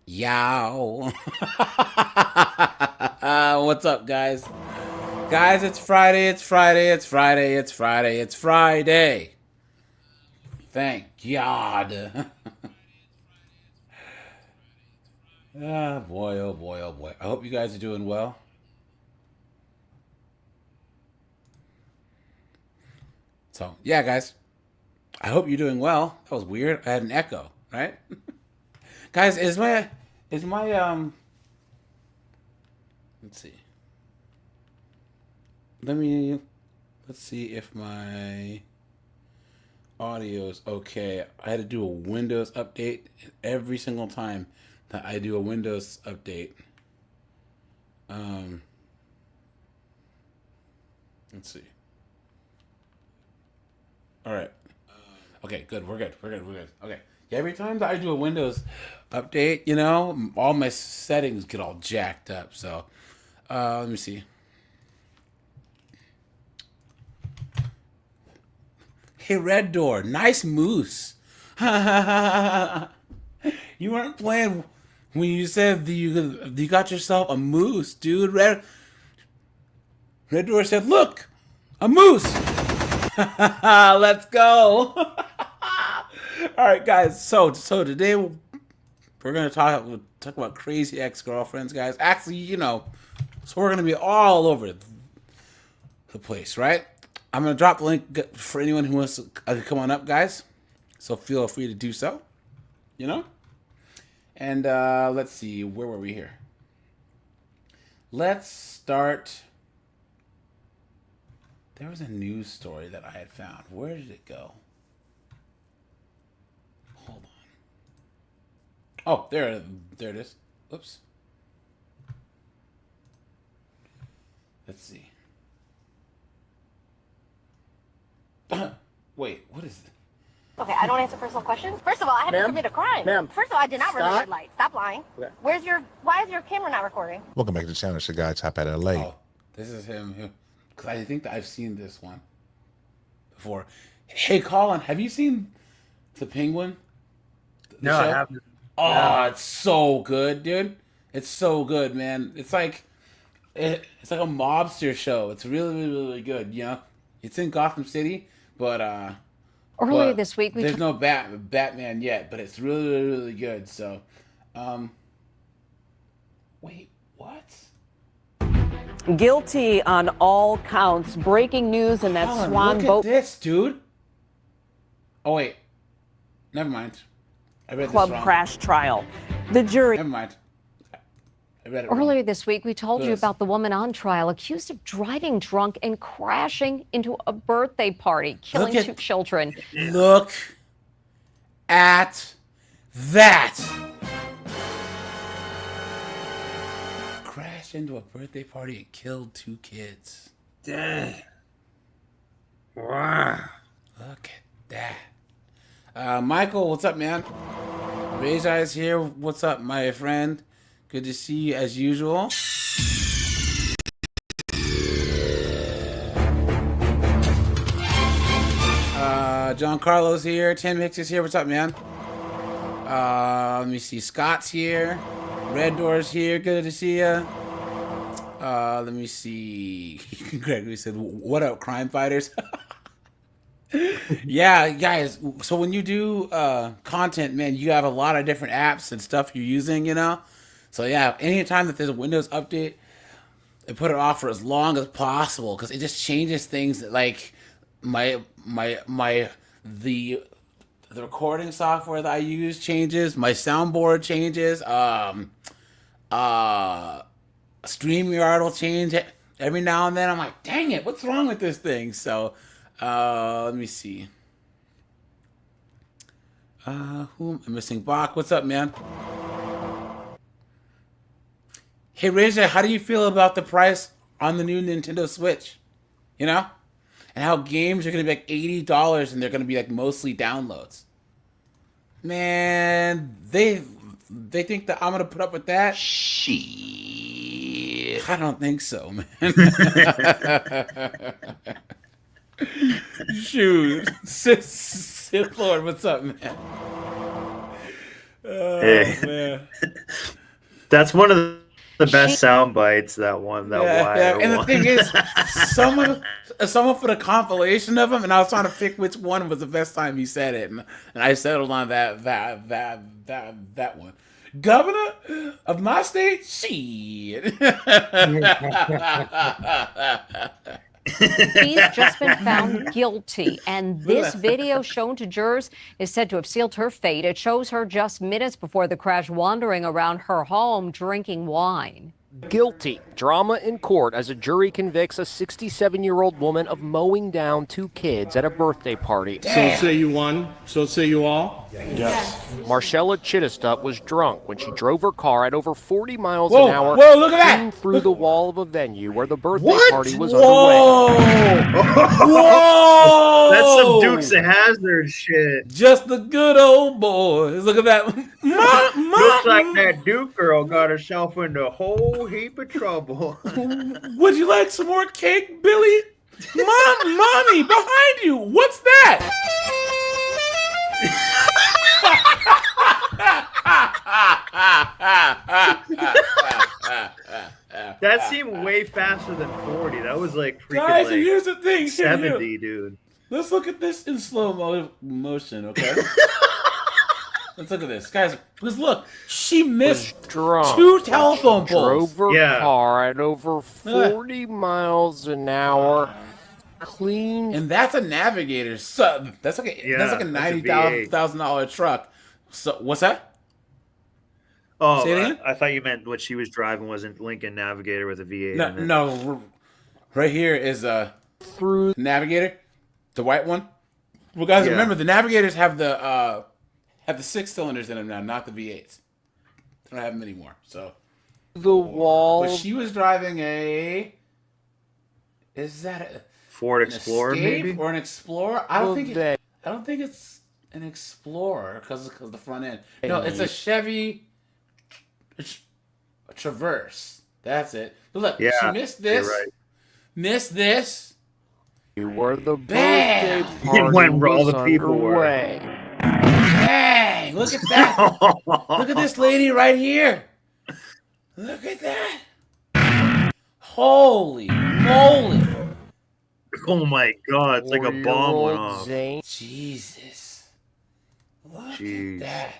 Yow. What's up, guys? Guys, it's Friday, it's Friday, it's Friday, it's Friday, it's Friday. Thank God. Ah, boy, oh boy, oh boy. I hope you guys are doing well. So, yeah, guys, I hope you're doing well. That was weird. I had an echo, right? Guys, is my let's see. Let me let's see if my audio is okay. I had to do a Windows update every single time that I do a Windows update. Um, let's see. All right. Okay, good. We're good. We're good. We're good. Okay. Yeah, every time that I do a Windows update, all my settings get all jacked up. So, let me see. Hey, Red Door, nice moose. You weren't playing when you said that you got yourself a moose, dude. Red Door said, "Look, a moose." Let's go. All right, guys. So today we're gonna talk about crazy ex girlfriends, guys. Actually, so we're gonna be all over the place, right? I'm gonna drop the link for anyone who wants to come on up, guys. So feel free to do so. You know. And let's see, where were we here? Let's start. There was a news story that I had found. Where did it go? Hold on. Oh, there it is. Oops. Let's see. Wait, what is it? Okay, I don't answer personal questions. First of all, I haven't committed a crime. Ma'am. First of all, I did not run a Stop. red light. Stop lying. Okay. Why is your camera not recording? Welcome back to the channel. It's your guy Top at LA. Oh, this is him. Because I think that I've seen this one before. Hey, Colin, have you seen The Penguin? The No, I show? haven't. Oh, it's so good, dude. It's so good, man. It's like a mobster show. It's really, really, really good. It's in Gotham City, but Earlier this week, there's no Batman yet, but it's really, really, really good. So, um, wait, what? Guilty on all counts. Breaking news in that Colin, Swan look Boat at this, dude. Oh wait, never mind. I read Club this wrong. crash trial. The jury. Never mind. I read it wrong. Earlier this week, we told you Yes. about the woman on trial accused of driving drunk and crashing into a birthday party, killing at- two children. Look at that. Crashed into a birthday party and killed two kids. Dang. Wow. Look at that. Michael, what's up, man? Raise Eyes here. What's up, my friend? Good to see you as usual. John Carlos here. Tim Hicks is here. What's up, man? Let me see. Scott's here. Red Door's here. Good to see ya. Let me see. Gregory said, "What up, crime fighters?" Yeah, guys. So when you do content, man, you have a lot of different apps and stuff you're using. So yeah, anytime that there's a Windows update, they put it off for as long as possible because it just changes things. Like the recording software that I use changes. My soundboard changes. StreamYard will change it every now and then. I'm like, dang it, what's wrong with this thing? So, let me see. Who am I missing? Bach, what's up, man? Hey, Raja, how do you feel about the price on the new Nintendo Switch? You know? And how games are going to be like $80 and they're going to be like mostly downloads. Man, they think that I'm going to put up with that? Shit. I don't think so, man. Shoot. Sith Lord, what's up, man? Oh, Hey. man. That's one of the best sound bites. That one, that wire And the one. thing is, someone put a compilation of them, and I was trying to pick which one was the best time he said it, and I settled on that one. Governor of my state, shit. He's just been found guilty, and this video shown to jurors is said to have sealed her fate. It shows her just minutes before the crash wandering around her home drinking wine. Guilty. Drama in court as a jury convicts a 67-year-old woman of mowing down 2 kids at a birthday party. So say you won. So say you all. Marcella Chittistup was drunk when she drove her car at over 40 miles Whoa, an hour whoa, look at that. clean through the wall of a venue where the birthday What? party was Whoa! underway. Whoa! That's some Dukes of Hazzard shit. Just the good old boys. Look at that. Looks like that Duke girl got herself into a whole heap of trouble. Would you like some more cake, Billy? Mommy, behind you. What's that? That seemed way faster than 40. That was like freaking Guys, like here's the thing. 70, dude. Let's look at this in slow motion, okay? Let's look at this, guys. Because look, she missed Drunk. 2 telephone poles. Drove her Yeah. car at over 40 miles an hour clean. And that's a Navigator. So that's like a Yeah, that's like a that's a V8. $90,000 truck. So what's that? Oh, Say it again? I thought you meant what she was driving wasn't Lincoln Navigator with a V8 No, in it. no. Right here is a Through Navigator, the white one. Well, guys, Yeah. remember the Navigators have the 6 cylinders in them now, not the V8s. They don't have them anymore. So, the wall. but she was driving a. Is that Ford an Explorer, Escape maybe? or an Explorer? I don't of think that. I don't think it's an Explorer because the front end. No, it's a Chevy. It's a Traverse. That's it. But look, Yeah, she missed this. you're right. Missed this. Where the Bam! birthday party Went where all was the people were. underway. Dang! Look at that. Look at this lady right here. Look at that. Holy moly. Oh my god, it's like a bomb went 4-year-old off. Zane Jesus. Look Jeez. at that.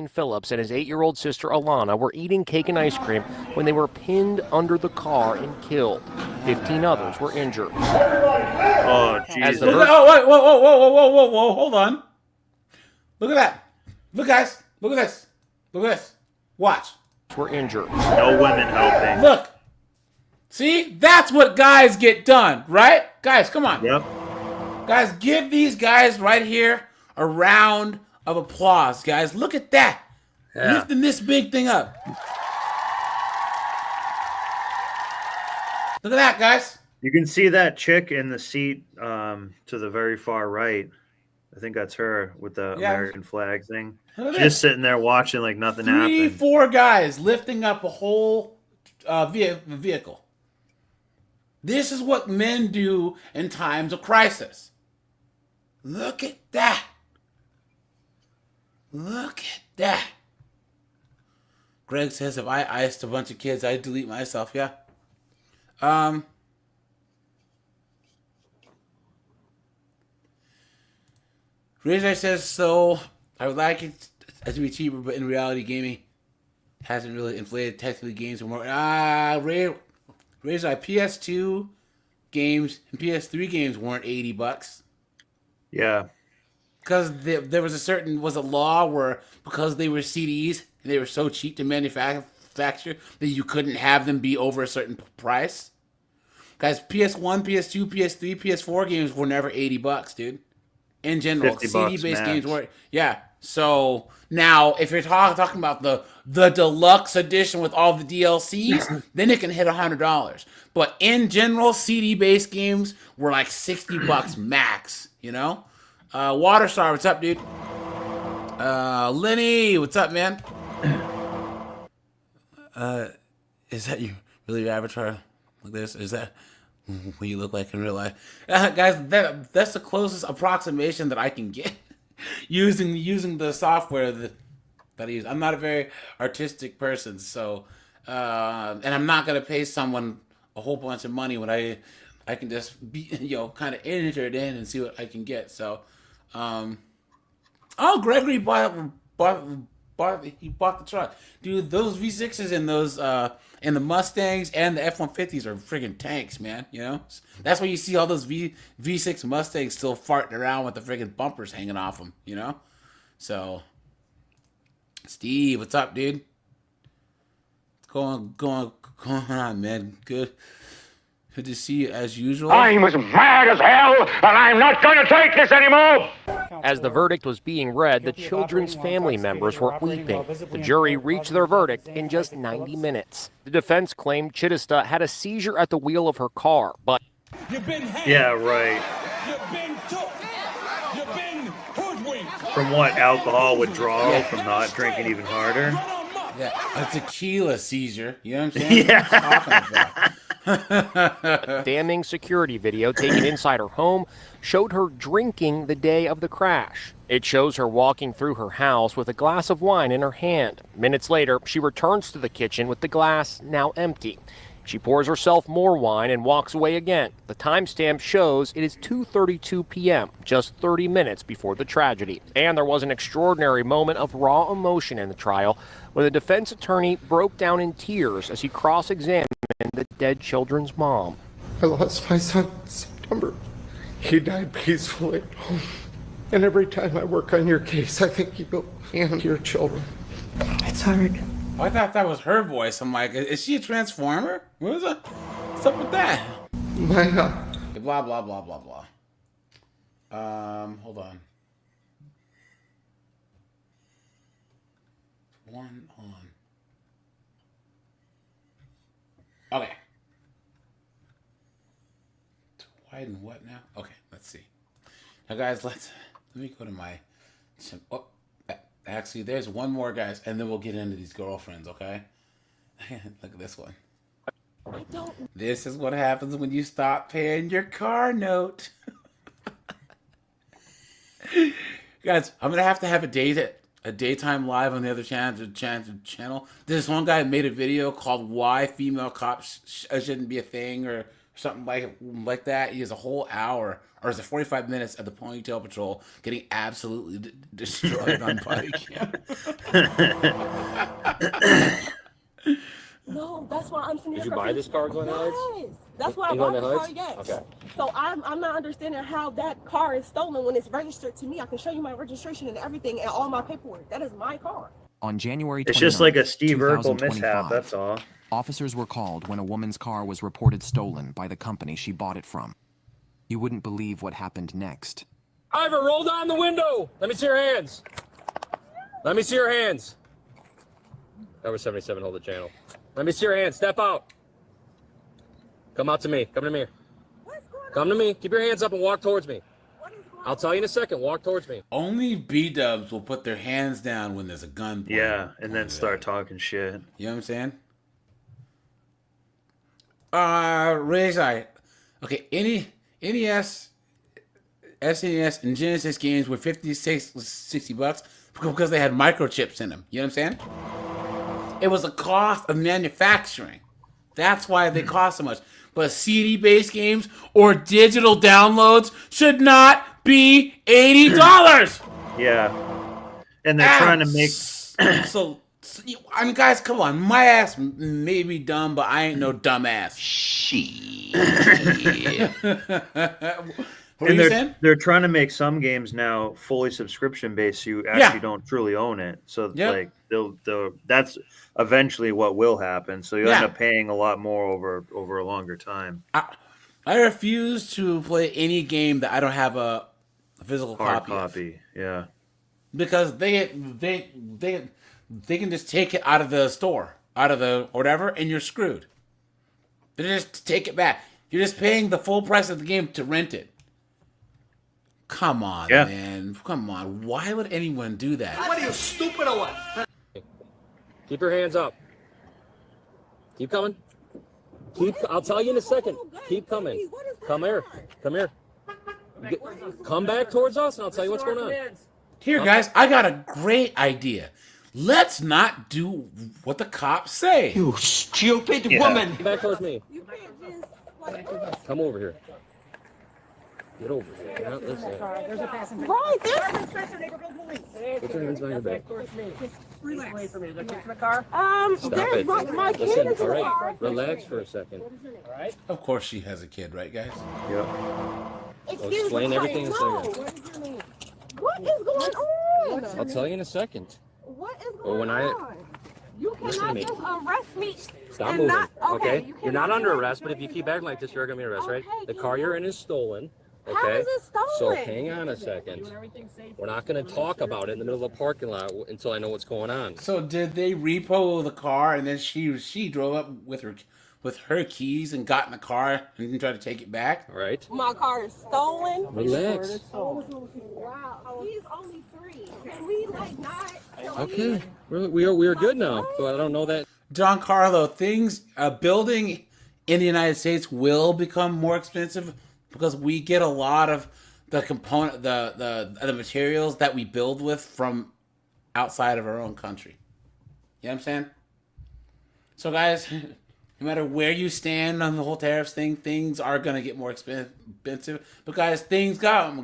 Phillips and his 8-year-old sister Alana were eating cake and ice cream when they were pinned under the car and killed. 15 others were injured. Oh, As Jesus. the Look at, oh, wait, whoa, hold on. Look at that. Look, guys. Look at this. Look at this. Watch. Were injured. No women helping. Look. See? That's what guys get done, right? Guys, come on. Yep. Guys, give these guys right here a round of applause, guys. Look at that. Yeah. Lifting this big thing up. Look at that, guys. You can see that chick in the seat to the very far right. I think that's her with the Yeah. American flag thing. Look at She's this. just sitting there watching like nothing 3, happened. 4 guys lifting up a whole vehicle. This is what men do in times of crisis. Look at that. Look at that. Greg says if I iced a bunch of kids, I'd delete myself. Yeah. Rizai says, so I would like it to be cheaper, but in reality, gaming hasn't really inflated. Technically, games are more. Rizai, PS2 games and PS3 games weren't $80. Yeah. Because there was a law where because they were CDs, they were so cheap to manufacture that you couldn't have them be over a certain price. Guys, PS1, PS2, PS3, PS4 games were never $80, dude. In general, $50 CD-based max. games were. Yeah. So now, if you're talking about the deluxe edition with all the DLCs, then it can hit $100. But in general, CD-based games were like $60 max. You know. Waterstar, what's up, dude? Lenny, what's up, man? Is that you? Really, your avatar like this? Is that what you look like in real life? Guys, that's the closest approximation that I can get using the software that I use. I'm not a very artistic person, so and I'm not gonna pay someone a whole bunch of money when I can just be kind of enter it in and see what I can get. So, Gregory bought the truck, dude. Those V6s and those and the Mustangs and the F-150s are friggin' tanks, man. That's why you see all those V6 Mustangs still farting around with the friggin' bumpers hanging off them. So, Steve, what's up, dude? What's going on, man? Good to see you as usual. I'm as mad as hell, and I'm not going to take this anymore. As the verdict was being read, the children's family members were weeping. The jury reached their verdict in just 90 minutes. The defense claimed Chitista had a seizure at the wheel of her car, but... Yeah, right. From what? Alcohol withdrawal from not drinking even harder? Yeah, a tequila seizure. You know what I'm saying? Yeah. A damning security video taken inside her home showed her drinking the day of the crash. It shows her walking through her house with a glass of wine in her hand. Minutes later, she returns to the kitchen with the glass now empty. She pours herself more wine and walks away again. The timestamp shows it is 2:32 p.m., just 30 minutes before the tragedy. And there was an extraordinary moment of raw emotion in the trial where the defense attorney broke down in tears as he cross-examined the dead children's mom. I lost my son in September. He died peacefully at home. And every time I work on your case, I think you go and your children. It's hard. I thought that was her voice. I'm like, is she a transformer? What's up with that? Blah, blah, blah, blah, blah. Hold on. One on. Okay. To widen what now? Okay, let's see. Now, guys, let me go to my... Oh, actually, there's one more, guys, and then we'll get into these girlfriends, okay? Look at this one. This is what happens when you stop paying your car note. Guys, I'm going to have a daytime live on the other channel. This one guy made a video called Why Female Cops Shouldn't Be a Thing or something like that. He has a whole hour, or is it 45 minutes at the Ponytail Patrol getting absolutely destroyed on bike. No, that's why I'm sitting here. Did you buy this car going to Hoods? Yes, that's why I bought the car, yes. Okay. So I'm not understanding how that car is stolen when it's registered to me. I can show you my registration and everything and all my paperwork. That is my car. On January 29th, it's just like a Steve Urkel mishap, that's all. Officers were called when a woman's car was reported stolen by the company she bought it from. You wouldn't believe what happened next. Ivor, roll down the window. Let me see your hands. Let me see your hands. Ivor 77, hold the channel. Let me see your hands. Step out. Come out to me. Come to me. Come to me. Keep your hands up and walk towards me. I'll tell you in a second. Walk towards me. Only B-dubs will put their hands down when there's a gun. Yeah, and then start talking shit. You know what I'm saying? Really sorry. Okay, NES, SNES, and Genesis games were $60 because they had microchips in them. You know what I'm saying? It was the cost of manufacturing. That's why they cost so much. But CD-based games or digital downloads should not be $80. Yeah. And they're trying to make... So, I mean, guys, come on. My ass may be dumb, but I ain't no dumbass. What are you saying? They're trying to make some games now fully subscription-based, so you actually don't truly own it. So, like, that's eventually what will happen. So you end up paying a lot more over a longer time. I refuse to play any game that I don't have a physical copy. Yeah, because they can just take it out of the store, out of the whatever, and you're screwed. They just take it back. You're just paying the full price of the game to rent it. Come on, man. Come on. Why would anyone do that? What are you, stupid or what? Keep your hands up. Keep coming. I'll tell you in a second. Keep coming. Come here. Come here. Come back towards us, and I'll tell you what's going on. Here, guys, I got a great idea. Let's not do what the cops say. You stupid woman! Back towards me. You can't just like. Come over here. Get over here. You're not listening. There's a passenger. Right there. Put your hands behind your back. Relax. Stop There's it. my kid Listen, is in all the right. car. Relax for a second. Of course she has a kid, right, guys? Yep. Excuse explain me. everything in a No. second. What is going on? I'll tell you in a second. What is But going when I on? You listen to cannot me. just arrest me. Stop and moving. not- Okay. you You're not cannot under arrest arrest, but me. if you keep acting like this, you're gonna be arrested, right? Okay, The can car you- you're in is stolen. Okay. How is it So stolen? hang on a second. We're not gonna talk about it in the middle of a parking lot until I know what's going on. So did they repo the car and then she drove up with her keys and got in the car and tried to take it back? All right. My car is stolen. Relax. Wow. He's only 3. Can we like not? Okay. We're good now. So I don't know that. Giancarlo, building in the United States will become more expensive because we get a lot of the the materials that we build with from outside of our own country. You know what I'm saying? So guys, no matter where you stand on the whole tariffs thing, things are gonna get more expensive. But guys, things got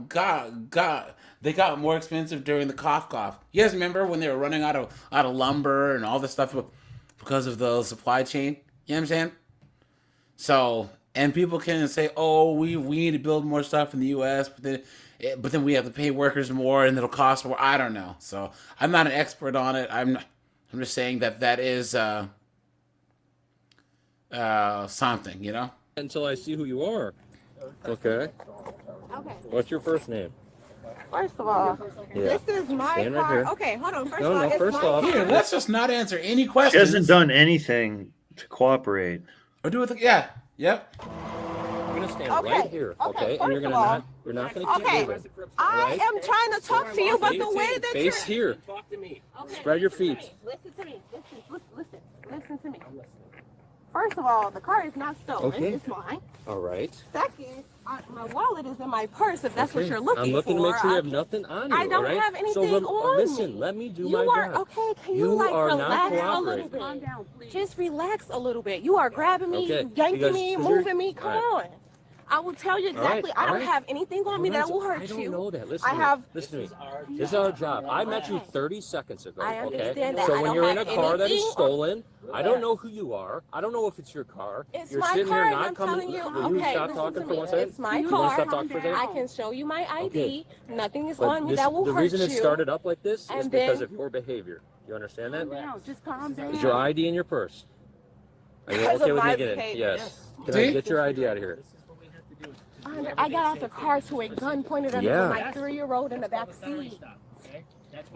more expensive during the cough. You guys remember when they were running out of lumber and all this stuff because of the supply chain? You know what I'm saying? So, and people can say, "Oh, we need to build more stuff in the U.S.," but then we have to pay workers more, and it'll cost more. I don't know. So, I'm not an expert on it. I'm just saying that is something, you know. Until I see who you are. Okay. Okay. What's your first name? First of all, Yeah. this is my Stand right car. here. Okay, hold on. First No, of all, no, it's first my off- car. Here, let's just not answer any She questions. hasn't done anything to cooperate. Or do it. Yep. You're gonna stand Okay. right here, Okay, okay? And you're first gonna of all- you're not gonna keep Okay, moving. I Alright? am trying to talk to you, but the way that you're Face here. Okay. Spread your feet. Listen to me. Listen to me. First of all, the car is not stolen. Okay. It's mine. All right. Second, my wallet is in my purse. If that's what Okay. you're looking for. I'm looking to make sure you have nothing on you. I don't all right? have anything so on listen, me. let me do You my are job. okay. Can You you like are not relax a little cooperating. bit? Calm down, please. Just relax a little bit. You are grabbing me, Okay, yanking because- me, 'cause you're- moving me. Come all on. I will tell you exactly. I don't all right. have anything on me that will hurt I you. don't know that. Listen I to me. have. Listen to me. This is our job. I met you 30 seconds ago. I okay? understand that. So I when don't you're in a have car that is anything stolen, I don't know who you are. I don't know if it's your car. It's You're my sitting car, here and not I'm coming. telling you. Will you Okay, stop listen talking to for me. 1 second? It's my You wanna car. stop talking for a I second? can show you my ID. Okay. Nothing is But on me this- that will the hurt reason you. it started up like this is And because then- of your behavior. You understand that? Just calm down. Is your ID in your purse? Are you Because okay of with my me getting it? behavior. Yes. Can See? I get your ID out of here? I got out the car to a gun pointed at me Yeah. with my 3-year-old in the back seat.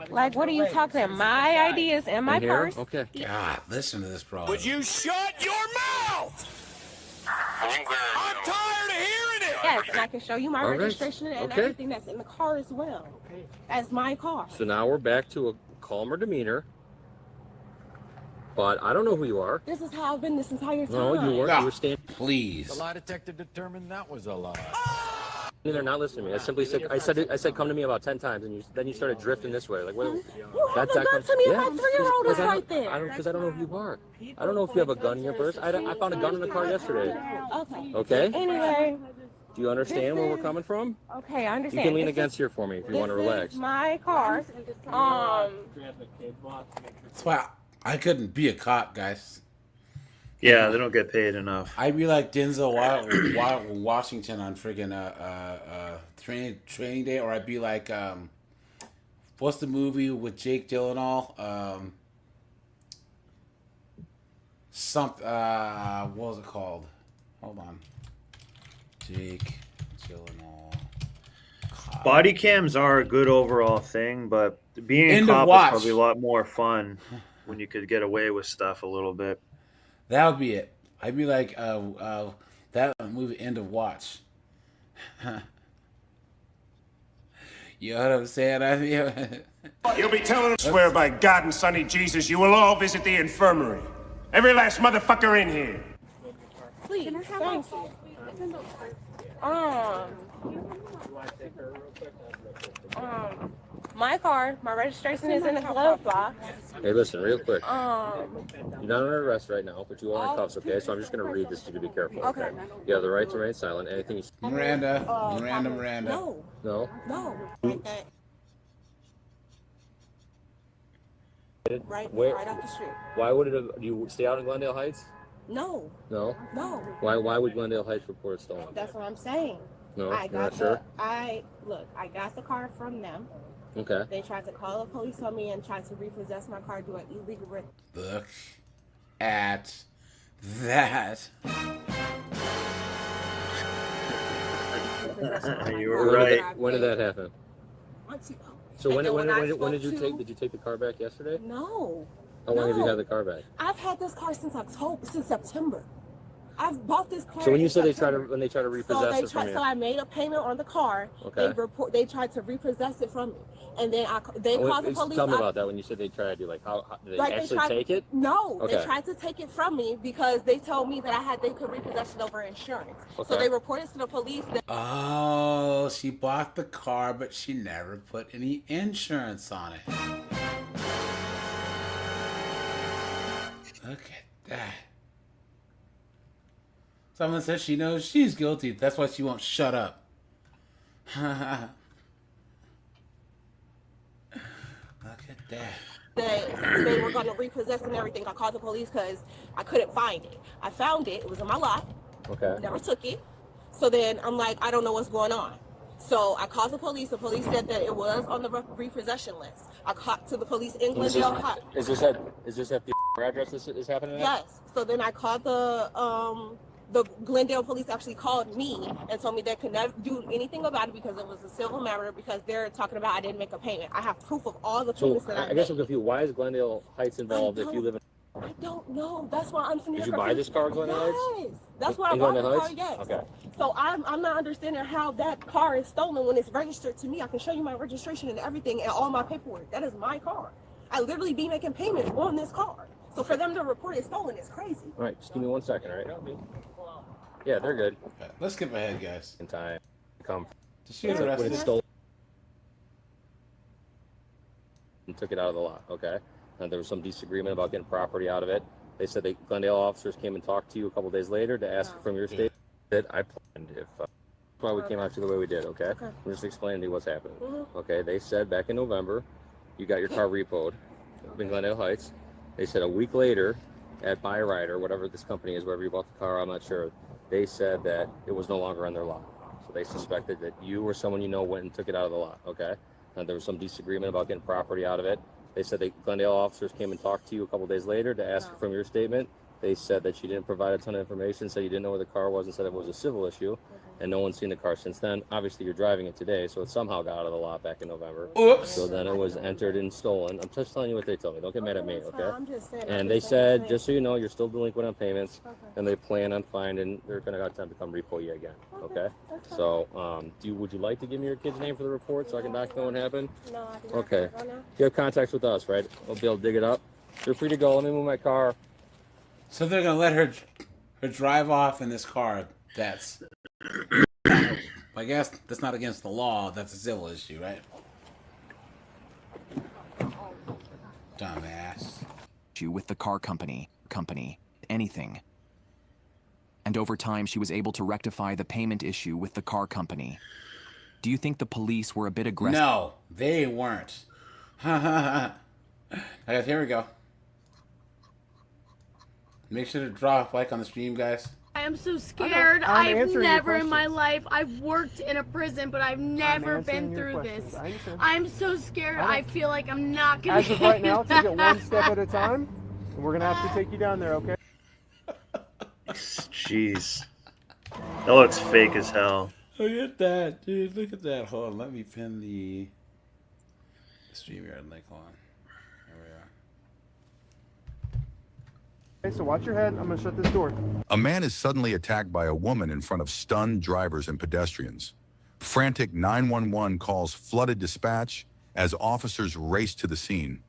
Like, what are you talking about? My ID is in my In here? purse. Okay. God, listen to this, bro. Would you shut your mouth? I'm tired of hearing it. Yes, and I can show you my All right. registration and Okay. everything that's in the car as well. As my car. So now we're back to a calmer demeanor. But I don't know who you are. This is how I've been this entire time. No, you weren't. Ah, You were standing please. lie detector determined that was a lie. there not listening to me. I simply said, I said, come to me about 10 times, and then you started drifting this way. Like, what? You haven't done to me if my 3-year-old is right there. Because I don't know who you are. I don't know if you have a gun in your purse. I found a gun in the car yesterday. Okay. Okay? Anyway, Do you understand where we're coming from? okay, I You understand. can lean This against here for me if you is- want to this relax. is my car. That's why I couldn't be a cop, guys. Yeah, they don't get paid enough. I'd be like Denzel Washington on friggin' training day, or I'd be like what's the movie with Jake Gyllenhaal? What was it called? Hold on. Jake Gyllenhaal. Cop. Body cams are a good overall thing, but being a End of cop is watch. probably a lot more fun when you could get away with stuff a little bit. That would be it. I'd be like that movie End of Watch. You know what I'm saying? You'll be telling them, swear by God and Sonny Jesus, you will all visit the infirmary. Every last motherfucker in here. Please, thank you. my car. My registration is in the glove box. Hey, listen, real quick. Um, You're not under arrest right now, but you are in cuffs, okay? So I'm just going to read this to you to be careful, okay? You have the right to remain silent. Anything you... Miranda. No. No? No. Right off the street. Why would it have... Do you stay out in Glendale Heights? No. No? No. Why would Glendale Heights report it stolen? That's what I'm saying. No, I you're got not sure? I got the car from them. Okay. They tried to call the police on me and tried to repossess my car, do an illegal Look at that. You were right. When did that happen? months ago. So when when did you take the car back yesterday? No. How long have you had the car back? I've had this car since September. I've bought this car. So when you said they September. try to repossess it from you. So I made a payment on the car. Okay. They tried to repossess it from me, and then they called the police. Tell me about that. When you said they tried to, how did they actually take it? No, Okay. they tried to take it from me because they told me that they could repossess it over insurance. Okay. So they reported to the police. Oh, she bought the car, but she never put any insurance on it. Look at that. Someone says she knows she's guilty. That's why she won't shut up. Look at that. They were going to repossess and everything. I called the police because I couldn't find it. I found it. It was in my lot. Okay. Never took it. So then I'm like, I don't know what's going on. So I called the police. The police said that it was on the repossession list. I called to the police in Glendale Heights. Is this at the address this is happening at? Yes. So then I called the Glendale police actually called me and told me they could never do anything about it because it was a civil matter because they're talking about I didn't make a payment. I have proof of all the payments that I made. I guess I'm confused. Why is Glendale Heights involved if you live in... I don't know. That's why I'm Did you buy this car in Glendale Heights? Yes. That's why I In bought the Glendale car, Heights? yes. Okay. So I'm not understanding how that car is stolen when it's registered to me. I can show you my registration and everything and all my paperwork. That is my car. I literally be making payments on this car. So for them to report it stolen is crazy. All right, just give me 1 second, all right? Yeah, they're good. Okay, let's skip ahead, guys. In time. Come. She was arrested. When it's stolen. And took it out of the lot, okay? And there was some disagreement about getting property out of it. They said the Glendale officers came and talked to you a couple days later to ask from your state that I planned if that's why we came out to the way we did, okay? I'm just explaining to you what's happening. Okay, they said back in November you got your car repoed in Glendale Heights. They said a week later at Buy Rider, whatever this company is, wherever you bought the car, I'm not sure. They said that it was no longer on their lot. So they suspected that you or someone you know went and took it out of the lot, okay? And there was some disagreement about getting property out of it. They said the Glendale officers came and talked to you a couple days later to ask from your statement. They said that you didn't provide a ton of information, said you didn't know where the car was, and said it was a civil issue. And no one's seen the car since then. Obviously, you're driving it today, so it somehow got out of the lot back in November. Oops. So then it was entered and stolen. I'm just telling you what they told me. Don't get mad at me, okay? I'm just saying. And they said, just so you know, you're still delinquent on payments, and they plan on finding, they're going to attempt to come repo you again, okay? So, would you like to give me your kid's name for the report so I can document what happened? No, I do not. Okay. You have contacts with us, right? We'll be able to dig it up. You're free to go. Let me move my car. So they're gonna let her drive off in this car. That's, I guess, that's not against the law. That's a civil issue, right? Dumbass. With the car company, anything. And over time, she was able to rectify the payment issue with the car company. Do you think the police were a bit aggressive? No, they weren't. I guess here we go. Make sure to drop a like on the stream, guys. I am so scared. I've never in my life, I've worked in a prison, but I've never been through this. I'm so scared. I feel like I'm not going to As of right now, take it one step at a time, and we're going to have to take you down there, okay? Jeez. That looks fake as hell. Look at that, dude. Look at that. Hold on. Let me pin the StreamYard link on. There we are. Okay, so watch your head. I'm going to shut this door. A man is suddenly attacked by a woman in front of stunned drivers and pedestrians. Frantic 911 calls flooded dispatch as officers race to the scene.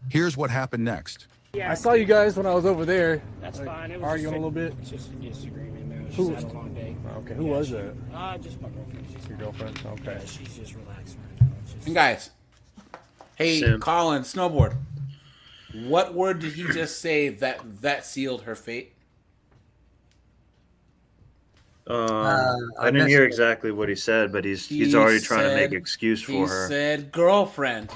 Here's what happened next. I saw you guys when I was over there. That's fine. It was arguing a little bit. Just a disagreement, man. We Who- just had a long day. Okay, who was that? Just my girlfriend. Your girlfriend? Okay. Yeah, she's just relaxing right now. It's just... And guys, Hey, Simp. Colin, snowboard. What word did he just say that sealed her fate? I didn't hear exactly what he said, but he's already trying to make excuse for her. He said girlfriend.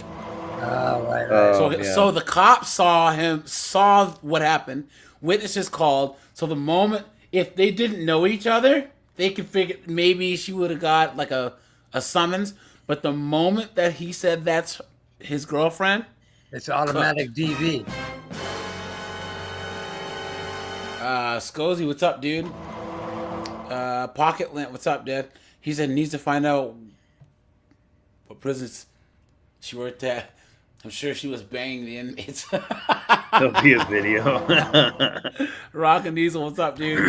Right. So the cops saw what happened. Witnesses called. So the moment, if they didn't know each other, they could figure maybe she would have got like a summons. But the moment that he said that's his girlfriend, it's automatic DV. Scozy, what's up, dude? Pocket Lint, what's up, dude? He said needs to find out what prisons she worked at. I'm sure she was banging the inmates. There'll be a video. Rock and Diesel, what's up, dude?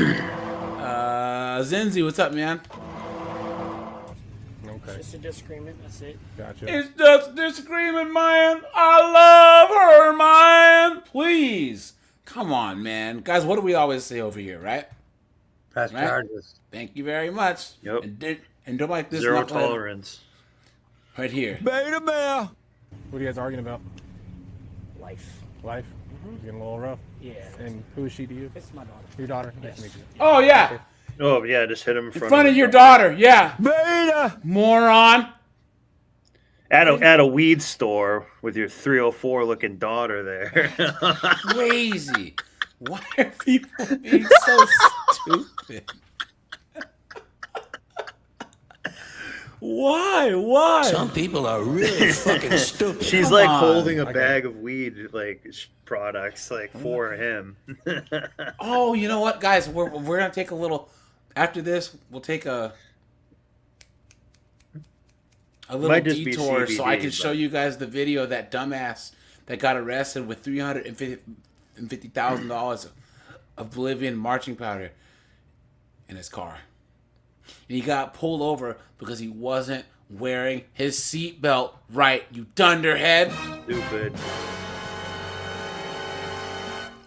Zenzi, what's up, man? Okay. Just a disagreement. That's it. Gotcha. It's just a disagreement, man. I love her, man. Please. Come on, man. Guys, what do we always say over here, right? Press charges. Thank you very much. Yep. And don't like this. Zero tolerance. Right here. Beta male. What are you guys arguing about? Life. Life? Getting a little rough? Yeah. And who is she to you? It's my daughter. Your daughter? Yes. Nice to meet you. Oh, yeah. Oh, yeah, just hit him In front of your daughter. daughter. Yeah. Beta! Moron. At a weed store with your 304 looking daughter there. Crazy. Why are people being so stupid? Why? Some people are really fucking stupid. She's Come like on. holding a bag of weed, like products, like for him. Oh, you know what, guys? We're gonna take a little. After this, we'll take a little Might just be detour so I CBD, can show but- you guys the video of that dumbass that got arrested with $350,000 of Bolivian marching powder in his car. And he got pulled over because he wasn't wearing his seatbelt right, you dunderhead. Stupid.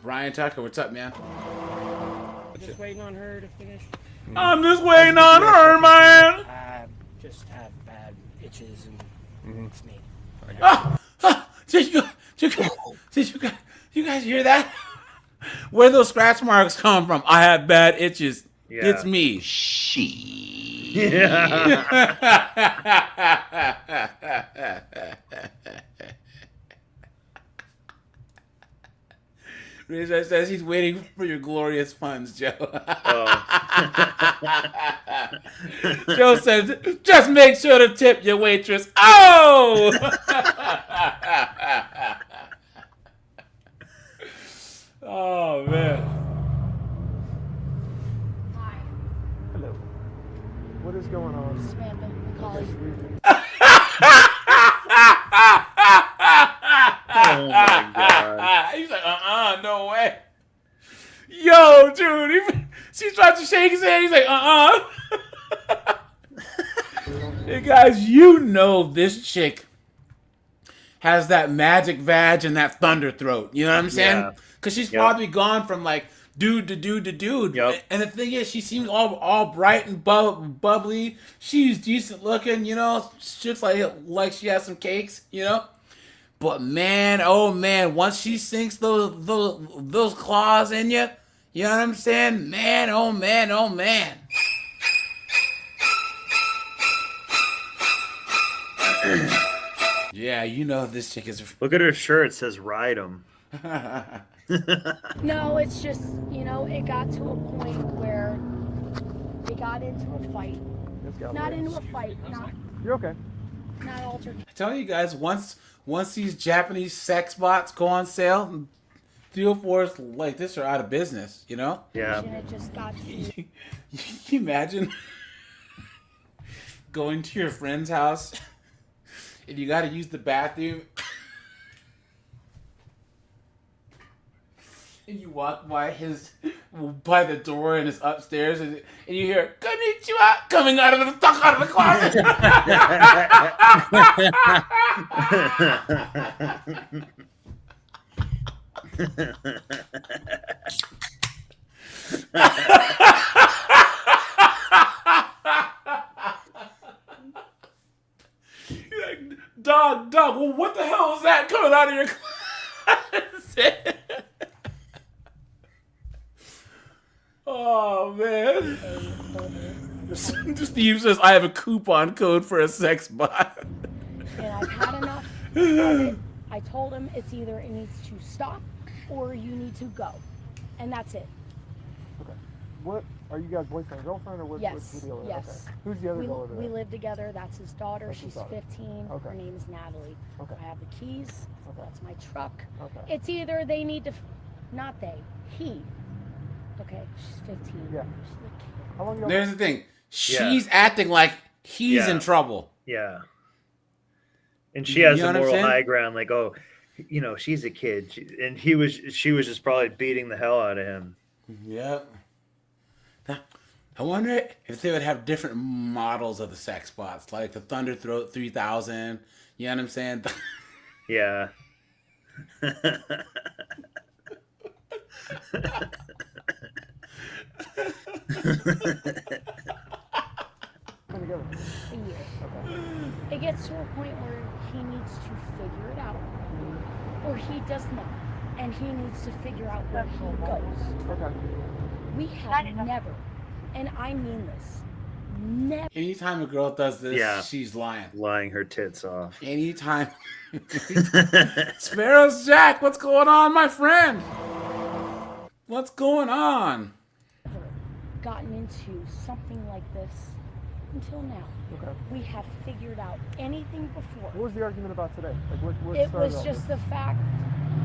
Ryan Tucker, what's up, man? Just waiting on her to finish. I'm just waiting on her, man. I just have bad itches and it's me. Did you guys hear that? Where those scratch marks come from? I have bad itches. Yeah. It's me. Rizzo says he's waiting for your glorious funds, Joe. Joe says, just make sure to tip your waitress. Oh! Oh, man. Hello. What is going on? Samantha, calling. Oh my god. He's like, no way. Yo, dude. She tried to shake his hand. He's like, Hey, guys, you know this chick has that magic vag and that thunder throat. You know what I'm saying? Yeah. Because she's probably gone from like dude to dude to dude. Yep. And the thing is, she seems all bright and bubbly. She's decent looking, you know. She's like she has some cakes, you know. But man, oh man, once she sinks those claws in you, you know what I'm saying? Man, oh man, oh man. Yeah, you know this chick is. Look at her shirt. It says "Ride 'em." No, it's just, you know, it got to a point where they got into a fight. Not into a fight, You're okay. not altered. I tell you guys, once these Japanese sex bots go on sale, 304s like this are out of business, you know? Yeah. It just got to Can you imagine going to your friend's house and you got to use the bathroom and you walk by the door and it's upstairs and you hear "Konnichiwa" coming out of the closet. Dog, well, what the hell is that coming out of your closet? Oh, man. Steve says, I have a coupon code for a sex bot. And I've had enough of it. I told him it's either it needs to stop or you need to go. And that's it. Okay. What are you guys, boyfriend, girlfriend, or what's the deal? Yes. Okay. Who's the other girl over there? We live together. That's his daughter. That's his She's daughter. 15. Okay. Her name is Natalie. Okay. I have the keys. Okay. That's my truck. Okay. It's either they need to, not they, he. Okay, she's 15. Yeah. She's a kid. How long ago? There's the thing. She's acting like he's in trouble. Yeah. And she has You know the what I'm moral saying? high ground, like, oh, you know, she's a kid, and she was just probably beating the hell out of him. Yep. I wonder if they would have different models of the sex bots, like the Thunderthroat 3000. You know what I'm saying? Yeah. A year. It gets to a point where he needs to figure it out, or he does not, and he needs to figure out where he goes. Okay. We have never, and I mean this, never. Anytime a girl does this, Yeah. she's lying. Lying her tits off. Anytime. Sparrow's Jack, what's going on, my friend? What's going on? Gotten into something like this until now. Okay. We have figured out anything before. What was the argument about today? Like, what It started was all just this? the fact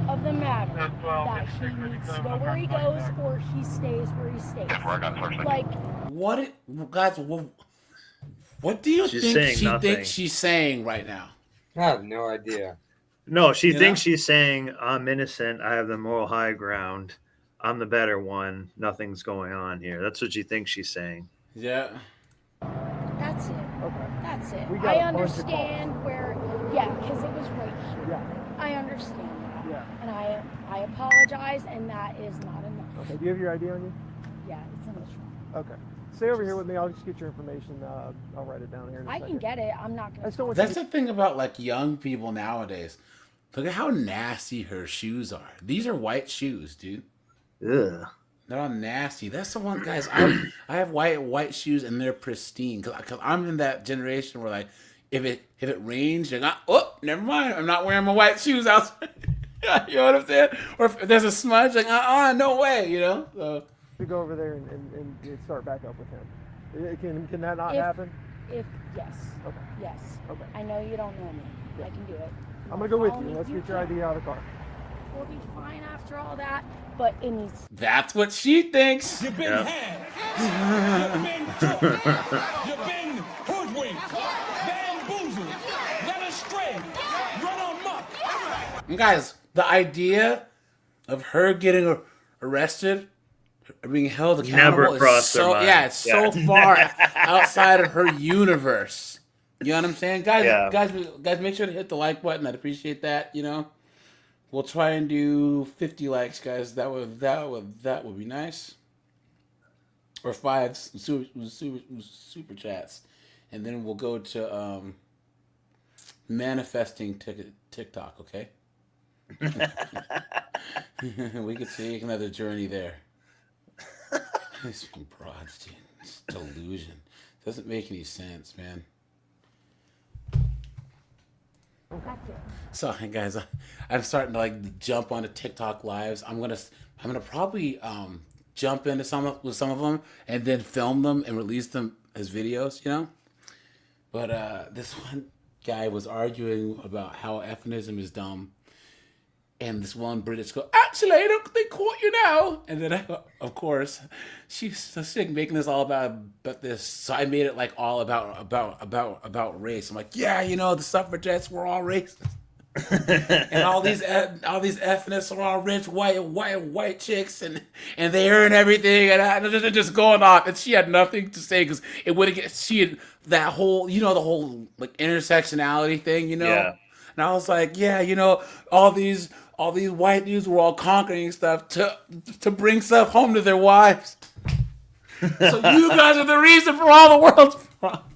of the matter that he needs to go where he goes or he stays where he stays. Like, Guys, what do you She's think saying she nothing. thinks she's saying right now? I have no idea. No, she You thinks know? she's saying, I'm innocent, I have the moral high ground, I'm the better one, nothing's going on here. That's what she thinks she's saying. Yeah. that's it. Okay. That's it. We got I a bunch of understand where, because it was right here. Yeah. I understand that. Yeah. And I apologize, and that is not enough. Okay. Do you have your ID on you? Yeah, it's in this room. Okay. Stay over here with me. I'll just get your information. I'll write it down here in a I second. can get it. I'm not I going just don't want That's the thing about like young people nowadays. Look at how nasty her shoes are. These are white shoes, dude. Ugh. They're all nasty. That's the one, guys. I have white shoes and they're pristine. Cause I'm in that generation where like, if it rains, you're not. Oh, never mind. I'm not wearing my white shoes outside. You know what I'm saying? Or if there's a smudge, like no way. You know. So. to go over there and start back up with him. Can that not happen? Yes. Okay. Yes. Okay. I know you don't know me. I can do it. I'm gonna go with you. Let's get your ID out of the car. We'll be fine after all that, but it needs. That's what she thinks. You've been Yep. had. You've been tricked. You've been hoodwinked, bamboozled, led astray, run amok. And guys, the idea of her getting arrested, or being held accountable, Never crossed is her so mind. it's so far outside of her universe. You know what I'm saying, guys? Yeah. Guys, make sure to hit the like button. I'd appreciate that. You know, we'll try and do 50 likes, guys. That would be nice. Or 5 super chats, and then we'll go to manifesting TikTok. Okay. We could take another journey there. These broads, dude. It's delusion. Doesn't make any sense, man. So, hey guys, I'm starting to like jump onto TikTok lives. I'm gonna probably jump into some of them and then film them and release them as videos, you know. But this one guy was arguing about how feminism is dumb. And this one British girl, actually, I don't think caught you now. And then, of course, she's so sick making this all about this. So I made it like all about race. I'm like, yeah, you know, the suffragettes were all racist, and all these ethnics are all rich white chicks, and they earn everything, and they're just going off. And she had nothing to say because it wouldn't get. She had that whole, you know, the whole like intersectionality thing, you know. Yeah. And I was like, yeah, you know, all these white dudes were all conquering stuff to bring stuff home to their wives. So you guys are the reason for all the world's problems.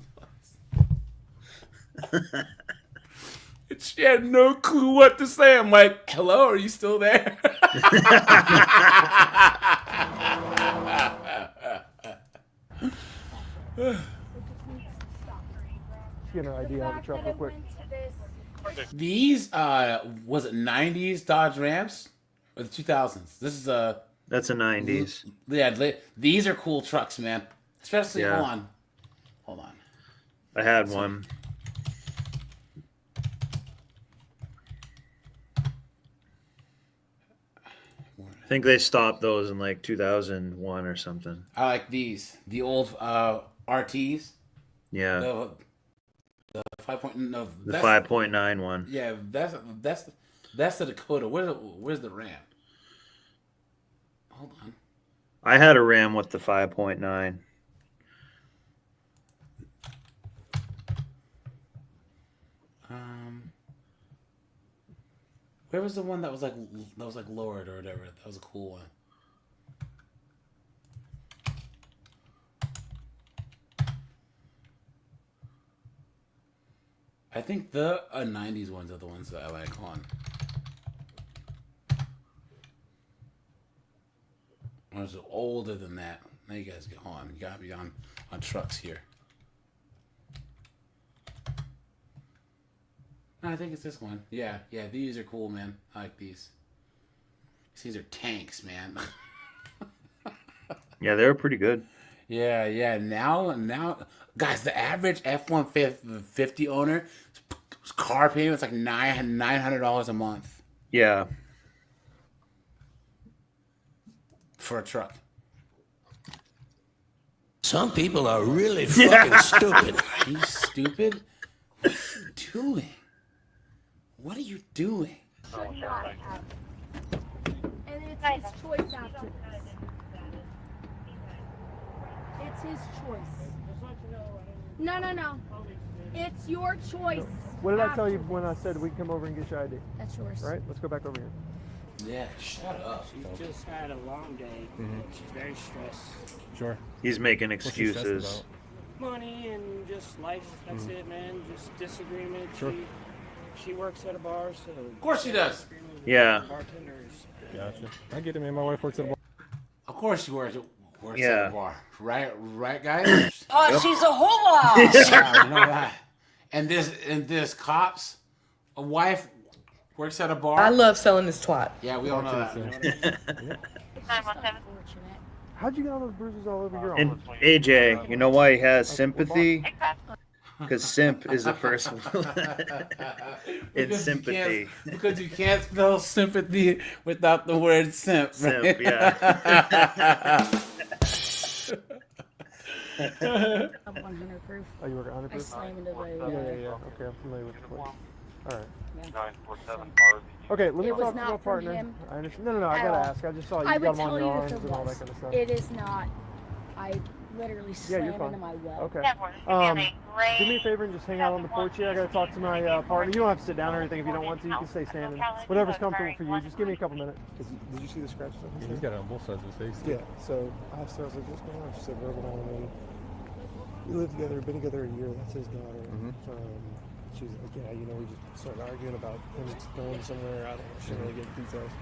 She had no clue what to say. I'm like, hello, are you still there? Get her ID on the truck real quick. These was it 90s Dodge Rams or the 2000s? This is that's a 90s. Yeah, these are cool trucks, man. Especially hold on. I had one. I think they stopped those in like 2001 or something. I like these, the old RTs. Yeah. The 5.9 one. Yeah, that's the Dakota. Where's the Ram? Hold on. I had a Ram with the 5.9. Where was the one that was like lowered or whatever? That was a cool one. I think the 90s ones are the ones that I like. Hold on. Ones older than that. Now you guys get on. You gotta be on trucks here. I think it's this one. Yeah, these are cool, man. I like these. These are tanks, man. Yeah, they were pretty good. Yeah. Now, guys, the average F-150 owner car payment's like $900 a month. Yeah. For a truck. Some people are really fucking stupid. Are you stupid? What are you doing? What are you doing? And it's his choice after this. It's his choice. No. It's your choice. What did I tell you when I said we'd come over and get your ID? That's yours. Right? Let's go back over here. Yeah, shut up. She's just had a long day. She's very stressed. Sure. He's making excuses. Money and just life. That's it, man. Just disagreement. Sure. She works at a bar, so. Of course she does. Yeah. Bartenders. Gotcha. I get it, man. My wife works at a bar. Of course she works at a bar. Right, guys? She's a hula. Yeah, you know that. And this cop's a wife works at a bar. I love selling this twat. Yeah, we all know that. How'd you get all those bruises all over your arm? And AJ, you know why he has sympathy? Because simp is the first one. It's sympathy. Because you can't spell sympathy without the word simp. Right? Simp, yeah. I'm 100 proof. Oh, you work at 100 I proof? slam into the. Yeah. Okay, I'm familiar with the place. All right. 947 Okay, let me It was talk to not my from partner. him I understand. No, I at gotta all. ask. I just saw you I got would them on tell your you if arms it and all that was. kind of stuff. It is not. I literally Yeah, you're slammed fine. into my well. Okay. Do me a favor and just hang out on the porch here. I gotta talk to my partner. You don't have to sit down or anything if you don't want to. You can stay standing. Whatever's comfortable for you. Just give me a couple minutes. Did you see the scratches on his Yeah, he's got it on both sides of his face. Yeah. So I asked her, I was like, what's going on? She said, verbal on me. We live together, been together a year. That's his daughter. She's like, yeah, you know, we just started arguing about him going somewhere. I don't know. She didn't really get details.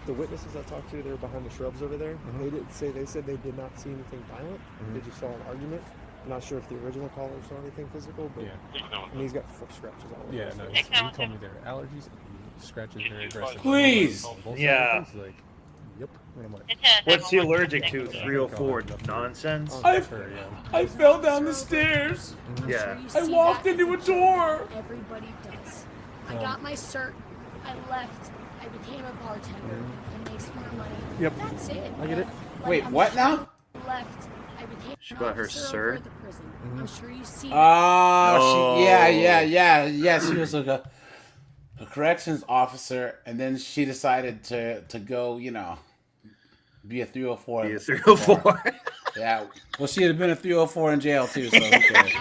The witnesses I talked to, they were behind the shrubs over there. They said they did not see anything violent. They just saw an argument. I'm not sure if the original caller saw anything physical, but and he's got foot scratches all over. Yeah, no, he told me there are allergies. He scratches very aggressive. Please. Yeah. He's like, yep. And I'm like, What's he allergic to? 304 nonsense? I fell down the stairs. Yeah. I walked into a door. Everybody does. I got my cert. I left. I became a bartender and made smart money. Yep. That's it. I get it. Wait, what now? Left. I became She an got her officer cert? over at the prison. I'm sure you see that. Oh, yeah. She was like a corrections officer, and then she decided to go, you know, be a 304. Be a 304. Yeah. Well, she had been a 304 in jail too, so who cares?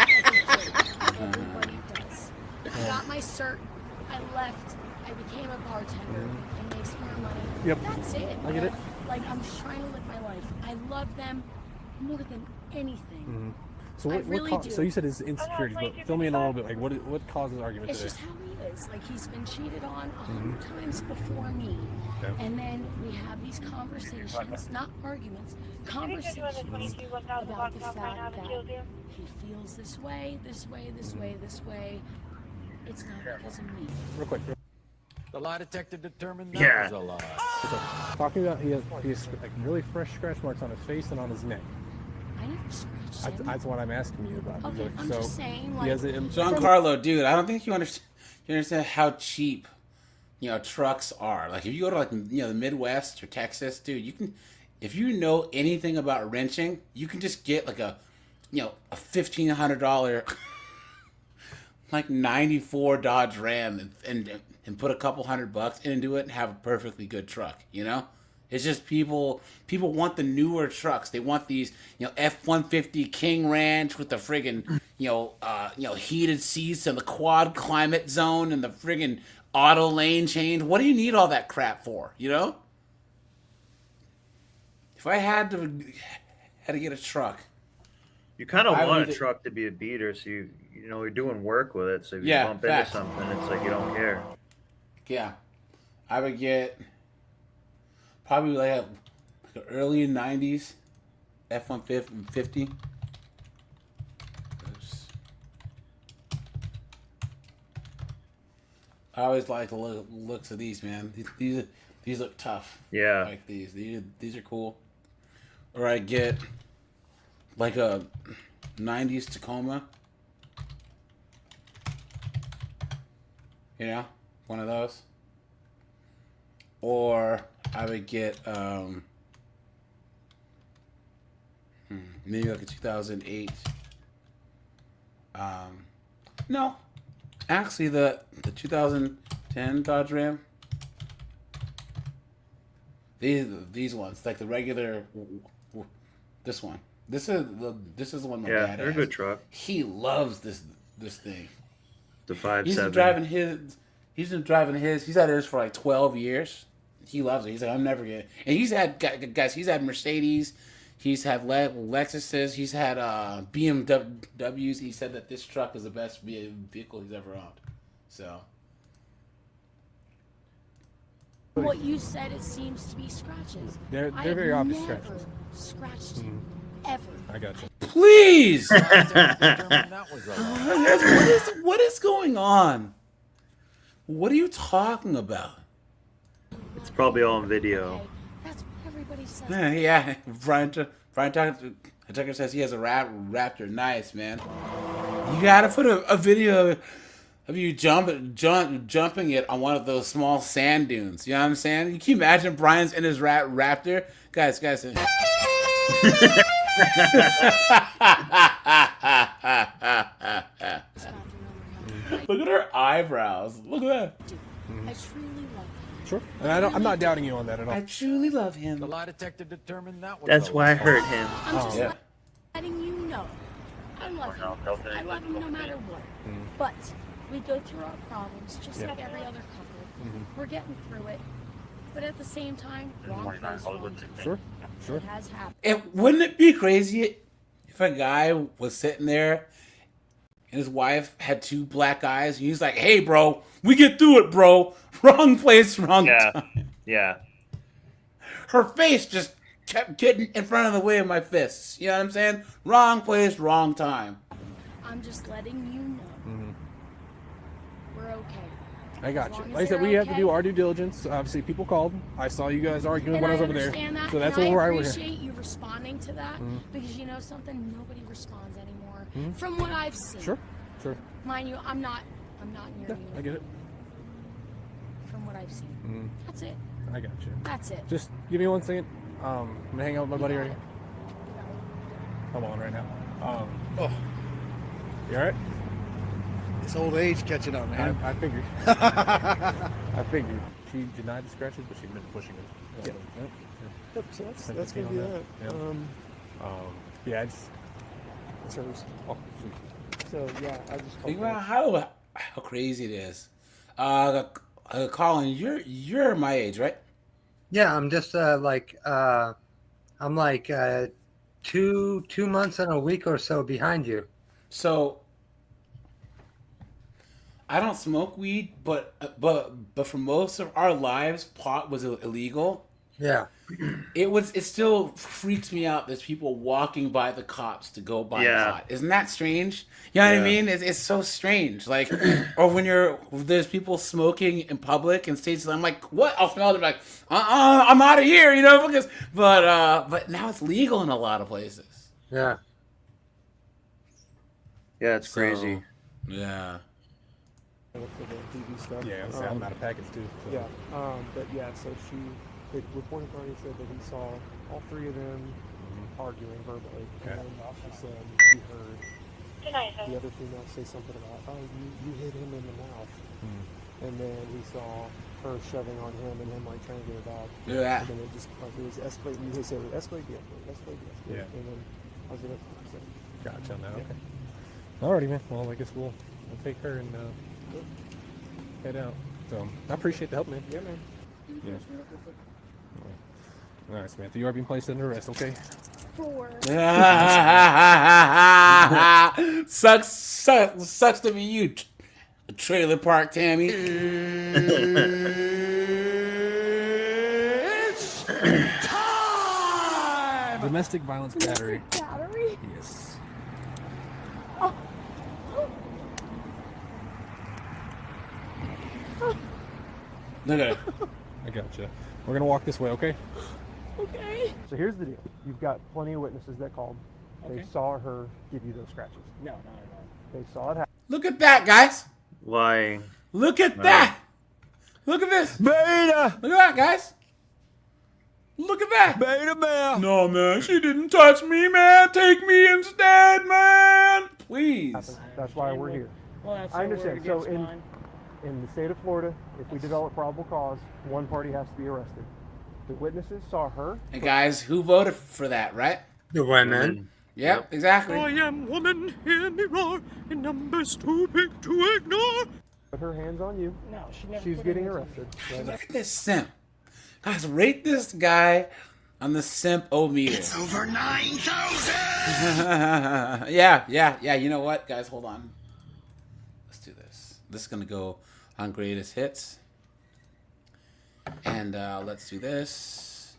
Everybody does. I got my cert. I left. I became a bartender and made smart money. Yep. That's it. I get it. Like, I'm just trying to live my life. I love them more than anything. So I really do. So you said it's insecurities, but fill me in a little bit. Like what causes argument It's today? just how he is. Like he's been cheated on 100 times before me. Okay. And then we have these conversations, not arguments, conversations about the fact that he feels this way, this way, this way, this way. It's not because of me. Real quick. The lie detector determined that was a lie. Talking about he has like really fresh scratch marks on his face and on his neck. I never scratched him. That's what I'm asking you about. Okay, I'm so just saying, he like, has Giancarlo, dude, I don't think you understand how cheap, trucks are. Like if you go to the Midwest or Texas, dude, you can, if you know anything about wrenching, you can just get like a $1,500 like 94 Dodge Ram and put a couple $100 into it and have a perfectly good truck, It's just people want the newer trucks. They want these, F-150 King Ranch with the friggin', heated seats and the quad climate zone and the friggin' auto lane change. What do you need all that crap for, If I had to get a truck, you kind of want a truck to be a beater, so you're doing work with it. So if you bump into something, it's like you don't care. Yeah, I would get probably like an early 90s F-150. I always like the looks of these, man. These look tough. Yeah, like these are cool. Or I get like a 90s Tacoma. One of those. Or I would get maybe like a 2008. No, actually the 2010 Dodge Ram. These ones, like the regular. This one. This is the one my dad has. They're a good truck. He loves this thing. The 5.7. He's been driving his. He's had his for like 12 years. He loves it. He's like, I'm never gonna. And he's had guys. He's had Mercedes. He's had Lexuses. He's had BMWs. He said that this truck is the best vehicle he's ever owned. So. What you said, it seems to be scratches. They're very obvious scratches. Scratched him ever. I got you. Please. That was a lie. What is going on? What are you talking about? It's probably all on video. Okay. That's what everybody says. Yeah. Brian Tucker says he has a Raptor. Nice, man. You gotta put a video of you jumping it on one of those small sand dunes. You know what I'm saying? You can imagine Brian's in his Raptor. Guys. Look at her eyebrows. Look at that. I truly love him. Sure. And I'm not doubting you on that at all. I truly love him. The lie detector determined that was That's a why I lie. hurt him. I'm just letting you know. I love him. I love him no matter what. But we go through our problems just like every other couple. We're getting through it. But at the same time, wrong place, wrong time. Sure. It has happened. Wouldn't it be crazy if a guy was sitting there and his wife had two black eyes and he's like, hey, bro, we get through it, bro. Wrong place, wrong time. Yeah. Her face just kept getting in front of the way of my fists. You know what I'm saying? Wrong place, wrong time. I'm just letting you know. We're okay. I got you. Like I said, we have to do our due diligence. Obviously, people called. I saw you guys arguing when I was over there. That, so that's and where I we're here. appreciate you responding to that because you know something, nobody responds anymore. From what I've seen. Sure. Mind you, I'm not near you. I get it. From what I've seen. That's it. I got you. That's it. Just give me 1 second. I'm gonna hang out with my buddy right here. I'm on right now. You alright? It's old age catching up, man. I figured. I figured. She denied the scratches, but she'd been pushing it. Yep, so that's gonna be that. Yeah, I just. It's hers. Oh, sweet. So yeah, I just Think about how crazy it is. Colin, you're my age, right? Yeah, I'm just I'm like 2 months and a week or so behind you. So I don't smoke weed, but for most of our lives, pot was illegal. Yeah. It still freaks me out. There's people walking by the cops to go buy pot. Isn't that strange? You know what I mean? It's so strange. Like, or when there's people smoking in public in states, I'm like, what? I'll smell it. I'm like, I'm out of here, you know? Because but now it's legal in a lot of places. Yeah. Yeah, it's crazy. Yeah. For the TV stuff. Yeah, I'm out of packets too. So. Yeah, but yeah, so the reporting party said that he saw all three of them arguing verbally, and then she said she heard the other female say something about, "Oh, you hit him in the mouth," and then he saw her shoving on him and him like trying to get it out. Yeah. And then it just like it was escalating. He said it escalated, Yeah. and then I was like, "Okay." Gotcha. Now, okay. Alrighty, man. Well, I guess we'll take her and head out. So I appreciate the help, man. Yeah, man. Yeah. All right, Samantha, you are being placed under arrest, okay? Sucks to be you, Trailer Park Tammy. It's time! Domestic violence battery. Battery? Yes. Oh. Look at it. I gotcha. We're gonna walk this way, okay? Okay. So here's the deal. You've got plenty of witnesses that called. They saw her give you those scratches. No, not at all. They saw it happen. Look at that, guys. Lying. Look at that. Look at this. Beta. Look at that, guys. Look at that. Beta male. No, man. She didn't touch me, man. Take me instead, man. Please. That's why we're here. Well, that's I understand. So in in the state of Florida, if we develop probable cause, one party has to be arrested. The witnesses saw her. And guys, who voted for that, right? The women. Yep, exactly. I am woman, hear me roar, in numbers too big to ignore. Put her hands on you. No, she never. She's put her getting hands on arrested. me. Look at this simp. Guys, rate this guy on the simp-o-meter. It's over 9,000. Yeah. You know what, guys? Hold on. Let's do this. This is going to go on greatest hits. And let's do this.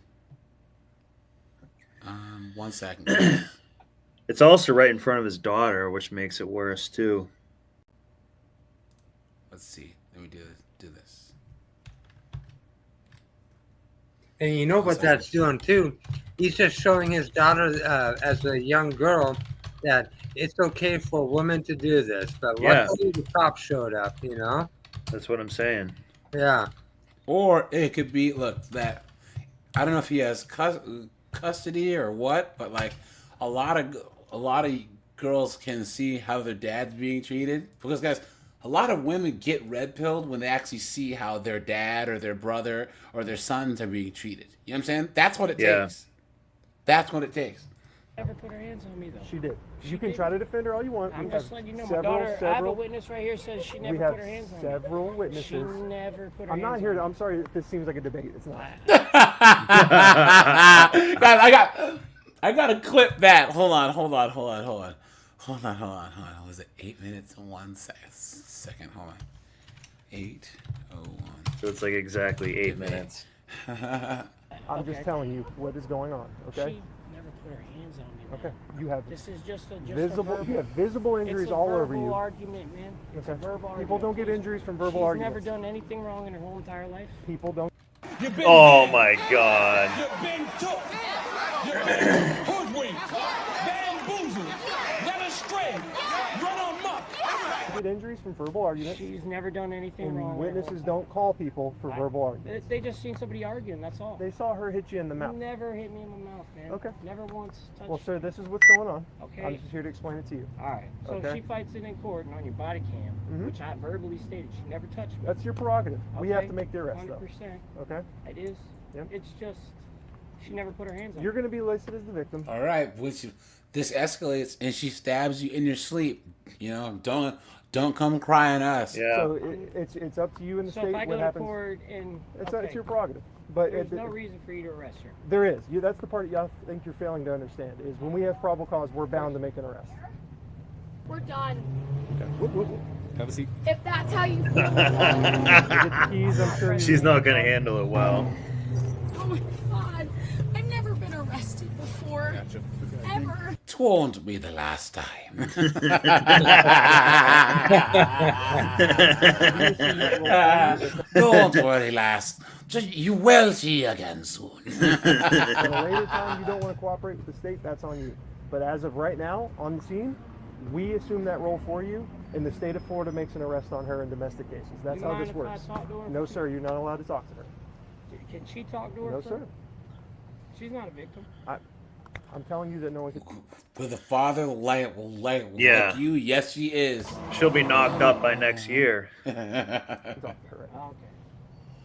1 second. It's also right in front of his daughter, which makes it worse too. Let's see. Let me do this. And you know what that's doing too? He's just showing his daughter as a young girl that it's okay for a woman to do this. But luckily the cops showed up, you know? That's what I'm saying. Yeah. Or it could be, look, that I don't know if he has custody or what, but like a lot of girls can see how their dad's being treated, because guys, a lot of women get red pilled when they actually see how their dad or their brother or their sons are being treated. You know what I'm saying? That's what it takes. That's what it takes. Never put her hands on me though. She did. You can try to defend her all you want. I'm We just have letting you know. several- My daughter, I have a several- witness right here says she never We have put her hands on me. several witnesses. She never put her I'm hands not on here me. to. I'm sorry if this seems like a debate. It's not. Guys, I gotta clip that. Hold on. Was it 8 minutes and 1 second? Hold on. 8:01. So it's like exactly 8 minutes. I'm just telling you what is going on. Okay. She never put her hands on me. Man. Okay. You have This is just a visible. verbal, You have visible injuries all over you. It's a verbal argument, man. It's a verbal argument. People don't get injuries from verbal She's arguments. never done anything wrong in her whole entire life. People don't. Oh my God. You've been took. You've been hoodwinked, bamboozled, led astray, run amok. Get injuries from verbal arguments. She's never done anything And wrong. witnesses don't call people for verbal arguments. They just seen somebody arguing. That's all. They saw her hit you in the mouth. Never hit me in my mouth, man. Okay. Never once touched. Well, sir, this is what's going on. Okay. I'm just here to explain it to you. All right. So Okay. she fights it in court and on your body cam, which I verbally stated she never touched me. That's your prerogative. We have Okay, to make the arrest, though. 100%. Okay. It is. Yep. It's just she never put her hands on You're me. going to be listed as the victim. All right, which this escalates and she stabs you in your sleep. You know, don't come crying us. Yeah. So it's up to you in the So state if I what go to happens. court and It's your prerogative. But There's no reason for you to arrest her. there is. That's the part I think you're failing to understand. Is when we have probable cause, we're bound to make an arrest. We're done. Okay. Have a seat. If that's how you feel. Keys, I'm sure She's not going to handle it well. Oh my God. I've never been arrested before. Ever. It won't be the last time. Don't worry, lass. You will see again soon. At a later time, you don't want to cooperate with the state, that's on you. But as of right now, on the scene, we assume that role for you, and the state of Florida makes an arrest on her in domestic cases. That's You how mind this if I works. talk to her? No, sir, you're not allowed to talk to her. Can she talk to her? No, first? sir. She's not a victim. I'm telling you that no one can. With a father like Yeah. you, yes, she is. She'll be knocked up by next year. Talk to her right now.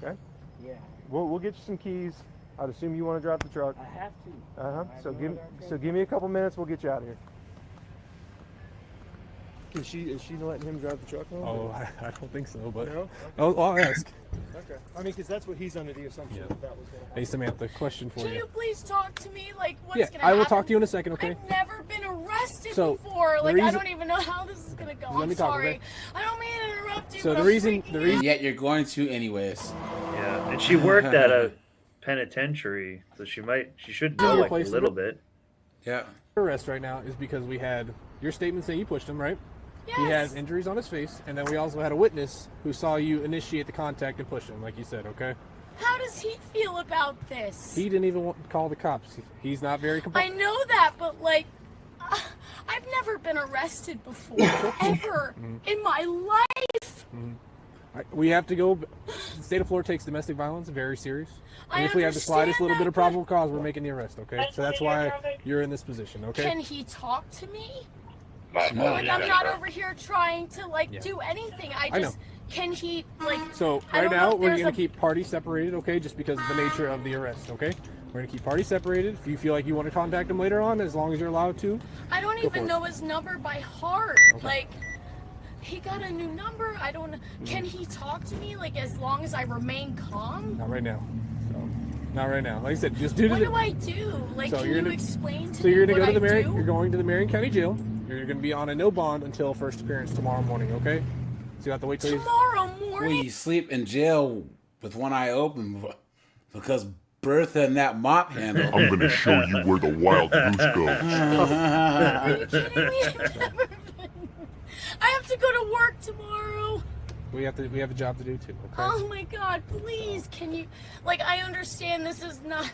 Okay? Yeah. We'll get you some keys. I'd assume you want to drive the truck. I have to. Uh-huh. I So know give that. me a couple minutes. We'll get you out of here. Is she letting him drive the truck? Oh, I don't think so, but No? I'll ask. Okay. I mean, because that's what he's under the assumption that was going to happen. Hey, Samantha, question for Can you. you please talk to me? Like, what's Yeah, gonna I will happen? talk to you in a second, okay? I've never been arrested So, before. the Like, I reason- don't even know how this is gonna go. Let I'm me talk, sorry. okay? I don't mean to interrupt you. So but the I'm reason, freaking Yet you're going to anyways. Yeah, and she worked at a penitentiary, so she should know like a Place little bit. Yeah. arrest right now is because we had your statement saying you pushed him, right? He has injuries on his face, and then we also had a witness who saw you initiate the contact and push him, like you said, okay? How does he feel about this? He didn't even want to call the cops. He's not very I compliant. know that, but like, I've never been arrested before, ever in my life. We have to go. The state of Florida takes domestic violence very serious. And I if we have the slightest little understand bit of that, probable cause, we're making the arrest, okay? So that's why you're in this position, okay? Can he talk to me? No. Like, I'm not over here trying to like Yeah. do anything. I I just can he like. So I right don't know now if we're there's gonna a- keep parties separated, okay? Just because of the nature of the arrest, okay? We're gonna keep parties separated. If you feel like you want to contact him later on, as long as you're allowed to. I don't Go for even it. know his number by heart. Okay. Like, he got a new number. I don't. Can he talk to me? Like, as long as I remain calm. Not right now. So, not right now. Like I said, just do What the. do I do? Like, So can you're you gonna- explain to So you're me gonna go what to the I Marion. do? You're going to the Marion County Jail. You're gonna be on a no bond until first appearance tomorrow morning, okay? So you have to wait till. Tomorrow Well, morning. you sleep in jail with one eye open because Bertha and that mop handle. I'm gonna show you where the wild goose goes. Are you kidding me? I've never been- I have to go to work tomorrow. We have a job to do too, okay? Oh my God! Please, can you? Like, I understand this is not.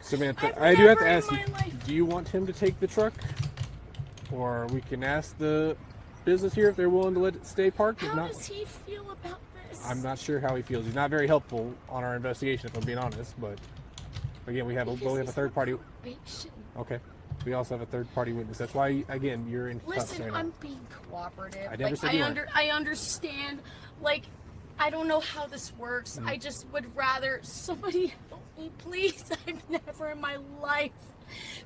Samantha, I've I do have never to in ask you, my life- do you want him to take the truck? Or we can ask the business here if they're willing to let it stay parked. If How not, does he feel about this? I'm not sure how he feels. He's not very helpful on our investigation, if I'm being honest. But again, we have a third party. Probation. Okay. We also have a third party witness. That's why, again, you're in cuffs Listen, right now. I'm being cooperative. I never like, said you weren't. I understand. Like, I don't know how this works. Mm. I just would rather somebody help me, please. I've never in my life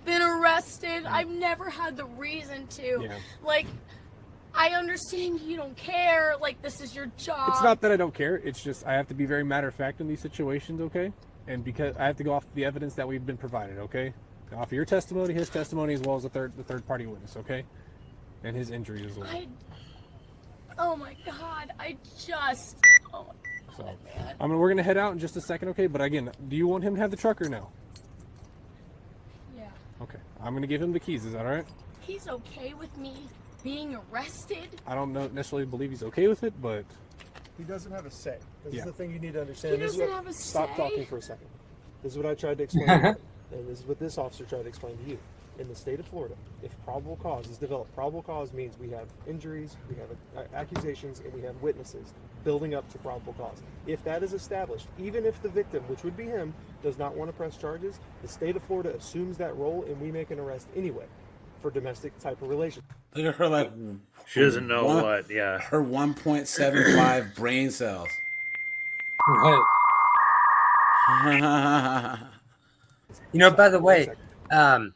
been arrested. I've never had the reason to. Mm. Yeah. Like, I understand you don't care. Like, this is your job. It's not that I don't care. It's just I have to be very matter of fact in these situations, okay? And because I have to go off the evidence that we've been provided, okay? Off of your testimony, his testimony, as well as the third party witness, okay? And his injuries as well. Oh my God! I just. Oh my So, we're gonna head out in just a second, okay? But again, do you want him to have the truck or no? Yeah. Okay. I'm gonna give him the keys. Is that all right? He's okay with me being arrested. I don't necessarily believe he's okay with it, but He doesn't have a say. This Yeah. is the thing you need to understand. He This is doesn't what- have a Stop say? talking for a second. This is what I tried to explain to you, and this is what this officer tried to explain to you. In the state of Florida, if probable cause is developed, probable cause means we have injuries, we have accusations, and we have witnesses building up to probable cause. If that is established, even if the victim, which would be him, does not want to press charges, the state of Florida assumes that role, and we make an arrest anyway for domestic type of relation. Look at her like She doesn't know what, yeah. Her 1.75 brain cells. You know, by the way, the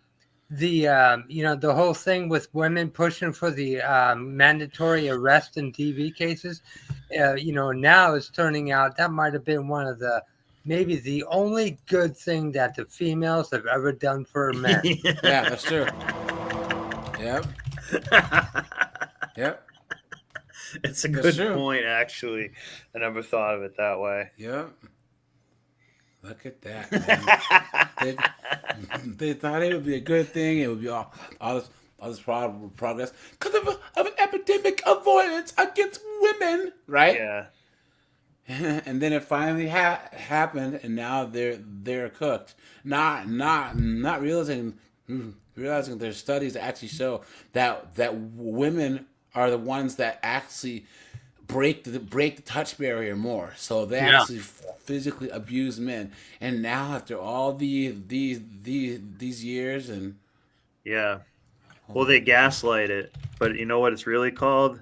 whole thing with women pushing for the mandatory arrest in TV cases, now it's turning out that might have been one of the maybe the only good thing that the females have ever done for men. Yeah, that's true. Yep. Yep. It's a good point, actually. I never thought of it that way. Yep. Look at that, man. they thought it would be a good thing. It would be all this progress because of an epidemic avoidance against women, right? Yeah. And then it finally happened, and now they're cooked. Not realizing there's studies that actually show that women are the ones that actually break the touch barrier more. So they actually physically abuse men. And now after all these years and well, they gaslight it, but you know what it's really called?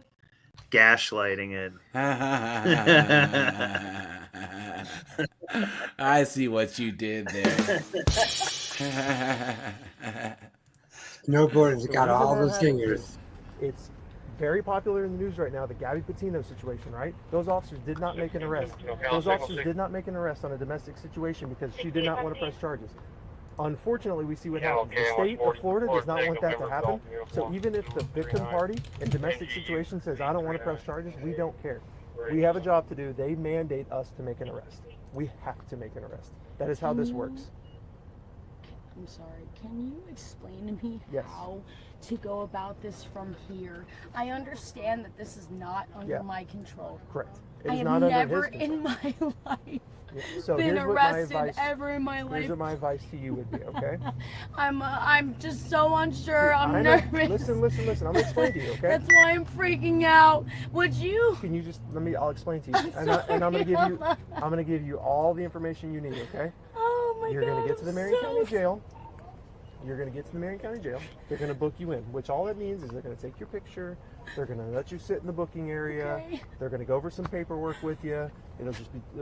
Gaslighting it. I see what you did there. Snowboarding's got all the singers. It's very popular in the news right now, the Gabby Patino situation, right? Those officers did not make an arrest. Those officers did not make an arrest on a domestic situation because she did not want to press charges. Unfortunately, we see what happens. The state of Florida does not want that to happen. So even if the victim party in domestic situation says, I don't want to press charges, we don't care. We have a job to do. They mandate us to make an arrest. We have to make an arrest. That is how this works. I'm sorry, can you explain to me how to go about this from here? I understand that this is not under my control. Correct. I have never in my life been arrested ever in my life. Here's what my advice to you would be, okay? I'm just so unsure. I'm nervous. Listen. I'm gonna explain to you, okay? That's why I'm freaking out. Would you? Can you just I'll explain to you. I'm gonna give you all the information you need, okay? Oh my God. You're gonna get to the Marion County Jail. You're going to get to the Marion County Jail. They're going to book you in, which all that means is they're going to take your picture. They're going to let you sit in the booking area. Okay. They're going to go over some paperwork with you. It'll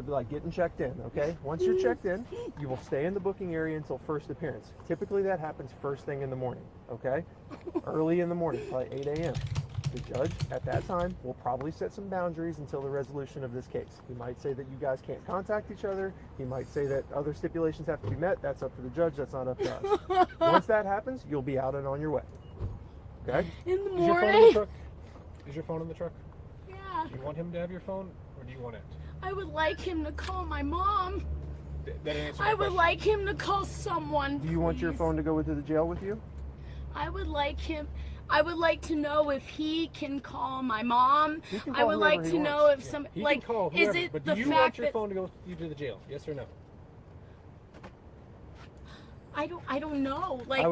be like getting checked in, okay? Once you're checked in, you will stay in the booking area until first appearance. Typically that happens first thing in the morning, okay? Early in the morning, probably 8 a.m. The judge at that time will probably set some boundaries until the resolution of this case. He might say that you guys can't contact each other. He might say that other stipulations have to be met. That's up to the judge. That's not up to us. Once that happens, you'll be out and on your way. Okay? In the morning. Is your phone in the truck? Yeah. Do you want him to have your phone, or do you want it? I would like him to call my mom. That answers my I would question. like him to call someone. Do you want your please. phone to go into the jail with you? I would like to know if he can call my mom. I would like to know if some He like can call is whoever, it but the do you fact want your that phone to go you to the jail? Yes or no? I don't know. Like I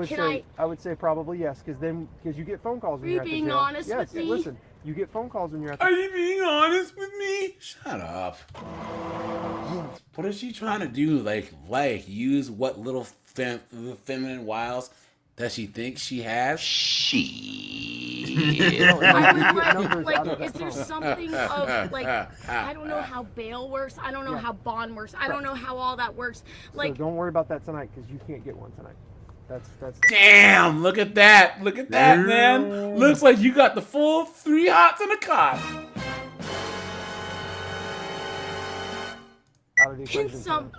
would say probably yes, because you get phone calls when Are you you're at the being jail. honest yes, with me? Listen, you get phone calls when you're at the Are you being honest with me? Shut up. What is she trying to do? Like use what little feminine wiles that she thinks she has? Is there something of like I don't know how bail works. I don't know how bond works. I don't know how all that works. Like so don't worry about that tonight because you can't get one tonight. That's Damn, look at that. Look at that, man. Looks like you got the full 3 hots in a cot. Can so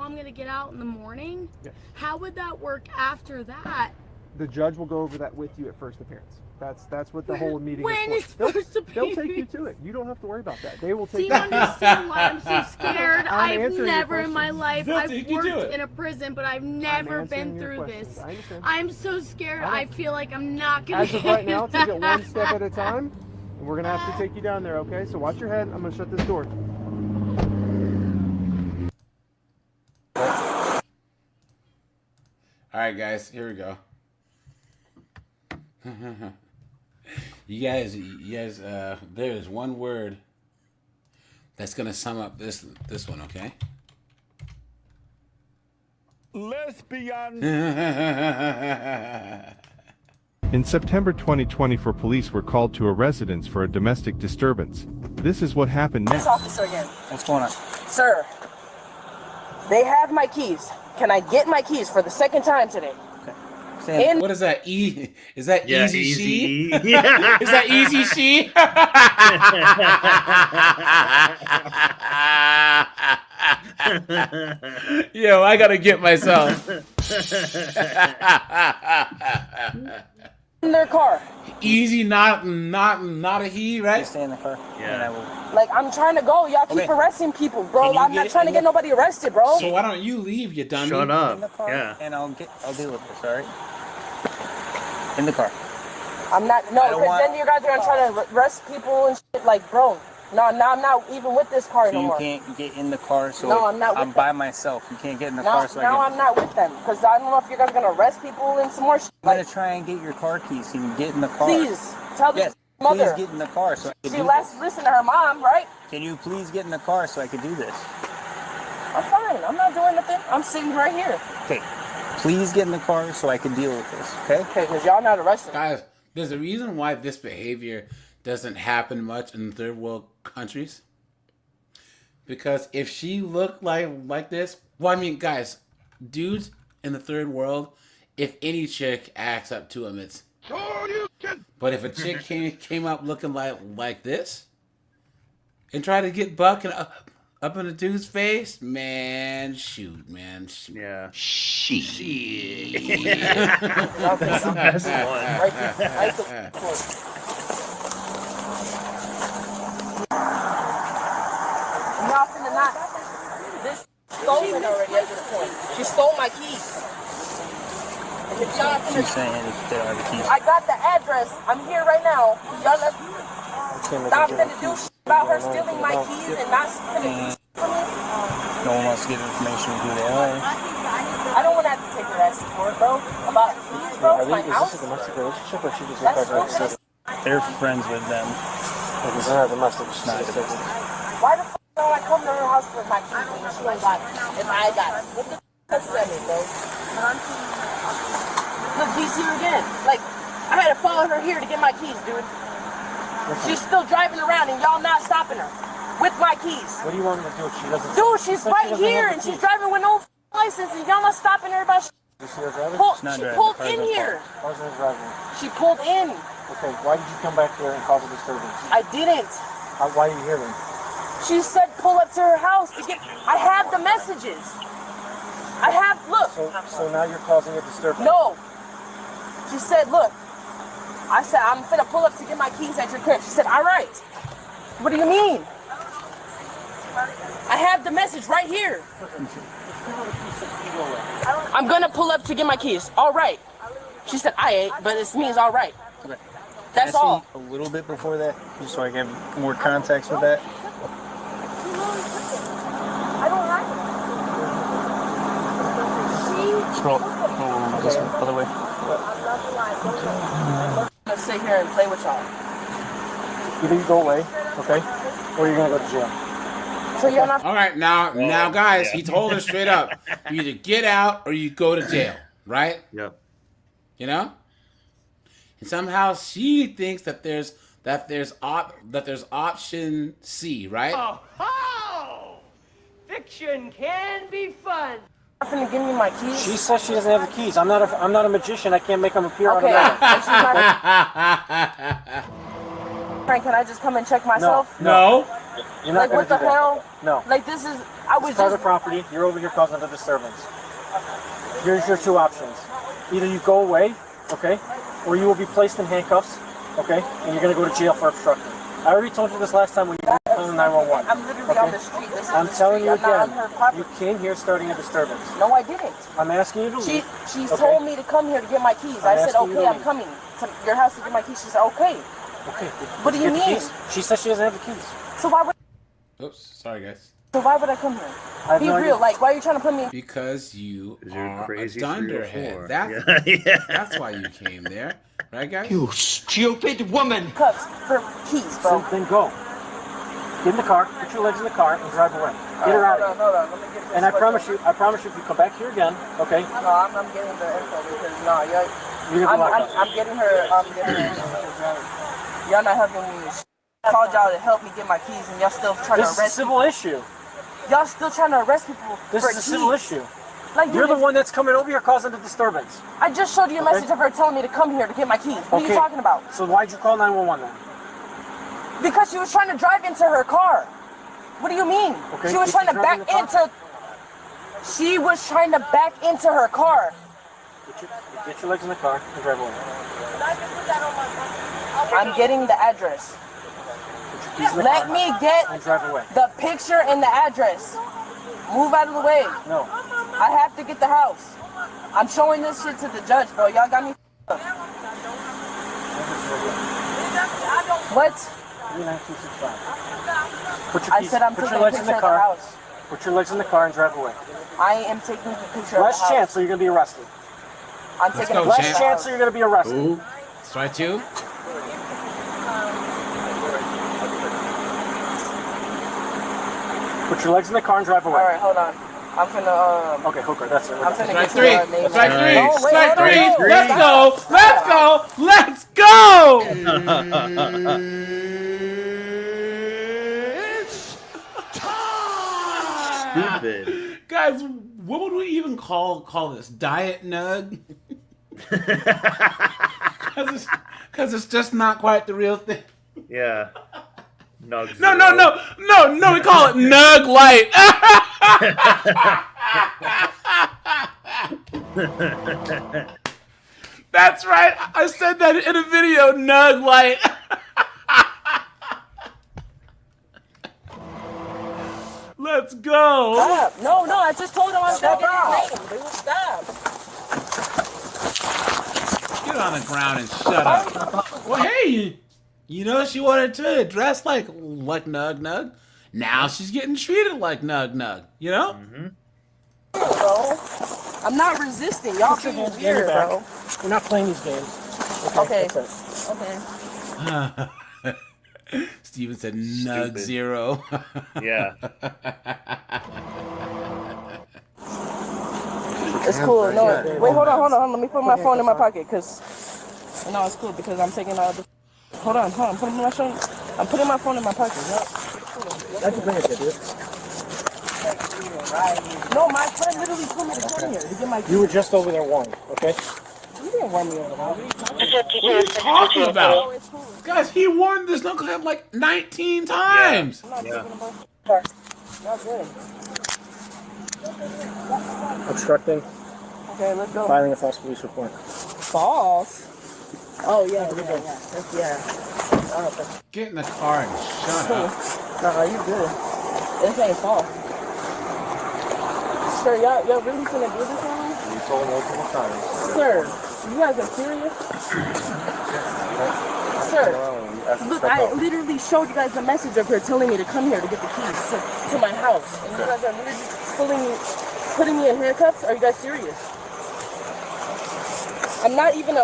I'm gonna get out in the morning? Yes. How would that work after that? The judge will go over that with you at first appearance. That's what the whole meeting When is for. is first appearance? They'll take you to it. You don't have to worry about that. They will take Do you understand why I'm so scared? I'm I've answering your never in my questions. life They'll I've take you to worked it. in a prison, but I've never answering been your through questions. this. I understand. I'm so scared. I I know. feel like I'm not gonna As of get right now, take it one out. step at a time. And we're gonna have to take you down there, okay? So watch your head. I'm gonna shut this door. All right, guys, here we go. You guys, there is one word that's gonna sum up this one, okay? Lesbian. In September 2024, police were called to a residence for a domestic disturbance. This is what happened next. Officer again. What's going on? Sir, they have my keys. Can I get my keys for the second time today? What is that? Is that Easy She? Yeah. Is that Easy She? Yo, I gotta get myself. In their car. Easy, not a he, right? Stay in the car. Yeah. Like, I'm trying to go. Y'all keep arresting people, bro. I'm not trying to get nobody arrested, bro. So why don't you leave, you dummy? Shut up. In the car, Yeah. and I'll deal with this, all right? In the car. I'm not, no, because then you guys are gonna try to arrest people and shit. Like, bro, no, I'm not even with this car no more. You can't get in the car, so no, I'm not. I'm by myself. You can't get in the car, so I'm not with them because I don't know if you guys are gonna arrest people and some more shit. I'm gonna try and get your car keys. Can you get in the car? Please tell the mother. Please get in the car so I can She listen to her mom, right? Can you please get in the car so I can do this? I'm fine. I'm not doing nothing. I'm sitting right here. Okay. Please get in the car so I can deal with this. Okay? Okay, because y'all not arrested. Guys, there's a reason why this behavior doesn't happen much in third world countries. Because if she looked like this, well, I mean, guys, dudes in the third world, if any chick acts up to him, it's. But if a chick came up looking like this, and tried to get bucking up in a dude's face, man, shoot. Yeah. Shit. That's the best one. Not finna not. This stolen already at this point. She stole my keys. And if y'all She's saying they don't have the keys. I got the address. I'm here right now. Y'all not finna do shit about her stealing my keys and not finna for me. No one wants to get information of who they are. I don't want to have to take her ass to court, bro. About keys, bro. My house. Is this a domestic relationship or she just That's requested? They're friends with them. It's not domestic. Why the fuck don't I come to her house with my keys and she ain't got it? If I got it. What the fuck does that mean, bro? Look, he's here again. Like, I had to follow her here to get my keys, dude. She's still driving around and y'all not stopping her with my keys. What do you want me to do? She doesn't. Dude, she's right here and she's driving with no license and y'all not stopping her about shit. Is she a driver? She pulled in here. Why isn't her driving? She pulled in. Okay, why did you come back here and cause a disturbance? I didn't. Why are you here then? She said pull up to her house to get. I have the messages. I have. Look. So now you're causing a disturbance. No. She said, look. I said I'm finna pull up to get my keys at your crib. She said, all right. What do you mean? I have the message right here. I'm gonna pull up to get my keys. All right. She said, I ain't, but it means all right. Okay. That's all. A little bit before that, just so I can have more context with that. I don't like it. Scroll this other way. I'm gonna sit here and play with y'all. Either you go away, okay, or you're gonna go to jail. So you're not. All right, now, guys, he told her straight up: you either get out or you go to jail, right? Yep. You know. And somehow she thinks that there's option C, right? Oh, fiction can be fun. You're not finna give me my keys. She says she doesn't have the keys. I'm not a magician. I can't make them appear Okay. automatic. Frank, can I just come and check myself? No. You're not Like, gonna what the do that. hell? No. Like, this is. I was It's private just. property. You're over here causing a disturbance. Here's your two options. Either you go away, okay, or you will be placed in handcuffs, okay, and you're gonna go to jail for obstructing. I already told you this last time when you were calling 911. I'm literally on the street. This is I'm the telling street. you I'm not on again, her property. you came here starting a disturbance. No, I didn't. I'm asking you to leave. She okay? told me to come here to get my keys. I said, asking you to okay, I'm leave. coming to your house to get my keys. She said, okay. Okay. What do you Get the mean? keys. She says she doesn't have the keys. So why would Oops, sorry guys. I come here? I have Be no real. idea. Like, why are you trying to put me? Because you are crazy a dunderhead. 304. That's why you came there, right, guys? You stupid woman. Cuffs for keys, bro. So then go. Get in the car, put your legs in the car, and drive away. Get her out of here. Hold on. Let me get this. And I promise you, if you come back here again, okay? No, I'm getting the info because no, You're gonna be locked up. I'm getting her. Y'all not helping me. Called y'all to help me get my keys, and y'all still trying This to is a arrest civil issue. Y'all still trying to arrest people This for is a keys. civil issue. Like You're the one that's coming over here causing the disturbance. I just showed you a message of her telling me to come here to get my keys. What are you talking about? So why'd you call 911 then? Because she was trying to drive into her car. What do you mean? Okay, She was trying to back into. She was trying to back into her car. Get your legs in the car and drive away. I'm getting the address. Let me get the picture and the address. Move out of the way. No. I have to get the house. I'm showing this shit to the judge, bro. Y'all got me up. What? I said I'm taking a picture of the house. Put your legs in the car and drive away. I am taking a picture of the house. Less chance, so you're gonna be arrested. I'm taking a less chance, so you're gonna be arrested. Ooh. Strike two. Put your legs in the car and drive away. All right, hold on. I'm finna Okay, Hooker, that's it. I'm finna Strike get three. your name. Strike three. No, wait, Strike hold on, three. no. Let's go. Let's go. Let's go. Stupid. Guys, what would we even call this? Diet nug? Because it's just not quite the real thing. Yeah. Nug No, Zero. we call it Nug Light. That's right. I said that in a video, Nug Light. Let's go. Stop. No, I just told him I was gonna get his name. Dude, stop. Get on the ground and shut up. Well, hey, you know she wanted to dress like Nug. Now she's getting treated like Nug. You know? Bro, I'm not resisting. Y'all being weird, bro. We're not playing these games. Okay. Okay. Steven said Nug Zero. Yeah. It's cool. No, wait, hold on. Let me put my phone in my pocket, cause no, it's cool because I'm taking all the. Hold on. I'm putting my phone in my pocket. I can bring it to you. No, my friend literally told me to come here to get my. You were just over there warned, okay? You didn't warn me over there. What are you talking about? Guys, he warned this knucklehead like 19 times. Yeah. Not good. Obstructing. Okay, let's go. Filing a false police report. False? Oh, yeah. Get in the car and shut up. No, you good. This ain't false. Sir, y'all really gonna do this now? You told multiple times. Sir, you guys are serious? Sir, look, I literally showed you guys a message of her telling me to come here to get the keys to my house. And you guys are literally putting me in handcuffs? Are you guys serious? I'm not even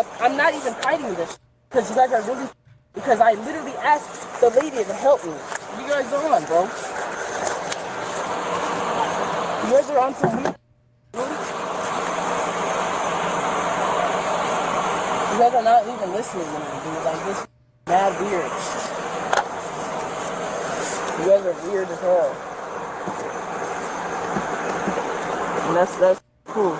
fighting this because you guys are really, because I literally asked the lady to help me. You guys are on, bro. You guys are on some weird. You guys are not even listening to me, dude. Like, this is mad weird. You guys are weird as hell. And that's cool.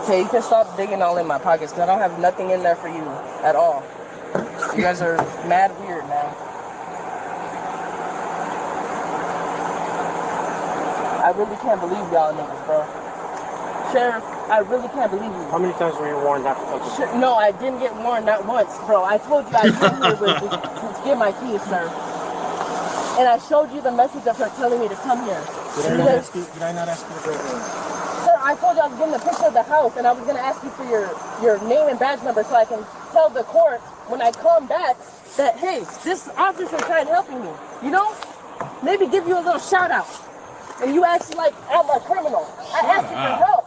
Okay, you can stop digging all in my pockets because I don't have nothing in there for you at all. You guys are mad weird, man. I really can't believe y'all niggas, bro. Sheriff, I really can't believe you. How many times were you warned not to touch it? No, I didn't get warned, not once, bro. I told you I came here to get my keys, sir. And I showed you the message of her telling me to come here. Did I not ask you to break in? Sir, I told you I was getting a picture of the house, and I was going to ask you for your name and badge number so I can tell the court when I come back that, hey, this officer tried helping me. You know? Maybe give you a little shout out. And you act like I'm a criminal. I asked you for help.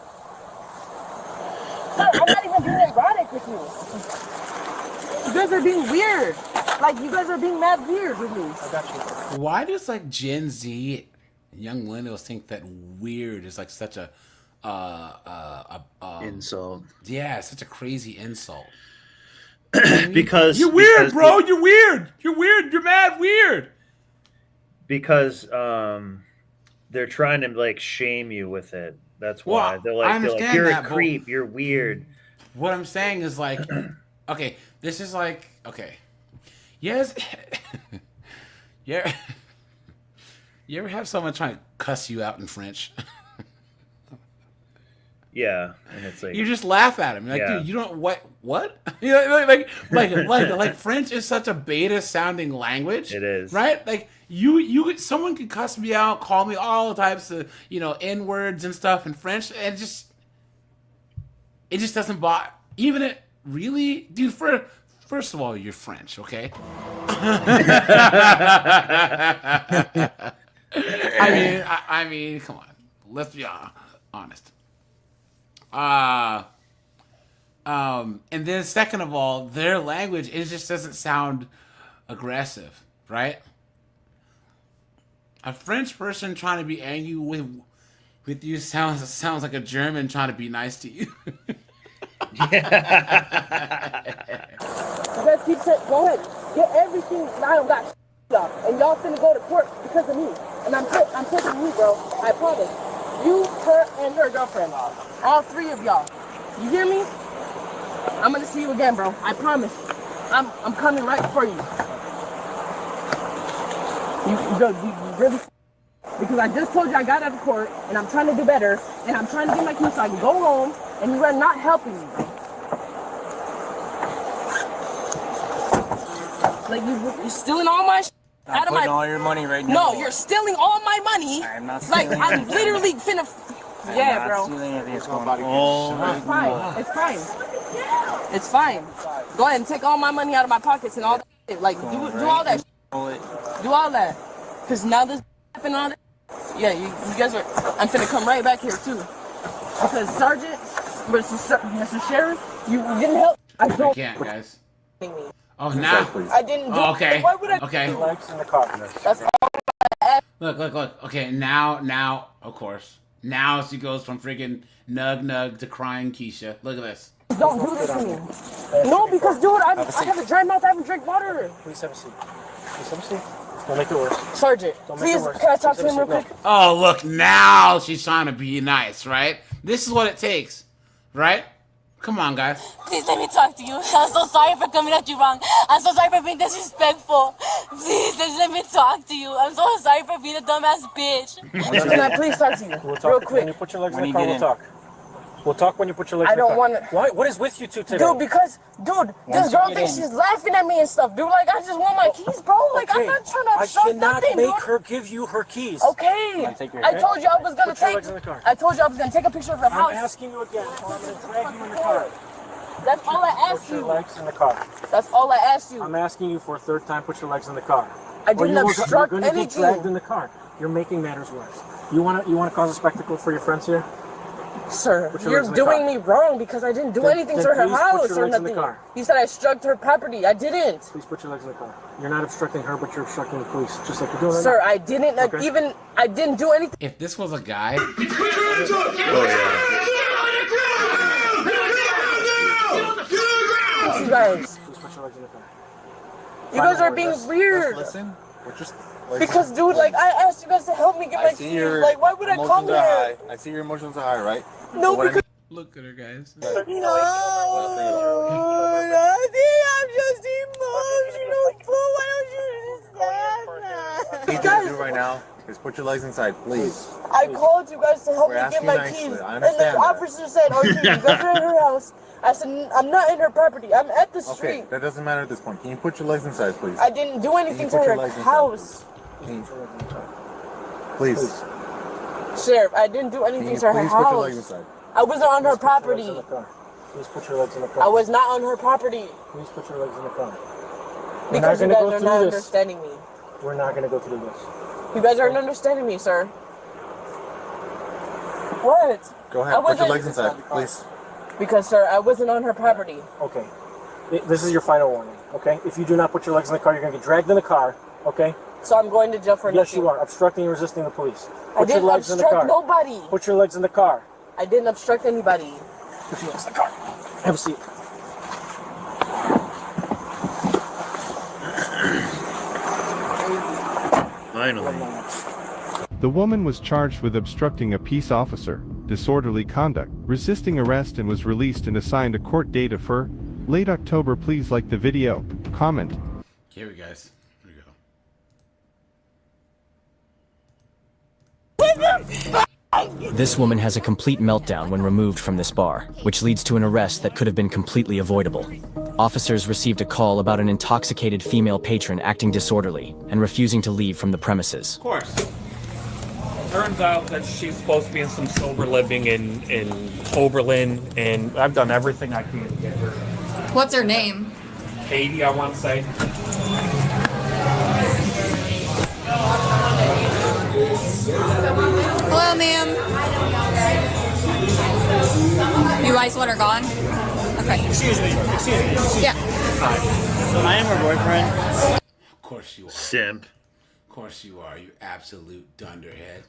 Sir, I'm not even being erotic with you. You guys are being weird. Like, you guys are being mad weird with me. I got you. Why does like Gen Z and young millennials think that weird is like such a insult? Yeah, such a crazy insult. Because you're weird, bro. You're weird. You're weird. You're mad weird. Because they're trying to like shame you with it. That's Well, why they're I like understand you're that, a but- creep, you're weird. What I'm saying is like, okay, this is like, okay, yes, yeah. You ever have someone trying to cuss you out in French? Yeah, and it's like You just laugh at him, like, Yeah. dude, you don't what? You know, like French is such a beta sounding language. It is. right. Like someone could cuss me out, call me all types of N words and stuff in French, and it just doesn't bother. Even it really, dude. First of all, you're French, okay? I mean, come on. Let's be honest. And then second of all, their language, it just doesn't sound aggressive, right? A French person trying to be angry with you sounds like a German trying to be nice to you. You guys keep saying, go ahead, get everything. I don't got y'all, and y'all finna go to court because of me. And I'm taking you, bro. I promise. You, her, and her girlfriend. All three of y'all. You hear me? I'm gonna see you again, bro. I promise. I'm coming right for you. You really. Because I just told you I got out of court, and I'm trying to do better, and I'm trying to get my keys so I can go home, and you are not helping me, bro. Like, you're stealing all my out of my... all your money right now. No, you're stealing all my money. I'm not Like, stealing I'm anything. literally finna... Yeah, bro. It's going It's fine. It's fine. It's fine. Go ahead and take all my money out of my pockets and all that shit. Like, do all that shit. Do all that. Because now this happened all that. Yeah, you guys are... I'm finna come right back here, too. Because Sergeant, Mr. Sheriff, you didn't help. I I can't, guys. Oh, now. I didn't do Okay. Why would I... Okay. Legs in the car. That's all I asked. Look. Okay, now, of course. Now she goes from freaking nug to crying Keisha. Look at this. Don't do this to me. No, because, dude, I have a dry mouth. I haven't drank water. Please have a seat. Please have a seat. Don't make it worse. Sergeant, Don't make it please, worse. can I talk Please to him have real a seat. quick? Oh, look, now she's trying to be nice, right? This is what it takes, right? Come on, guys. Please let me talk to you. I'm so sorry for coming at you wrong. I'm so sorry for being disrespectful. Please just let me talk to you. I'm so sorry for being a dumbass bitch. Can I please talk to you We'll talk. real quick? When you put your legs in the car, we'll talk. We'll talk when you put your legs I in the car. don't wanna- Why? What is with you two today? Dude, because, dude, this girl thinks she's laughing at me and stuff, dude. Like, I just want my keys, bro. Like, I'm not trying to I obstruct cannot nothing, make dude. her give you her keys. Okay. I told you I was gonna Put your take. legs in the car. I told you I was gonna take a picture of her house. I'm asking you again, or I'm going to drag you in the car. That's all I asked Put your you. legs in the car. That's all I asked you. I'm asking you for a third time, put your legs in the car. I didn't You're obstruct going to get anything. dragged in the car. You're making matters worse. You want to cause a spectacle for your friends here? Sir, Put your you're legs in the doing car. me wrong because I didn't do Then- anything then to her please put house your or legs in the nothing. car. You said I struck her property. I didn't. Please put your legs in the car. You're not obstructing her, but you're obstructing the police, just like you're doing right Sir, now. I didn't Okay. I didn't do anything. If this was a guy, Oh You guys. Please put your legs in the car. You guys are being weird. Listen. We're just... Because, dude, like, I asked you guys to help me get my keys. Like, why would I come here? I see your emotions are high, right? No, because... look at her, guys. No, nothing. I'm just emotional. Why don't you understand What you that? need to do right now is put your legs inside, please. I called you guys to help We're me get asking my nicely. keys. I And the understand that. officer said, oh, you guys are at her house. I said, I'm not in her property. I'm at the Okay, street. that doesn't matter at this point. Can you put your legs inside, please? I didn't do anything to put your her legs inside, house. Please. Sheriff, I didn't do Can anything you to her please put your legs house. inside? I wasn't on her property. Please put your legs in the car. I was not on her property. Please put your legs in the car. Because you We're not guys gonna are go not through this. understanding me. We're not going to go through this. You guys aren't understanding me, sir. What? Go I ahead, put your wasn't- legs inside, please. Because, sir, I wasn't on her property. Okay. This is your final warning, okay? If you do not put your legs in the car, you're going to get dragged in the car, okay? So I'm going to jail for Yes, nothing. you are. Obstructing and resisting the police. I Put your didn't legs in the car. obstruct nobody. Put your legs in the car. I didn't obstruct anybody. Put your legs in the car. Have a seat. Finally. The woman was charged with obstructing a peace officer, disorderly conduct, resisting arrest, and was released and assigned a court date of late October. Please like the video, comment. Here we guys. Here we go. This woman has a complete meltdown when removed from this bar, which leads to an arrest that could have been completely avoidable. Officers received a call about an intoxicated female patron acting disorderly and refusing to leave from the premises. Of course. Turns out that she's supposed to be in some sober living in Oberlin, and I've done everything I can to get her. What's her name? Katie, I want to say. Hello, ma'am. You guys want her gone? Okay. Excuse me. Yeah. Hi. So I am her boyfriend. Of course you are. Simp. Of course you are, you absolute dunderhead.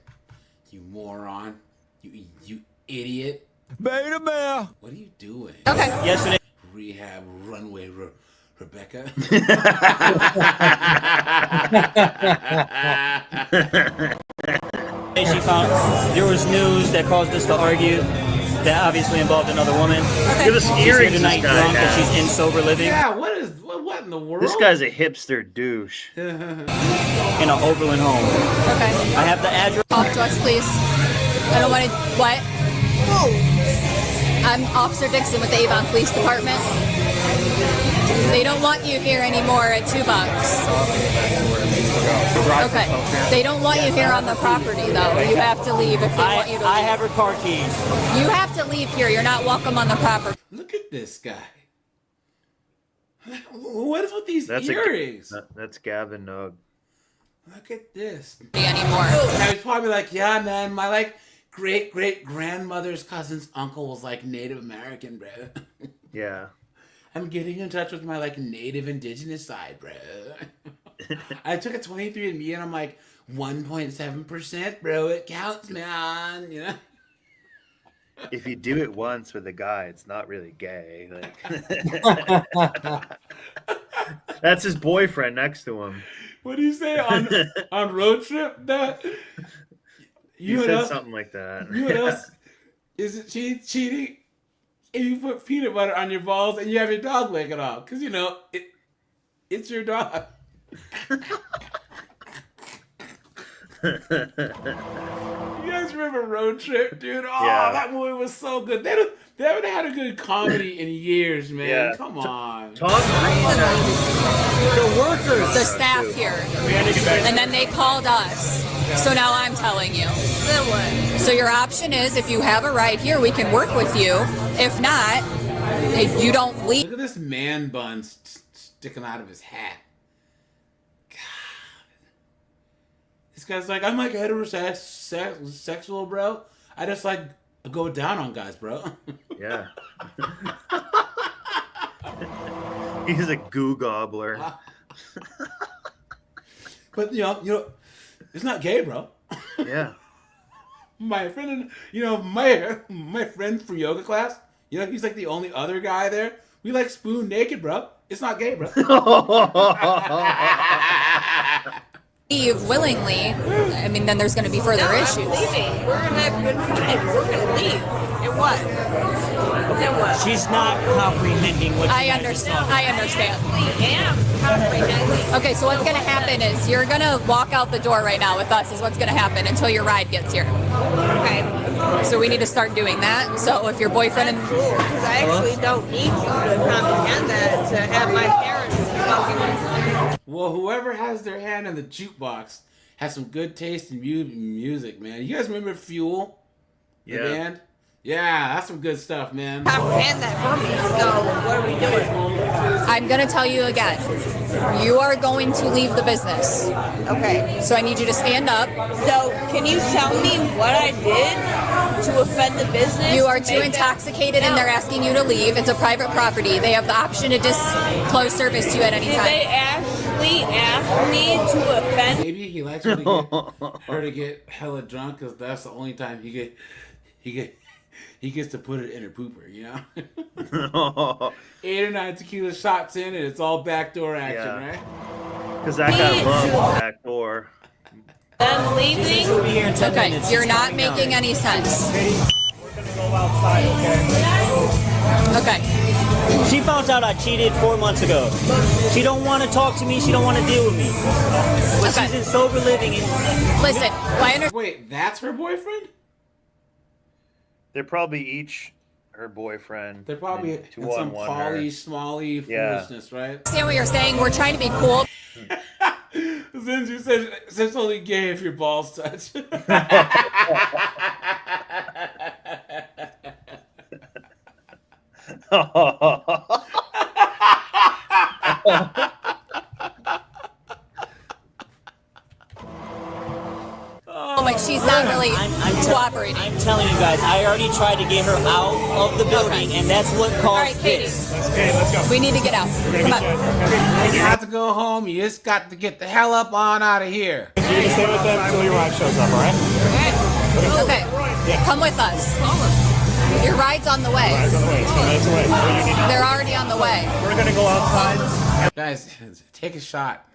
You moron. You idiot. Beta bear. What are you doing? Okay. Yesterday. Rehab runway Rebecca. She found there was news that caused us to argue that obviously involved another woman. Look at the She's here earrings this tonight guy drunk and has. she's in sober living. Yeah, what in the world? This guy's a hipster douche. In an Oberlin home. Okay. I have the address. Talk to us, please. I don't want to. What? I'm Officer Dixon with the Avon Police Department. They don't want you here anymore at $2. Okay. They don't want you here on the property, though. You have to leave if they want you to leave. I have her car keys. You have to leave here. You're not welcome on the property. Look at this guy. What is with these That's earrings? That's Gavin Nug. Look at this. Anymore. I was probably like, yeah, man, my great grandmother's cousin's uncle was Native American, bro. Yeah. I'm getting in touch with my native indigenous side, bro. I took a 23andMe and I'm 1.7%, bro. It counts, man. You know. If you do it once with a guy, it's not really gay. That's his boyfriend next to him. What do you say on road trip? That you said something like that. You know what else? Is it cheating? If you put peanut butter on your balls and you have your dog lick it off, because it's your dog. You guys remember Road Trip, dude? Oh, yeah. That movie was so good. They haven't had a good comedy in years, man. Yeah. Come on. Tom Green. The workers, the staff here, and then they called us. So now I'm telling you. So your option is, if you have a ride here, we can work with you. If not, if you don't leave. Look at this man bun sticking out of his hat. God. This guy's like, I'm heterosexual, bro. I just go down on guys, bro. Yeah. He's a goo gobbler. But you know, it's not gay, bro. Yeah. My friend, my friend from yoga class, he's the only other guy there. We spoon naked, bro. It's not gay, bro. Leave willingly, I mean, then there's going to be further issues. I'm leaving. We're going to have a good time. We're going to leave. And what? Then what? She's not comprehending what I understand. I understand. I am comprehending. Okay, so what's going to happen is you're going to walk out the door right now with us is what's going to happen until your ride gets here. Okay. So we need to start doing that. So if your boyfriend and... Cool, because I actually don't need you to comprehend that to have my parents talking. Well, whoever has their hand in the jukebox has some good taste in music, man. You guys remember Fuel? The band? Yeah, that's some good stuff, man. Comprehend that for me. So what are we doing? I'm going to tell you again. You are going to leave the business. Okay. So I need you to stand up. So can you tell me what I did to offend the business? You are too intoxicated and they're asking you to leave. It's a private property. They have the option to just close service to you at any time. Did they actually ask me to offend? Maybe he likes her to get hella drunk because that's the only time he gets to put it in her pooper, 8 or 9 tequila shots in and it's all backdoor action, right? Because that guy loves backdoor. I'm leaving. Okay, you're not making any sense. Okay. She found out I cheated 4 months ago. She don't want to talk to me. She don't want to deal with me. But she's in sober living. Listen, wait, that's her boyfriend? They're probably each her boyfriend. They're probably in some poly, smally foolishness, right? I understand what you're saying. We're trying to be cool. Since you said it's only gay if your balls touch. Oh, like she's not really cooperating. I'm telling you guys, I already tried to get her out of the building, and that's what caused All right, Katie. this. Okay, let's go. We need to get out. Come on. You have to go home. You just got to get the hell up on out of here. You can stay with them until your ride shows up, all right? Okay. Come with us. Your ride's on the way. Ride's on the way. It's 2 minutes away. Where you need to- They're already on the way. We're gonna go outside. Guys, take a shot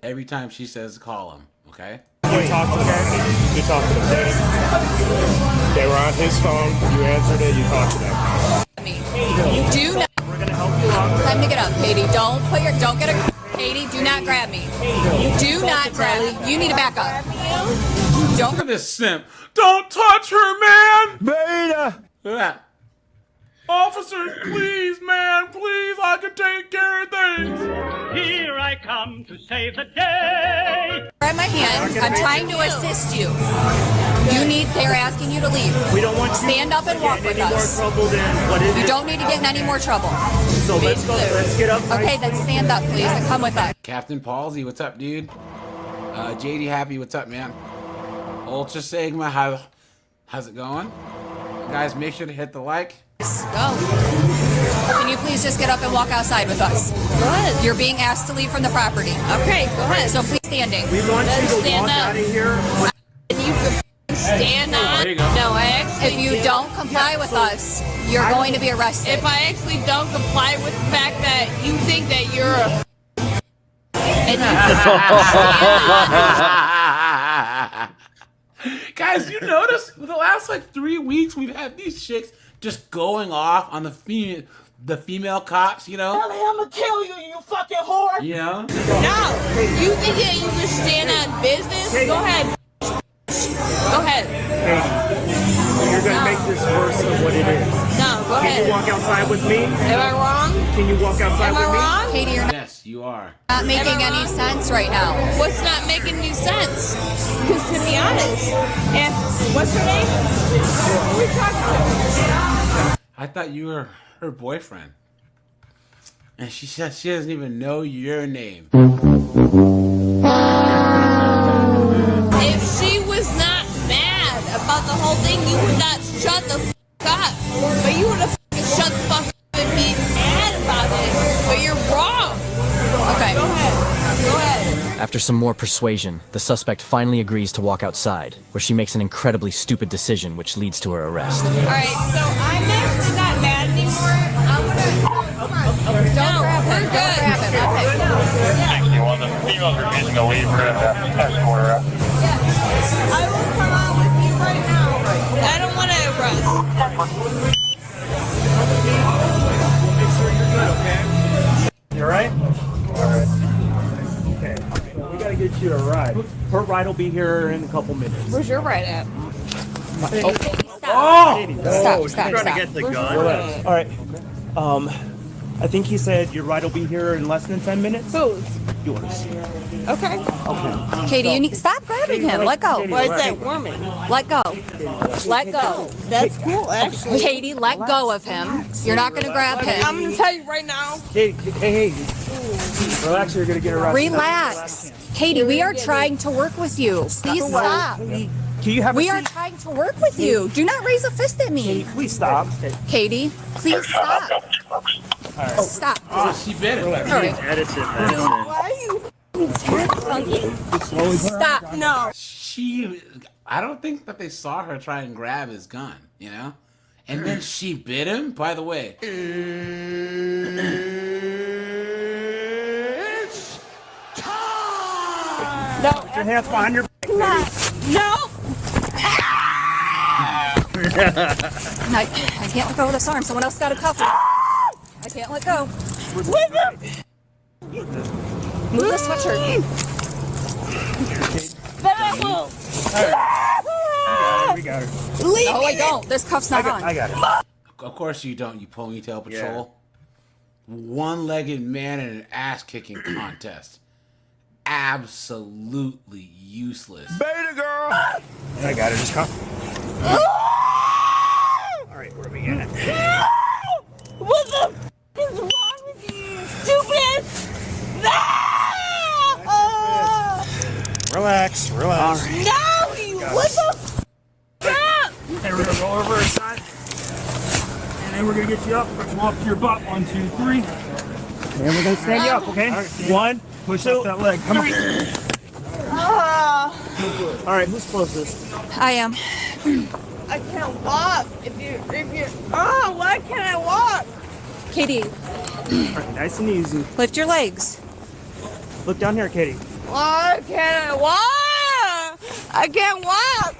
every time she says call him, okay? You talked to them. You talked to them. They were on his phone. You answered it. You talked to them. You do not. We're gonna help you out. Time to get up, Katie. Don't get a. Katie, do not grab me. Do not grab me. You need to back up. Don't. Look at this simp. Don't touch her, man! Beta! Look at that. Officers, please, man, please, I can take care of things. Here I come to save the day. Grab my hand. I'm trying to assist you. They're asking you to leave. We don't want you stand up and walk with any us. more trouble than what is You it? don't need to get in any more trouble. So let's go. Let's get up. Okay, then stand up, please, and come with us. Captain Palsy, what's up, dude? JD Happy, what's up, man? Ultra Sigma, how's it going? Guys, make sure to hit the like. Go. Can you please just get up and walk outside with us? Go ahead. You're being asked to leave from the property. Okay, go ahead. So please standing. We want you to stand walk up. out of here. Stand up. There you go. No, if you don't comply with us, you're going to be arrested. If I actually don't comply with the fact that you think that you're a Guys, you notice the last like 3 weeks we've had these chicks just going off on the female cops, you know? Ellie, I'm gonna kill you, you fucking whore. You know? No, you think that you can stand on business? Go ahead. Go ahead. You're gonna make this worse than what it is. No, go Can ahead. you walk outside with me? Am I wrong? Can you walk outside Am with I me? wrong? Katie, you're Yes, you are. not making any sense right now. What's not making any sense? Because to be honest, if what's her name? Who are we talking to? I thought you were her boyfriend. And she said she doesn't even know your name. If she was not mad about the whole thing, you would not shut the f up. But you would have shut the fuck up and be mad about it. But you're wrong. Okay. Go ahead. Go ahead. After some more persuasion, the suspect finally agrees to walk outside, where she makes an incredibly stupid decision which leads to her arrest. Alright, so I'm actually not mad anymore. I'm gonna. Come on. Don't grab him. Don't grab him. Okay. You want the females refusing to leave her escort her out. I will come out with you right now. I don't want to arrest. You alright? Alright. Okay. We gotta get you a ride. Her ride will be here in a couple minutes. Where's your ride at? Stop. Trying to get the gun. Alright. I think he said your ride will be here in less than 10 minutes. Whose? Yours. Okay. Okay. Katie, you need stop grabbing him. Let go. Why is that woman? Let go. Let go. That's cool, actually. Katie, let go of him. You're not going to grab him. I'm gonna tell you right now. Hey. Relax, you're gonna get arrested. Relax. Katie, we are trying to work with you. Please stop. Can you have a We seat? are trying to work with you. Do not raise a fist at me. Please stop. Katie, please stop. Alright. Stop. She bit it. Edison. Why are you Stop. No. I don't think that they saw her try and grab his gun, you know? And then she bit him, by the way. No. Put your hands behind your back. No. I can't let go of this arm. Someone else got a cuff. I can't let go. Move the sweatshirt. Then I will. We got her. No, I don't. This cuff's not on. I got it. Of course you don't, you ponytail patrol. One-legged man in an ass-kicking contest. Absolutely useless. Beta girl. I got it. Just come. All right, where are we at? What the f is wrong with you, stupid? Relax. Relax. No, you. What the f? Hey, we're gonna roll over our side, and then we're gonna get you up. Come up to your butt. 1, 2, 3. And we're gonna stand you up, okay? Right, 1, push up that leg. Come on. All right, who's closest? I am. I can't walk. If you. Oh, why can't I walk? Katie, All right, nice and easy. lift your legs. Look down here, Katie. Why can't I walk? I can't walk.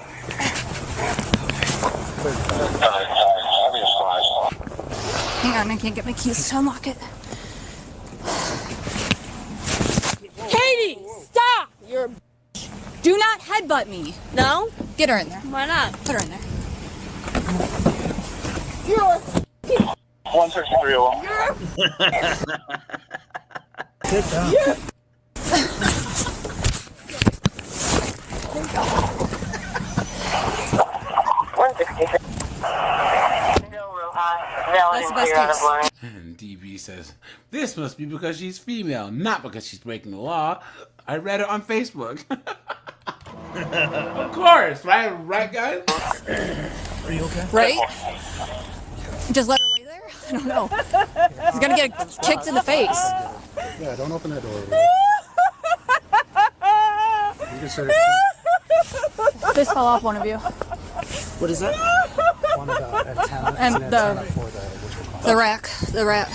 Hang on, I can't get my keys to unlock it. Katie, stop. You're. Do not headbutt me. No. Get her in there. Why not? Put her in there. You're. 16301. Sit down. You're. That's the best case. And DB says, this must be because she's female, not because she's breaking the law. I read it on Facebook. Of course, right? Right, guys? Are you okay? Right? Just let her lay there? I don't know. He's gonna get kicked in the face. Yeah, don't open that door. You can set it. This fell off one of you. What is that? One of the antenna. And it's an antenna for the rack. The rack.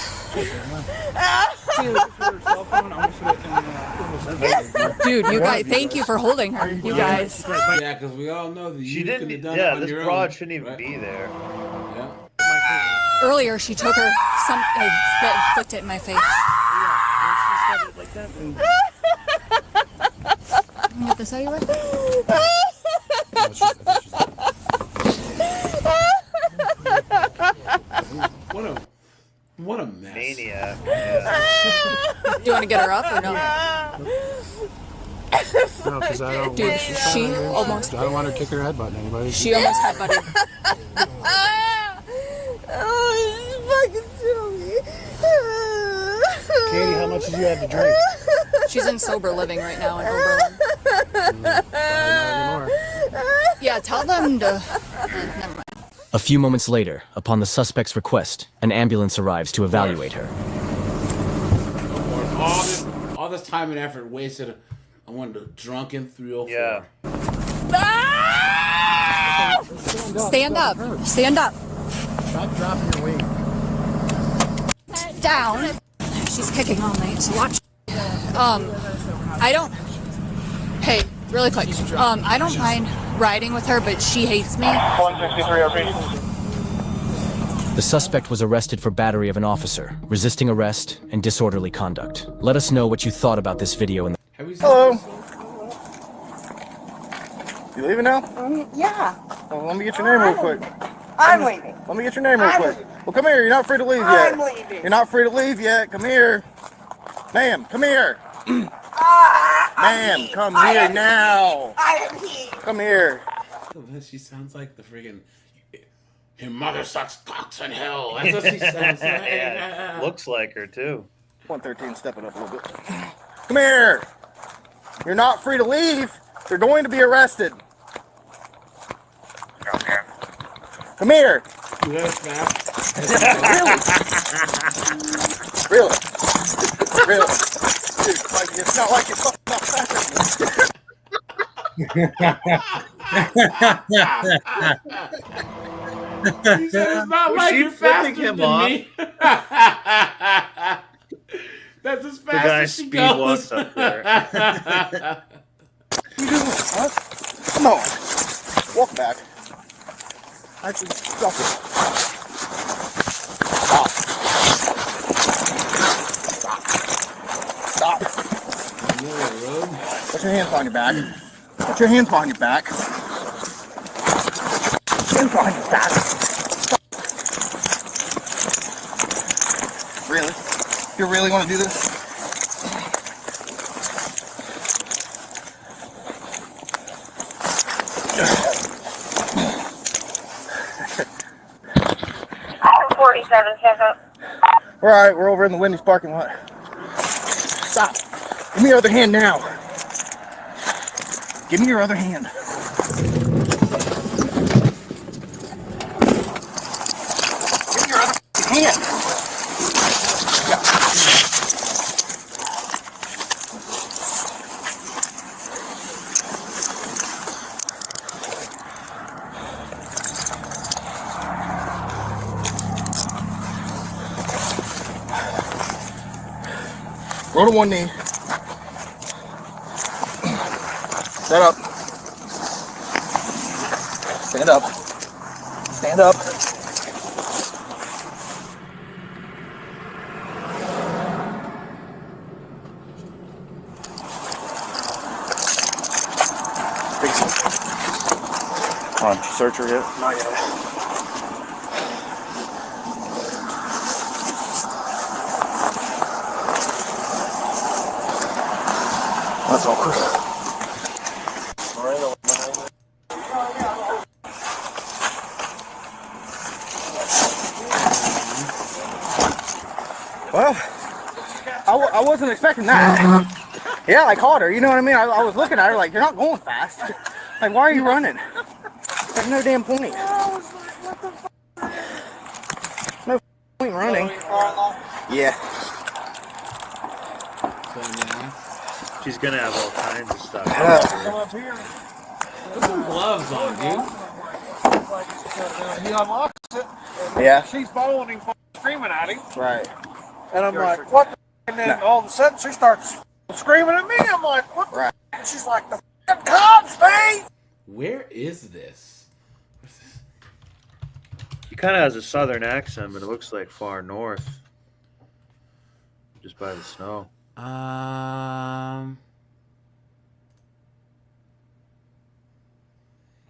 Dude, you guys, thank you for holding her. You guys. Yeah, because we all know that She you didn't. could have done Yeah, it on this your broad own. shouldn't even be there. Yeah. Earlier, she took her. Flicked it in my face. Can you get this out of your way? What a mess. Maniac. Do you want to get her up or no? No, because I don't. Dude, she almost. I don't want her to kick her head button anybody. She almost headbutted. Katie, how much did you have to drink? She's in sober living right now in Oberlin. Not anymore. Yeah, tell them to. Never mind. A few moments later, upon the suspect's request, an ambulance arrives to evaluate her. All this time and effort wasted on one drunken 304. Yeah. Stand up. Stand up. Stop dropping your weight. Down. She's kicking all night, so watch. I don't. Hey, really quick. I don't mind riding with her, but she hates me. 163 RP. The suspect was arrested for battery of an officer, resisting arrest, and disorderly conduct. Let us know what you thought about this video in the... Hello. You leaving now? Yeah. Well, let me get your name real quick. I'm leaving. Let me get your name real quick. Well, come here. You're not free to leave yet. I'm leaving. You're not free to leave yet. Come here. Ma'am, come here. Ma'am, come here now. I am here. Come here. She sounds like the friggin' your mother sucks cocks in hell. That's what she sounds like. Yeah, looks like her too. 113, step it up a little bit. Come here. You're not free to leave. You're going to be arrested. Come here. Really? Really? Really? Dude, like, it's not like you're fucking up faster. He said it's not Was like she you're flipping faster him than off? me. That's as The fast guy as she speed goes. walks up there. You doing what? Come on. Walk back. Actually, stop it. Stop. Stop. Stop. Put your hands behind your back. Put your hands behind your back. Hands behind your back. Stop. Really? You really want to do this? Alright, we're over in the Wendy's parking lot. Stop. Give me your other hand now. Give me your other hand. Give me your other hand. Roll to one knee. Stand up. Stand up. Stand up. Come on, search her yet? Not yet. That's awkward. Well, I wasn't expecting that. Yeah, I caught her. You know what I mean? I was looking at her like, you're not going fast. Like, why are you running? There's no damn point. No point running. Yeah. She's gonna have all kinds of stuff. Come up here. Put some gloves on, dude. He unlocks it. Yeah. She's following him, screaming at him. Right. And I'm like, what the? And then all of a sudden she starts screaming at me. I'm like, what the? Right. And she's like, the f***ing cops, man! Where is this? He kind of has a southern accent, but it looks like far north. Just by the snow.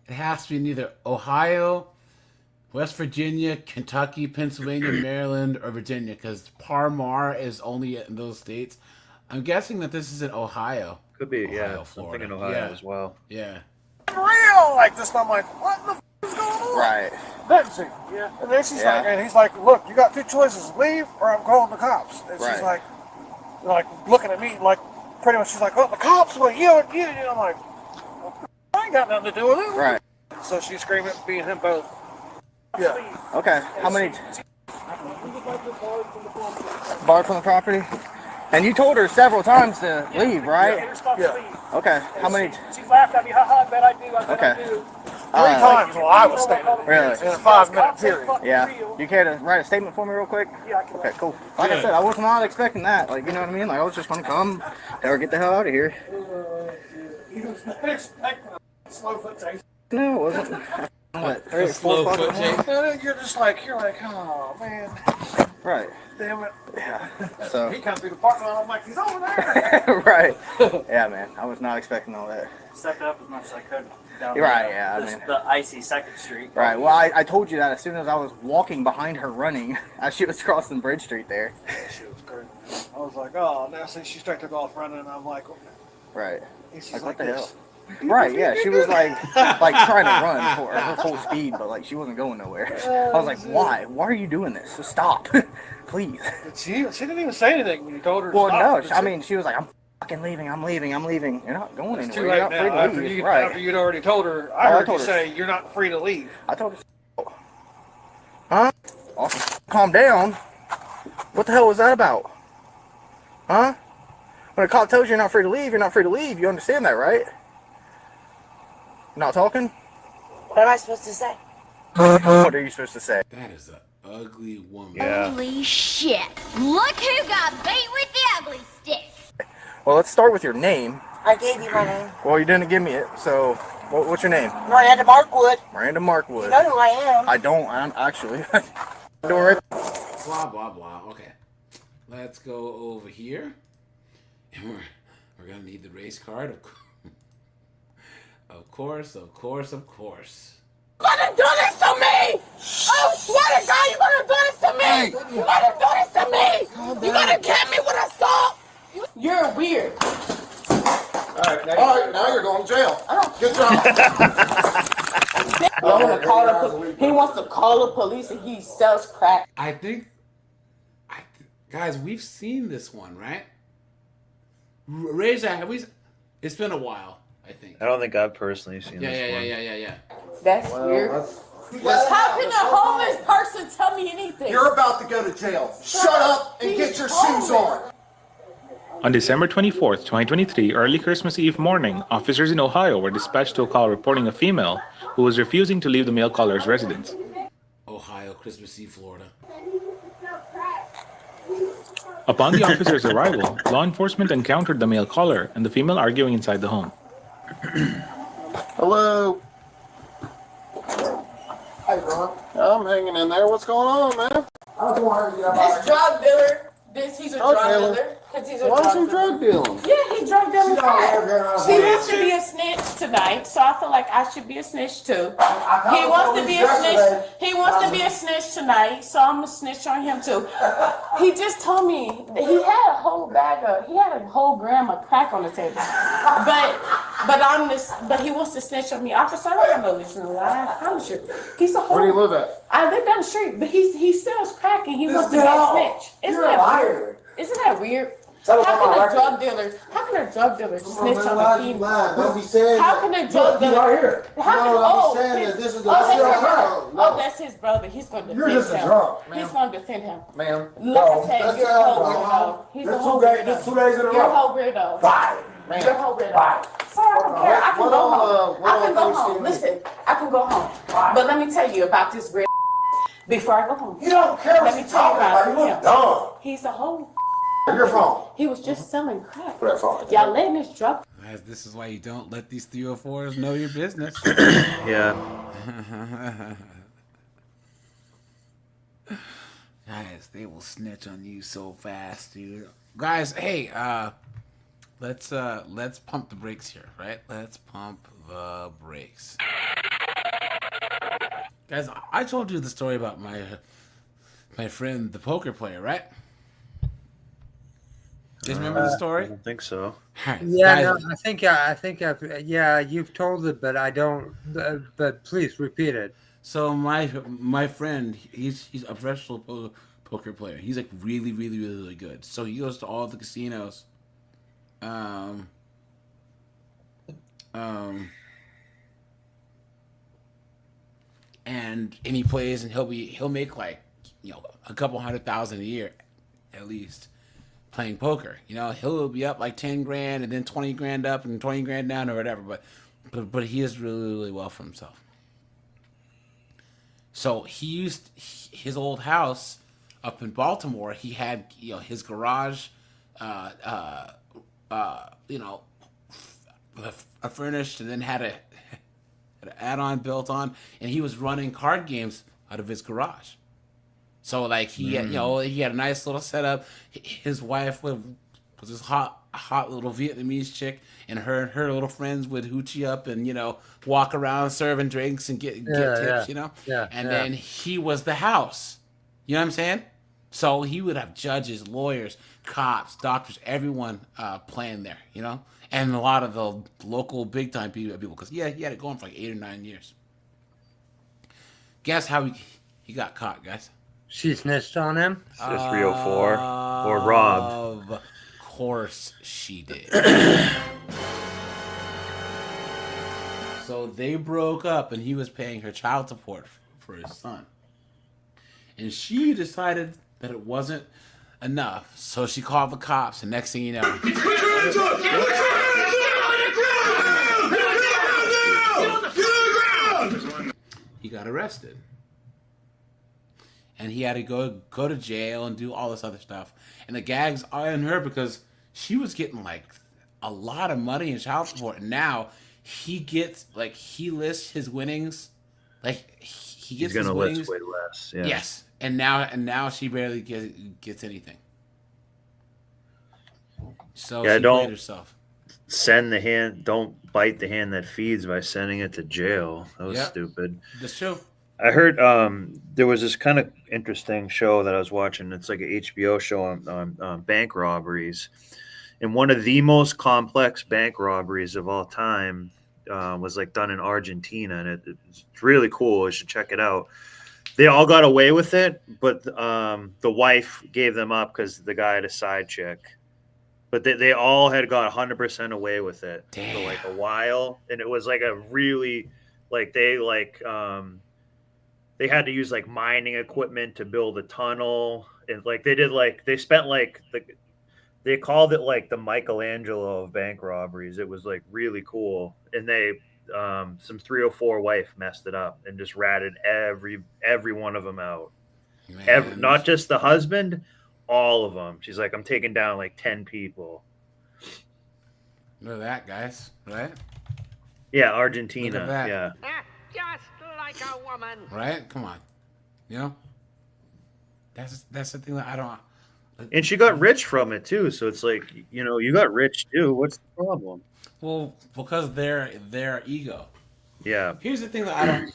It has to be in either Ohio, West Virginia, Kentucky, Pennsylvania, Maryland, or Virginia, because Par-Mar is only in those states. I'm guessing that this is in Ohio. Could be, Ohio, yeah. Florida. Something in Ohio as well. Yeah. Real like this. I'm like, what the f is going on? Right. Doesn't she? Yeah. And then she's like, and he's like, look, you got two choices: leave or I'm calling the cops. And she's like looking at me like, pretty much. She's like, oh, the cops. Well, you. And I'm like, I ain't got nothing to do with it. Right. So she's screaming at me and him both. Yeah. Okay. How many? Barred from the property. And you told her several times to leave, right? Yeah. Okay. How many? She laughed at me. I bet I do. I bet I do. 3 times while I was standing. Really? In a 5-minute period. Yeah. You care to write a statement for me real quick? Yeah, I can. Okay, cool. Like I said, I was not expecting that. Like, you know what I mean? Like, I was just gonna come, tell her get the hell out of here. Slow foot chase. No, it wasn't. What? Slow foot chase. And you're like, oh man. Right. Damn it. Yeah. So. He comes through the parking lot. I'm like, he's over there. Right. Yeah, man. I was not expecting all that. Stuck up as much as I could. Down Right. Yeah. I mean. The icy 2nd Street. Right. Well, I told you that as soon as I was walking behind her running, as she was crossing Bridge Street there. She was crazy. I was like, oh, now see, she straight took off running, and I'm like, right. And she's like, like what the this. hell? Right, yeah, she was like trying to run for her full speed, but like she wasn't going nowhere. I was like, why? Why are you doing this? Just stop, please. She didn't even say anything when you told her to well, stop. no, I mean, she was like, I'm fucking leaving, I'm leaving. You're not going It's anywhere. too You're late not free now. to leave. Right. After you'd already told her, I heard you say you're not free to leave. I told her. Huh? Awesome. Calm down. What the hell was that about? Huh? When a cop tells you you're not free to leave, you're not free to leave. You understand that, right? Not talking? What am I supposed to say? What are you supposed to say? That is an ugly woman. Yeah. Holy shit. Look who got beat with the ugly stick. Well, let's start with your name. I gave you my name. Well, you didn't give me it, so What's your name? Miranda Markwood. Miranda Markwood. You know who I am. I don't. I'm actually. Doing right. Blah blah blah. Okay, let's go over here, and we're gonna need the race card. Of course. You gonna do this to me? Oh, swear to God, you gonna do this to me? You gonna do this to me? You gonna get me with assault? You're weird. All right, now you're going to jail. Good job. He wants to call the police and he sells crack. I think, guys, we've seen this one, right? Raise that. Have we? It's been a while, I think. I don't think I've personally seen this one. Yeah. That's weird. How can a homeless person tell me anything? You're about to go to jail. Shut up and get your shoes on. On December 24th, 2023, early Christmas Eve morning, officers in Ohio were dispatched to a call reporting a female who was refusing to leave the male caller's residence. Ohio, Christmas Eve, Florida. Upon the officer's arrival, law enforcement encountered the male caller and the female arguing inside the home. Hello. Hey, bro. I'm hanging in there. What's going on, man? This drug dealer, he's a drug dealer. Why is he drug dealing? Yeah, he drug dealing. She wants to be a snitch tonight, so I feel like I should be a snitch too. He wants to be a snitch. He wants to be a snitch tonight, so I'm gonna snitch on him too. He just told me that he had a whole gram of crack on the table. But he wants to snitch on me. Officer, I don't have no reason to lie. I promise you. He's a whole. Where do you live at? I live down the street, but he sells crack and he wants to be a snitch. Isn't that weird? Isn't that weird? How can a drug dealer snitch on the female? Don't be saying How can a drug dealer? right here. That's his brother. He's going to defend him. You're just a drunk, ma'am. He's going to defend him. Ma'am. Like I said, you're a whole weirdo. He's a whole weirdo. 2 days in a row. You're a whole weirdo. Bye, ma'am. You're a whole weirdo. Bye. Sorry, I don't care. I can go home. I can go home. Listen, I can go home. But let me tell you about this weird before I go home. You don't care Let me tell you about him. You dumb. He's a whole. Your phone. He was just selling crack. Put that phone. Y'all letting this drug. Guys, this is why you don't let these 304s know your business. Yeah. Guys, they will snitch on you so fast, dude. Guys, hey, let's pump the brakes here, right? Let's pump the brakes. Guys, I told you the story about my friend, the poker player, right? Do you remember the story? I don't think so. Yeah, no, I think you've told it, but I don't. But please repeat it. So my friend, he's a professional poker player. He's like really good. So he goes to all the casinos. And he plays, and he'll make like, you know, a couple $100,000 a year at least playing poker. You know, he'll be up like 10 grand and then 20 grand up and 20 grand down or whatever, but he is really well for himself. So he used his old house up in Baltimore. He had, you know, his garage furnished, and then had an add-on built on, and he was running card games out of his garage. So like he had, he had a nice little setup. His wife was this hot little Vietnamese chick, and her little friends would hoochie up and, you know, walk around serving drinks and get tips, you know. And then he was the house. You know what I'm saying? So he would have judges, lawyers, cops, doctors, everyone playing there, you know, and a lot of the local big time people, because he had it going for like 8 or 9 years. Guess how he got caught, guys? She snitched on him? It's 304 or robbed. Of course she did. So they broke up, and he was paying her child support for his son. And she decided that it wasn't enough, so she called the cops, and next thing you know... he got arrested. And he had to go to jail and do all this other stuff. And the gags are on her because she was getting like a lot of money in child support. And now he gets like he lists his winnings, like he gets He's his gonna winnings. list way less. Yeah. Yes, and now she barely gets anything. So Yeah, she don't played herself. Don't bite the hand that feeds by sending it to jail. That was Yep. stupid. That's true. I heard there was this kind of interesting show that I was watching. It's like an HBO show on bank robberies. And one of the most complex bank robberies of all time was like done in Argentina. And it's really cool. You should check it out. They all got away with it, but the wife gave them up because the guy had a side chick. But they all had got 100% away with it for like a while. And it was like a really, like they had to use like mining equipment to build a tunnel. And like they spent like they called it like the Michelangelo of bank robberies. It was like really cool. And they some 304 wife messed it up and just ratted every one of them out. Not just the husband, all of them. She's like, I'm taking down like 10 people. Look at that, guys. Right? Yeah, Argentina. Look at that. Yeah. Just like a woman. Right? Come on. You know? That's the thing that I don't. And she got rich from it too. So it's like, you know, you got rich too. What's the problem? Well, because their ego. Yeah. Here's the thing that I don't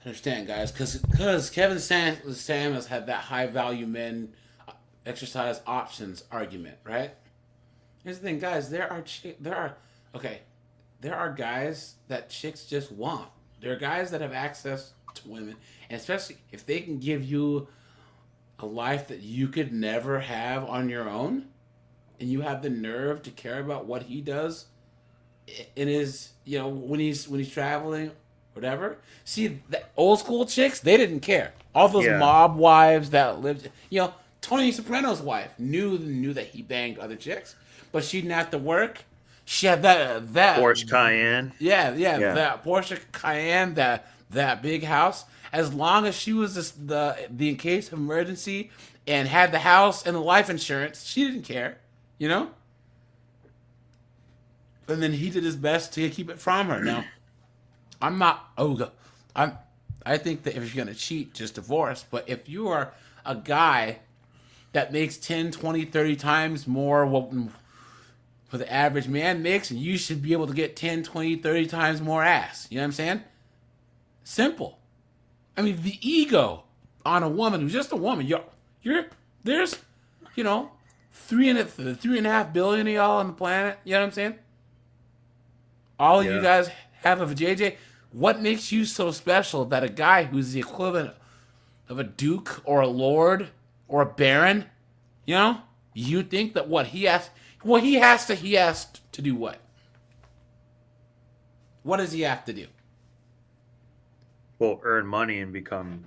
understand, guys, because Kevin Samuels had that high value men exercise options argument, right? Here's the thing, guys. There are guys that chicks just want. There are guys that have access to women, and especially if they can give you a life that you could never have on your own, and you have the nerve to care about what he does in his, you know, when he's traveling, whatever. See, the old school chicks, they didn't care. All those mob wives that lived, you know, Tony Soprano's wife knew that he banged other chicks, but she didn't have to work. She had that Porsche Cayenne. Yeah, that Porsche Cayenne, that big house. As long as she was the in case of emergency and had the house and the life insurance, she didn't care, you know. And then he did his best to keep it from her. Now, I think that if you're gonna cheat, just divorce. But if you are a guy that makes 10, 20, 30 times more what the average man makes, and you should be able to get 10, 20, 30 times more ass. You know what I'm saying? Simple. I mean, the ego on a woman who's just a woman. There's, you know, 3.5 billion of y'all on the planet. You know what I'm saying? All of you guys have a JJ. What makes you so special that a guy who's the equivalent of a duke or a lord or a baron, you know, you think that he has to do what? What does he have to do? Well, earn money and become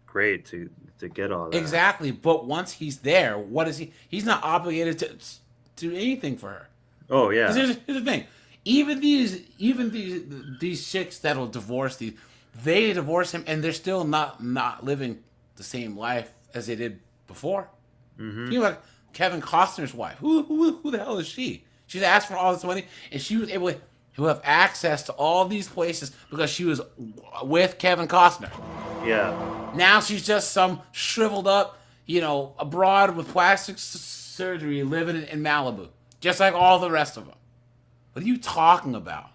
great to get all that. Exactly, but once he's there, what is he? He's not obligated to do anything for her. Oh yeah. Here's the thing. Even these chicks that'll divorce they divorce him and they're still not living the same life as they did before. Mm-hmm. You know, like Kevin Costner's wife. Who the hell is she? She's asked for all this money, and she was able to have access to all these places because she was with Kevin Costner. Yeah. Now she's just some shriveled up, you know, abroad with plastic surgery living in Malibu, just like all the rest of them. What are you talking about?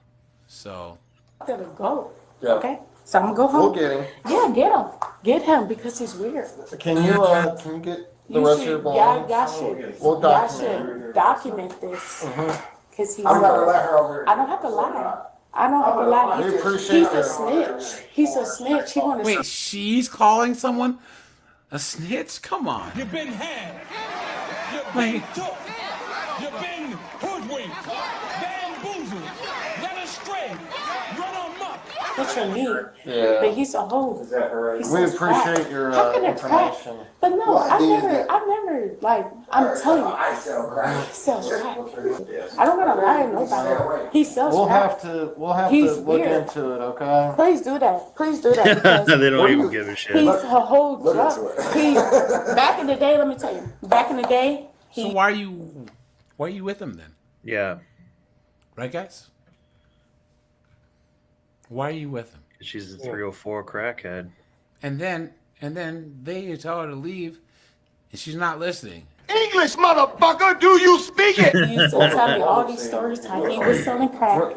So. I'm gonna go. Yeah. Okay. So I'm gonna go home. We'll get him. Yeah, get him. Get him because he's weird. Can you get the rest of your belongings? Y'all should document this. Because he's. I'm gonna let her over. I don't have to lie. I don't have to lie. We appreciate He's a her. snitch. He's a snitch. He wanna. Wait, she's calling someone a snitch? Come on. You've been had. You've Wait. been took. You've been hoodwinked. Bamboozled. Led astray. Run amok. What's your need? Yeah. But he's a hoe. Is that her? He We sells appreciate crack. your How can it crack? information. But no, What I've do you never, like, I'm telling you. I sell crack. He sells crack. I don't gotta lie to nobody. He sells We'll crack. have to He's look weird. into it, okay? Please do that. Please do that. Because They don't even give a shit. he's a whole drug. Back in the day, let me tell you. Back in the day, So why are you with him then? Yeah. Right, guys? Why are you with him? She's a 304 crackhead. And then they tell her to leave, and she's not listening. English, motherfucker, do you speak it? He used to tell me all these stories how he was selling crack.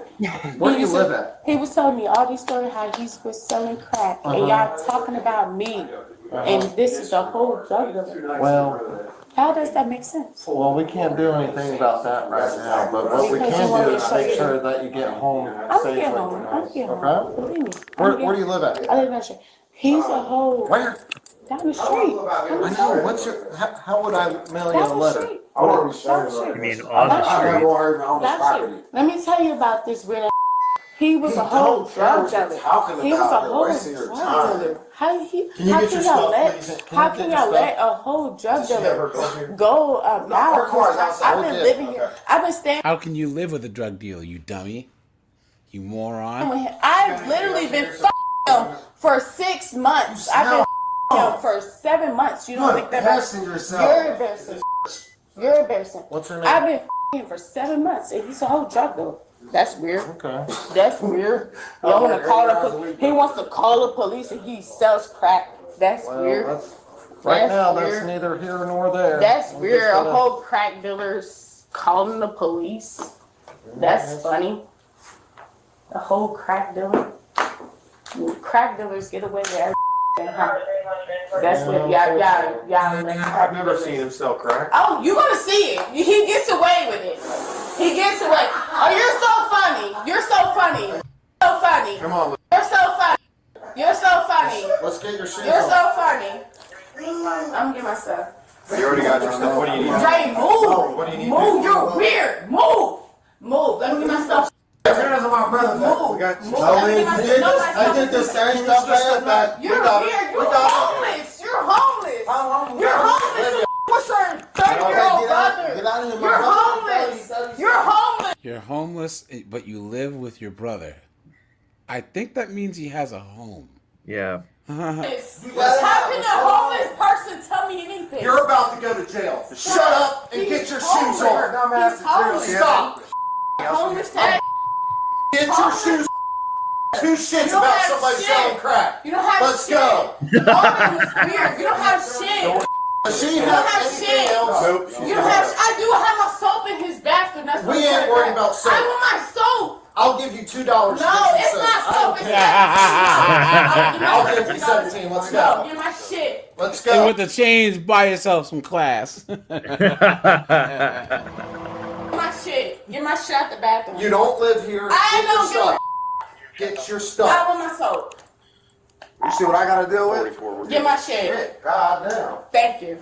Where do you live at? He was telling me all these stories how he was selling crack, and y'all talking about me, and this is a whole drug dealer. Well, How does that make sense? well, we can't do anything about that right now, but what we Because can you want do me is to make show sure you. that you get home I'm safely. getting home. I'm getting home. Okay? Believe me. Where do you live at? I live in that street. He's a whole. Where? Down the street. I know. What's your? How would I mail you a Down the letter? street. What are we Down the street. You mean on the street? That shit. Let me tell you about this weird. He was a whole drug dealer. He was a whole drug dealer. How can y'all let a whole drug dealer go about? I've been living here. I've been staying How can you live with a drug dealer, you dummy? You moron. with him. I've literally been him for 6 months. I've been him for 7 months. You don't think that? You're embarrassing. You're embarrassing. What's her name? I've been him for 7 months, and he's a whole drug dealer. That's weird. Okay. That's weird. You don't want to call the police. He wants to call the police and he sells crack. That's weird. Right That's now, weird. that's neither here nor there. That's I'm weird. just A gonna- whole crack dealer's calling the police. That's funny. A whole crack dealer. Crack dealers get away with everything. Huh? That's what y'all. I've never seen him sell crack. Oh, you're gonna see it. He gets away with it. He gets away. Oh, you're so funny. You're so funny. So funny. Come on, You're so funny. You're so funny. let's get your shoes You're on. so funny. I'm gonna get my stuff. You already got your stuff. What do you need? Dre, move. What do you need? Move. You're weird. Move. Move. Let me get my stuff. Move. Move. Let me get my stuff. I did the same stuff last night. You're weird. You're homeless. You're homeless. You're homeless. What's your 30-year-old brother? You're homeless. You're homeless. You're homeless, but you live with your brother. I think that means he has a home. Yeah. How can a homeless person tell me anything? You're about to go to jail. Shut up and get your shoes on. He's homeless. Stop. Homeless tag. Get your shoes. Two shits You don't about have somebody shit. selling crack. You don't have Let's shit. go. All of it is weird. You don't have shit. She You don't has have anything shit. else? You don't have. I do have my soap in his bathroom. That's what We I'm ain't saying. worried about soap. I want my soap. I'll give you $2. No, it's not soap. It's I'll give you 17. Let's No, go. get my shit. Let's And go. with the chains, buy yourself some class. Get my shit. Get my shit out the bathroom. You don't live here. I Get your know. stuff. Get your I stuff. want my soap. You see what I gotta deal with? Get my shit. God damn. Thank you.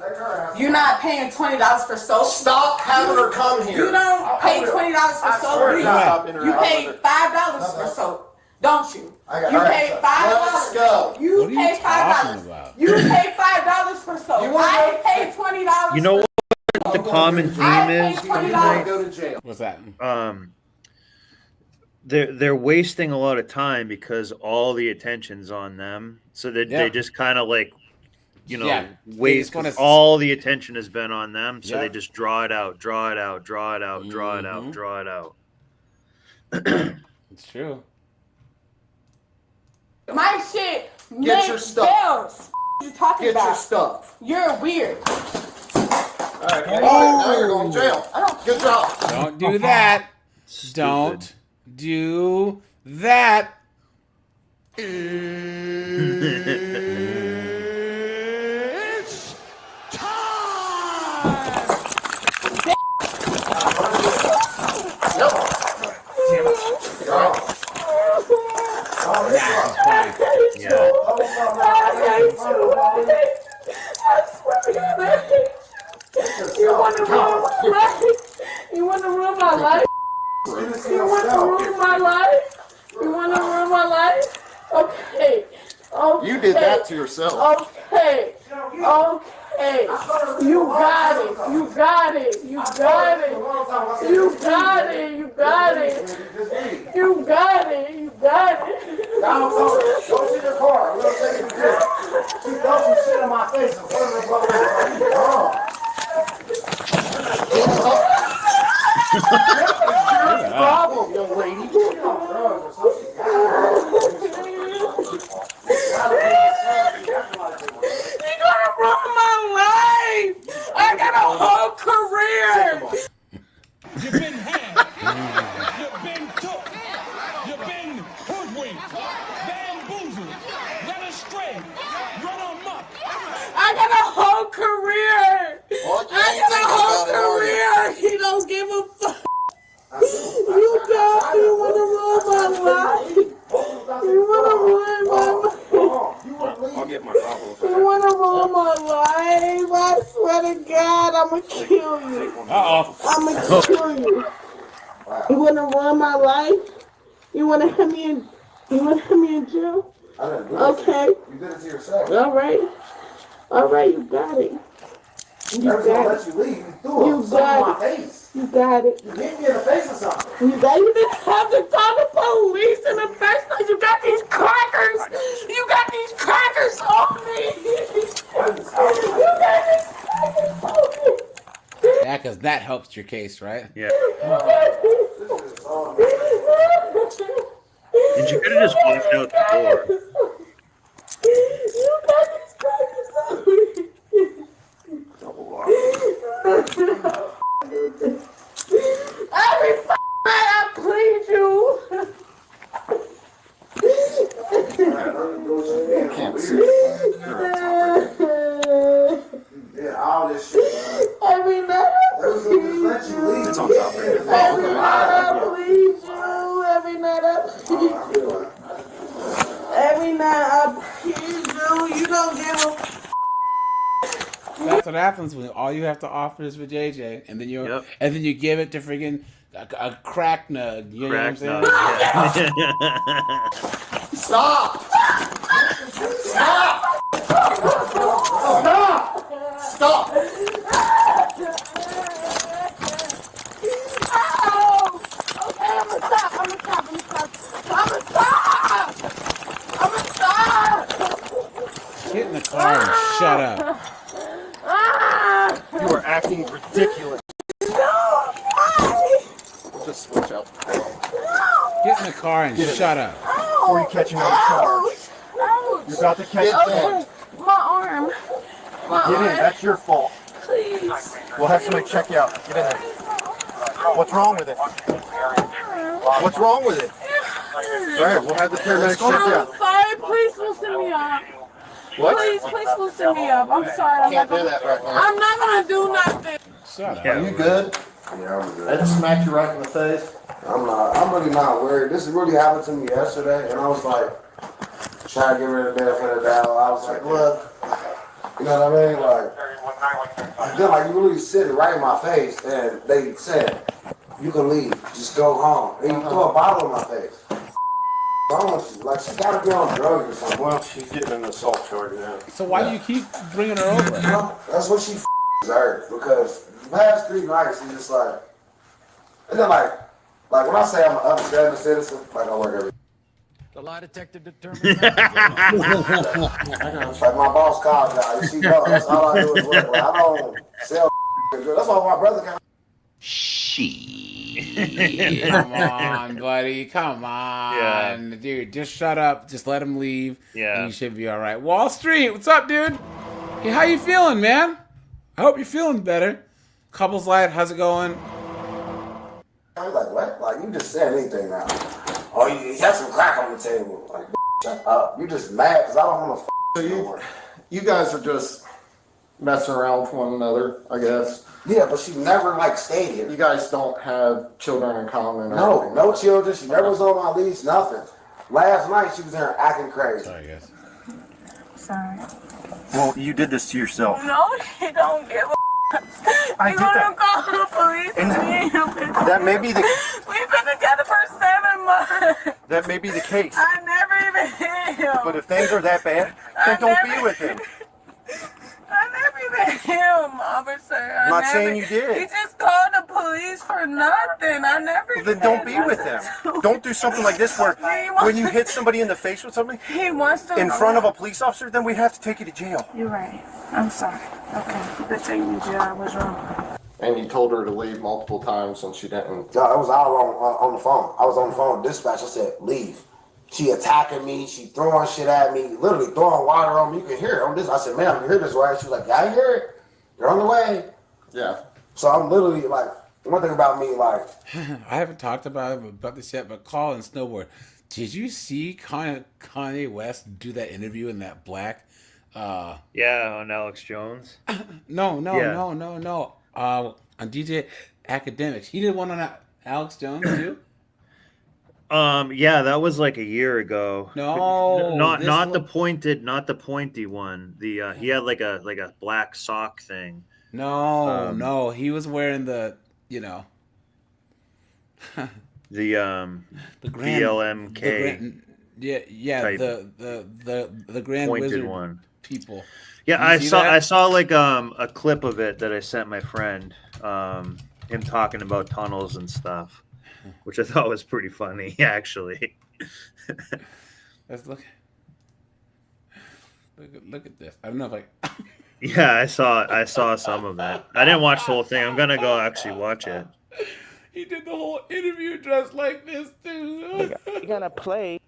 You're not paying $20 for soap. Stop having her come here. You don't pay $20 for soap. swear to God. You pay $5 for soap, don't you? You pay $5. Let's go. You What are you pay talking $5. about? You pay $5 for soap. You wanna I go- pay $20. You know what the common I theme pay is? $20. Go to jail. What's that? They're wasting a lot of time because all the attention's on them. So they just kind of like, you know, Yeah, they waste. just wanna- All the attention has been on them, so Yeah. they just draw it out, draw it out, draw it out, draw it out, Mhm. draw it out. It's true. My shit Get makes your stuff. bells. What you talking Get your about? stuff. You're weird. All right. Now you're going to jail. Good job. Don't do that. Don't do that. It's time! You want to ruin my life? You want to ruin my life? You want to ruin my life? You want to ruin my life? Okay. Okay. You did that to yourself. Okay. Okay. You got it. You got it. You got it. You got it. You got it. You got it. You got it. Go to your car. I'm going to take you to jail. She throw some shit in my face and put it in the problem, young lady. You want to ruin my life? You want to have me in? You want to have me in jail? I didn't do Okay. You did it to yourself. All right. All right. You got it. You Every time I let you leave, you threw something in my face. You got it. You hit me in the face or something. You didn't have to call the police in the first place. You got these crackers. You got these crackers on me. You got these crackers on me. Yeah, because that helps your case, right? Yeah. And you could have just walked out the door. You got these crackers on me. Every night I plead you. Can't see it. Yeah, all this shit. Every night I plead you. It's on top of your phone. Every night I plead you. Every night I plead you. Every night I plead you. You don't give a. That's what happens when all you have to offer is for JJ, and then you give it to friggin' a crack nug. You know what I'm saying? Stop! Stop! Stop! Stop! Okay, I'm gonna stop. Get in the car and shut up. You are acting ridiculous. Just switch out. Get in the car and shut up. Before you catch another charge. You're about to catch Okay, my arm. Get in. That's your fault. Please. We'll have somebody check you out. Get in there. What's wrong with it? What's wrong with it? All right, we'll have the paramedics check you I'm out. sorry. Please loosen me up. What? Please loosen me up. I'm sorry. Can't do that right now. I'm not gonna do nothing. Shut up. Are you good? Yeah, I'm good. I just smacked you right in the face. I'm really not worried. This really happened to me yesterday, and I was like, trying to get rid of the benefit of the doubt. I was like, look, you know what I mean? Like you really sitting right in my face, and they said, you can leave, just go home. And you throw a bottle in my face. Wrong with you? Like, she gotta be on drugs or something. Well, she's getting an assault charge now. So why do you keep bringing her over? You know, that's what she deserved, because the past 3 nights, she's just like, and then like when I say I'm an upstanding citizen, like I work every. The lie detector determined. Like my boss calls now, she knows. That's all I do is work. Like, I don't sell. That's why my brother kind of. Come on, buddy. Come on. Dude, just shut up. Just let him leave. Yeah. And you should be all right. Wall Street, what's up, dude? Hey, how you feeling, man? I hope you're feeling better. Couples Light, how's it going? I was like, what? Like, you just said anything now. Oh, you have some crack on the table. Like, shut up. You just mad because I don't want to So you guys are just messing around with one another, I guess. Yeah, but she never, like, stayed here. You guys don't have children in common? No, no children. She never was on my lease, nothing. Last night, she was there acting crazy. Sorry, guys. Sorry. Well, you did this to yourself. No, he don't give a. I You did that. gonna call the police? And that may be the We've been together for 7 months. that may be the case. I never even hit him. But if things are that bad, then don't be with him. I never even hit him, officer. I'm not saying you did. He just called the police for nothing. I never. Well, then don't be with him. Don't do something like this where when you hit somebody in the face with something He wants to. in front of a police officer, then we have to take you to jail. You're right. I'm sorry. Okay, they're taking me to jail. I was wrong. And you told her to leave multiple times and she didn't. No, it was all on the phone. I was on the phone with dispatch. I said, leave. She attacking me. She throwing shit at me. Literally throwing water on me. You can hear it on this. I said, ma'am, you hear this, right? She was like, yeah, I hear it. You're on the way. Yeah. So I'm literally like, one thing about me, like. I haven't talked about this yet, but Call and Snowboard. Did you see Kanye West do that interview in that black? Yeah, on Alex Jones. No. On DJ Academics. He did one on Alex Jones too. Yeah, that was like a year ago. No, not the pointy one. The he had like a black sock thing. No, he was wearing the, The BLMK. Yeah, the Grand pointed Wizard one. people. Yeah, I saw like a clip of it that I sent my friend. Him talking about tunnels and stuff, which I thought was pretty funny, actually. Let's look at this. I don't know if I. Yeah, I saw some of it. I didn't watch the whole thing. I'm gonna go actually watch it. He did the whole interview dressed like this too. You're gonna play.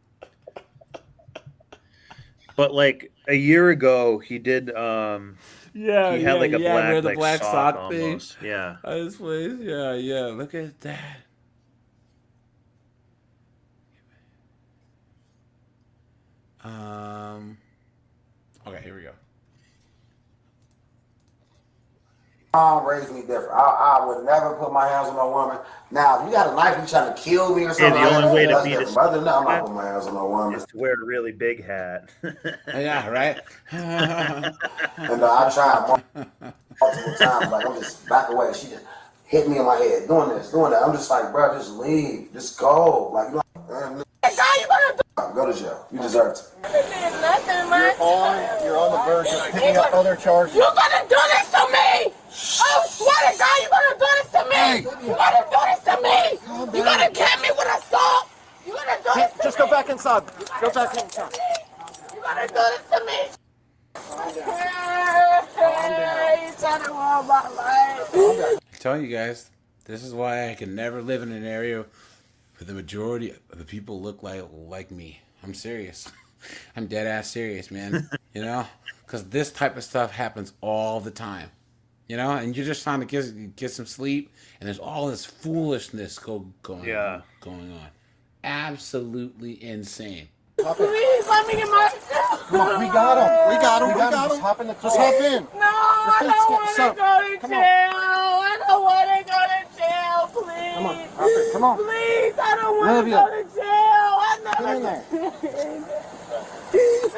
But like a year ago, he did. He had like a black sock thing. Almost. Yeah. His face. Yeah. Look at that. Okay, here we go. Mom raised me different. I would never put my hands on no woman. Now, if you got a knife, you trying to kill me or something. The only way to beat it. Other than that, I'm not putting my hands on no woman. Is to wear a really big hat. Yeah, right. And I tried multiple times. Like, I'm just back away. She just hit me in my head, doing this, doing that. I'm just like, bro, just leave, just go. Like, you know, go to jail. You deserve it. You're on the verge of picking up other charges. You're gonna do this to me! I swear to God, you're gonna do this to me! You're gonna do this to me! You're gonna get me with assault! You're gonna do this to me! Just go back inside. Go back inside. You're gonna do this to me! You're trying to ruin my life! I tell you guys, this is why I can never live in an area where the majority of the people look like me. I'm serious. I'm dead ass serious, man. You know, because this type of stuff happens all the time. You know, and you're just trying to get some sleep, and there's all this foolishness going on. Absolutely insane. Please let me get my. Come on, we got him. Just hop in the car. Just hop in. No, I don't want to go to jail. I don't want to go to jail, please. Come on, hop in. Come on. Please, I don't want to go to jail. Get in there. Please,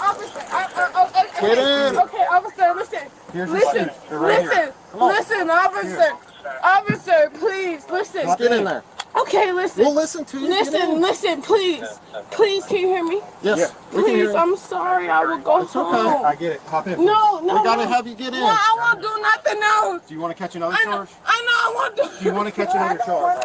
officer. Get in. Okay, officer, listen. Here's your seat. You're right here. Listen, officer. Officer, please, listen. Just get in there. Okay, listen. We'll listen to you. Listen, please. Please, can you hear me? Yes. We can hear Please, you. I'm sorry. I will go It's home. okay. I get it. Hop in. No. We gotta have you get in. No, I won't do nothing else. Do you want to catch another charge? I know I won't do. Do you want to catch another charge?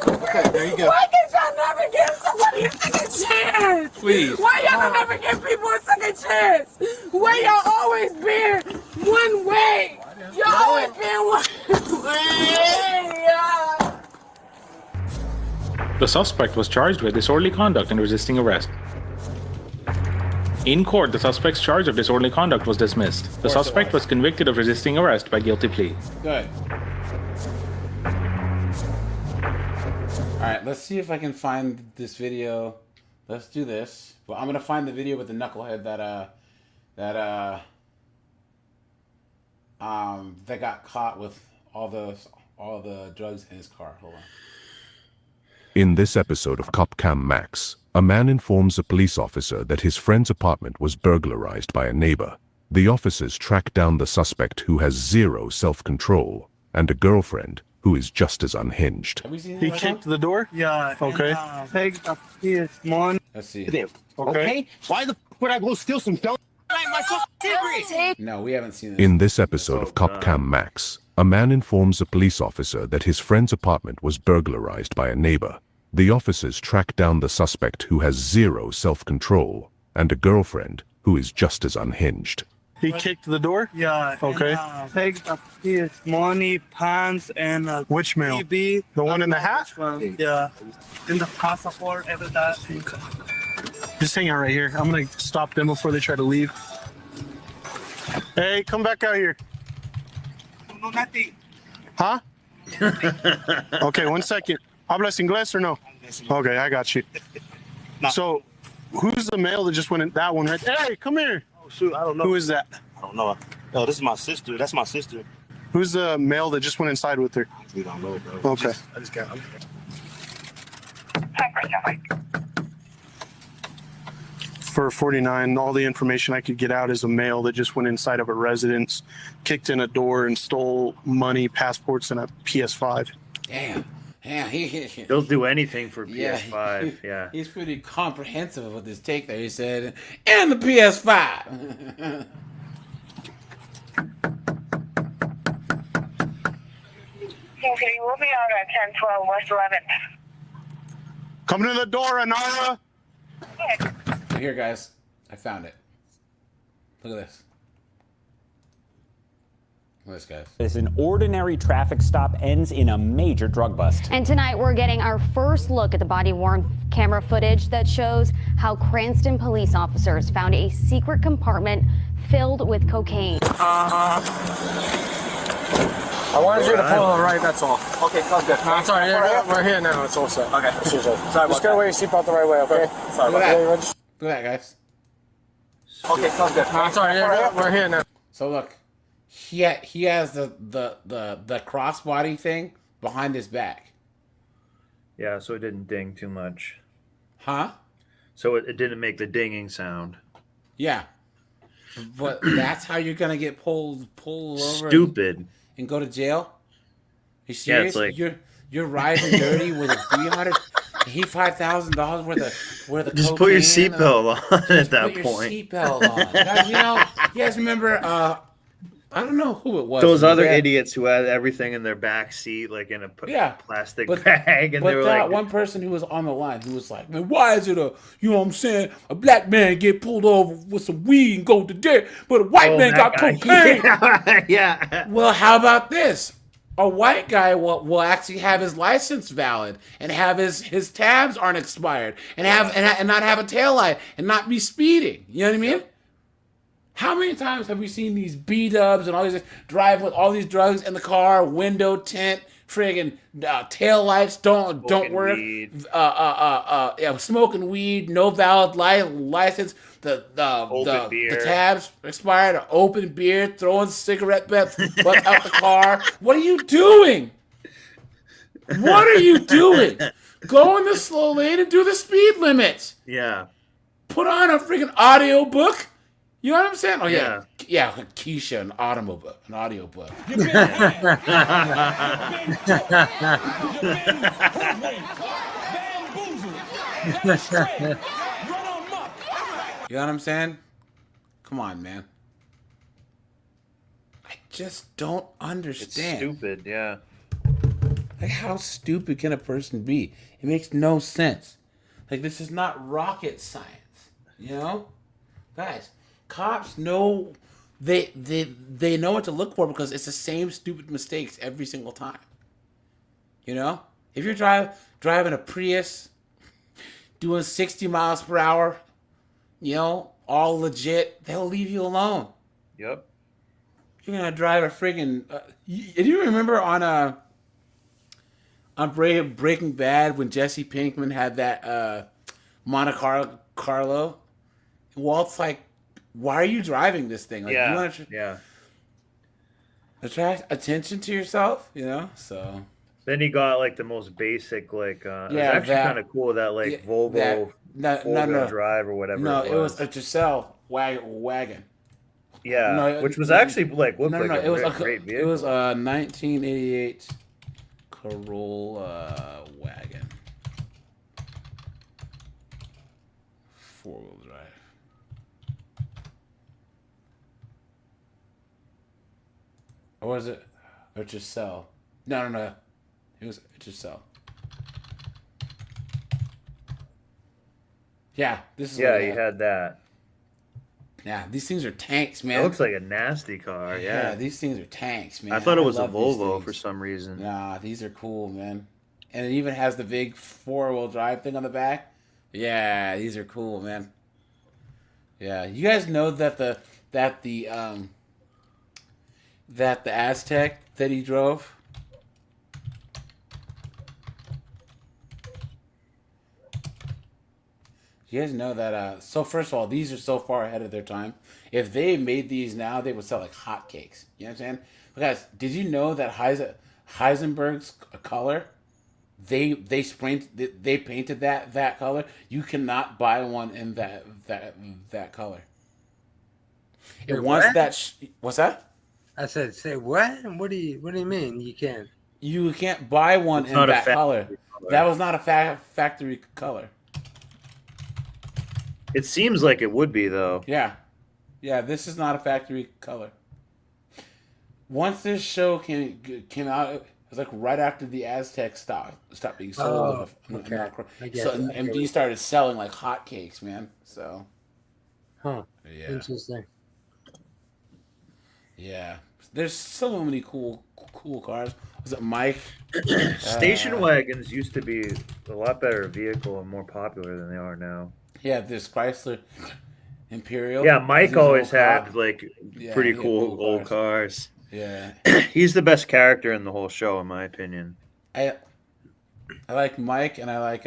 Okay, there you go. Why can't y'all never give somebody a second chance? Please. Why y'all never give people a second chance? Why y'all always been one way? Y'all always been one way. The suspect was charged with disorderly conduct and resisting arrest. In court, the suspect's charge of disorderly conduct was dismissed. The suspect was convicted of resisting arrest by guilty plea. Good. Alright, let's see if I can find this video. Let's do this. Well, I'm gonna find the video with the knucklehead that got caught with all the drugs in his car. Hold on. In this episode of Cop Cam Max, a man informs a police officer that his friend's apartment was burglarized by a neighbor. The officers track down the suspect, who has zero self-control, and a girlfriend who is just as unhinged. He kicked the door? Yeah. Okay. Take up his money. Let's see. Okay. Why the f would I go steal some donuts? No, we haven't seen this. In this episode of Cop Cam Max, a man informs a police officer that his friend's apartment was burglarized by a neighbor. The officers track down the suspect, who has zero self-control, and a girlfriend who is just as unhinged. He kicked the door? Yeah. Okay. Take up his money, pants, and Which mail? TV. The one in the hat? Yeah. In the passport, everything. Just hang out right here. I'm gonna stop them before they try to leave. Hey, come back out here. No, nothing. Huh? Okay, 1 second. ¿Hablas inglés or no? Okay, I got you. So, who's the male that just went in? That one right there. Hey, come here. Oh, shoot, I don't know. Who is that? I don't know. Oh, this is my sister. That's my sister. Who's the male that just went inside with her? We don't know, bro. Okay. I just got. for 49. All the information I could get out is a male that just went inside of a residence, kicked in a door, and stole money, passports, and a PS5. Damn. Yeah, he'll do anything for PS5. Yeah, he's pretty comprehensive with his take there. He said, and the PS5. Okay, we'll be out at 1012 West 11th. Coming to the door, Anara. Here, guys, I found it. Look at this. Look at this, guys. As an ordinary traffic stop ends in a major drug bust. And tonight we're getting our first look at the body-worn camera footage that shows how Cranston police officers found a secret compartment filled with cocaine. I wanted you to pull on the right, that's all. Okay, sounds good. No, it's all right. We're here now. It's all set. Okay. Sorry, just gotta wear your seatbelt the right way, okay? Sorry Look about at that. that. Look at that, guys. Okay, sounds good. No, it's all right. We're here now. So look, he has the crossbody thing behind his back. Yeah, so it didn't ding too much. Huh? So it didn't make the dinging sound. Yeah. But that's how you're gonna get pulled over. Stupid. And go to jail? You Yeah, serious? it's like- you're riding dirty with a $5,000 worth of Just put your cocaine seatbelt on at that put point. Your seatbelt on. Guys, you guys remember? I don't know who it was. Those other Yeah. idiots who had everything in their back seat, like in a plastic but, bag, and but they were that like, one person who was on the line who was like, "Man, why is it a black man get pulled over with some weed and go to jail, but a white man got cocaine?" Yeah. Well, how about this? A white guy will actually have his license valid and have his tabs aren't expired and and not have a taillight and not be speeding. You know what I mean? How many times have we seen these B-dubs and all these drive with all these drugs in the car, window tint, friggin' tail lights don't work, smoking weed, no valid license, the tabs expired, open beer, throwing cigarette butts out the car. What are you doing? What are you doing? Go in the slow lane and do the speed limit. yeah. Put on a freaking audio book. You know what I'm saying? Oh yeah, Keisha, an audio book. You've been had. You've been hoodwinked. Bamboozled. Led astray. Run amok. You know what I'm saying? Come on, man. I just don't understand. It's stupid, yeah. Like, how stupid can a person be? It makes no sense. Like, this is not rocket science, you know? Guys, cops know, they know what to look for because it's the same stupid mistakes every single time. You know? If you're driving a Prius, doing 60 miles per hour, you know, all legit, they'll leave you alone. Yep. You're gonna drive a friggin'. Do you remember on Breaking Bad when Jesse Pinkman had that Monte Carlo? Walt's like, why are you driving this thing? Like, Yeah. you want to attract attention to yourself, you know? So Then he got like the most basic, like it was Yeah, actually that- kind of cool that like yeah, Volvo that- four-wheel drive or whatever. No, it it was a Giselle wagon. Yeah, No, which was actually like looked no, like it was a great it vehicle. was a 1988 Corolla wagon, 4-wheel drive. Or was it a Giselle? No. It was a Giselle. Yeah, this is Yeah, what I you had that. Yeah, these things are tanks, man. It looks like a nasty car. Yeah, these things are tanks, man. I thought it was a love these Volvo things. for some reason. Nah, these are cool, man. And it even has the big 4-wheel drive thing on the back. Yeah, these are cool, man. Yeah, you guys know that the Aztec that he drove. You guys know that. So first of all, these are so far ahead of their time. If they made these now, they would sell like hotcakes. You know what I'm saying? But guys, did you know that Heisenberg's color they painted that color. You cannot buy one in that color. It wants that. What's that? I said, say what? What do you mean? You can't. You can't buy one in that color. That was not a factory color. It seems like it would be though. Yeah. This is not a factory color. Once this show came out, it was like right after the Aztec stopped being sold. Okay. So MD started selling like hotcakes, man. So. Huh. Yeah. Interesting. Yeah. There's so many cool cars. Was it Mike? Station wagons used to be a lot better vehicle and more popular than they are now. Yeah, this Chrysler Imperial. Yeah, Mike always had like Yeah, pretty he had cool cool old cars. Yeah. He's the best character in the whole show, in my opinion. I like Mike, and I like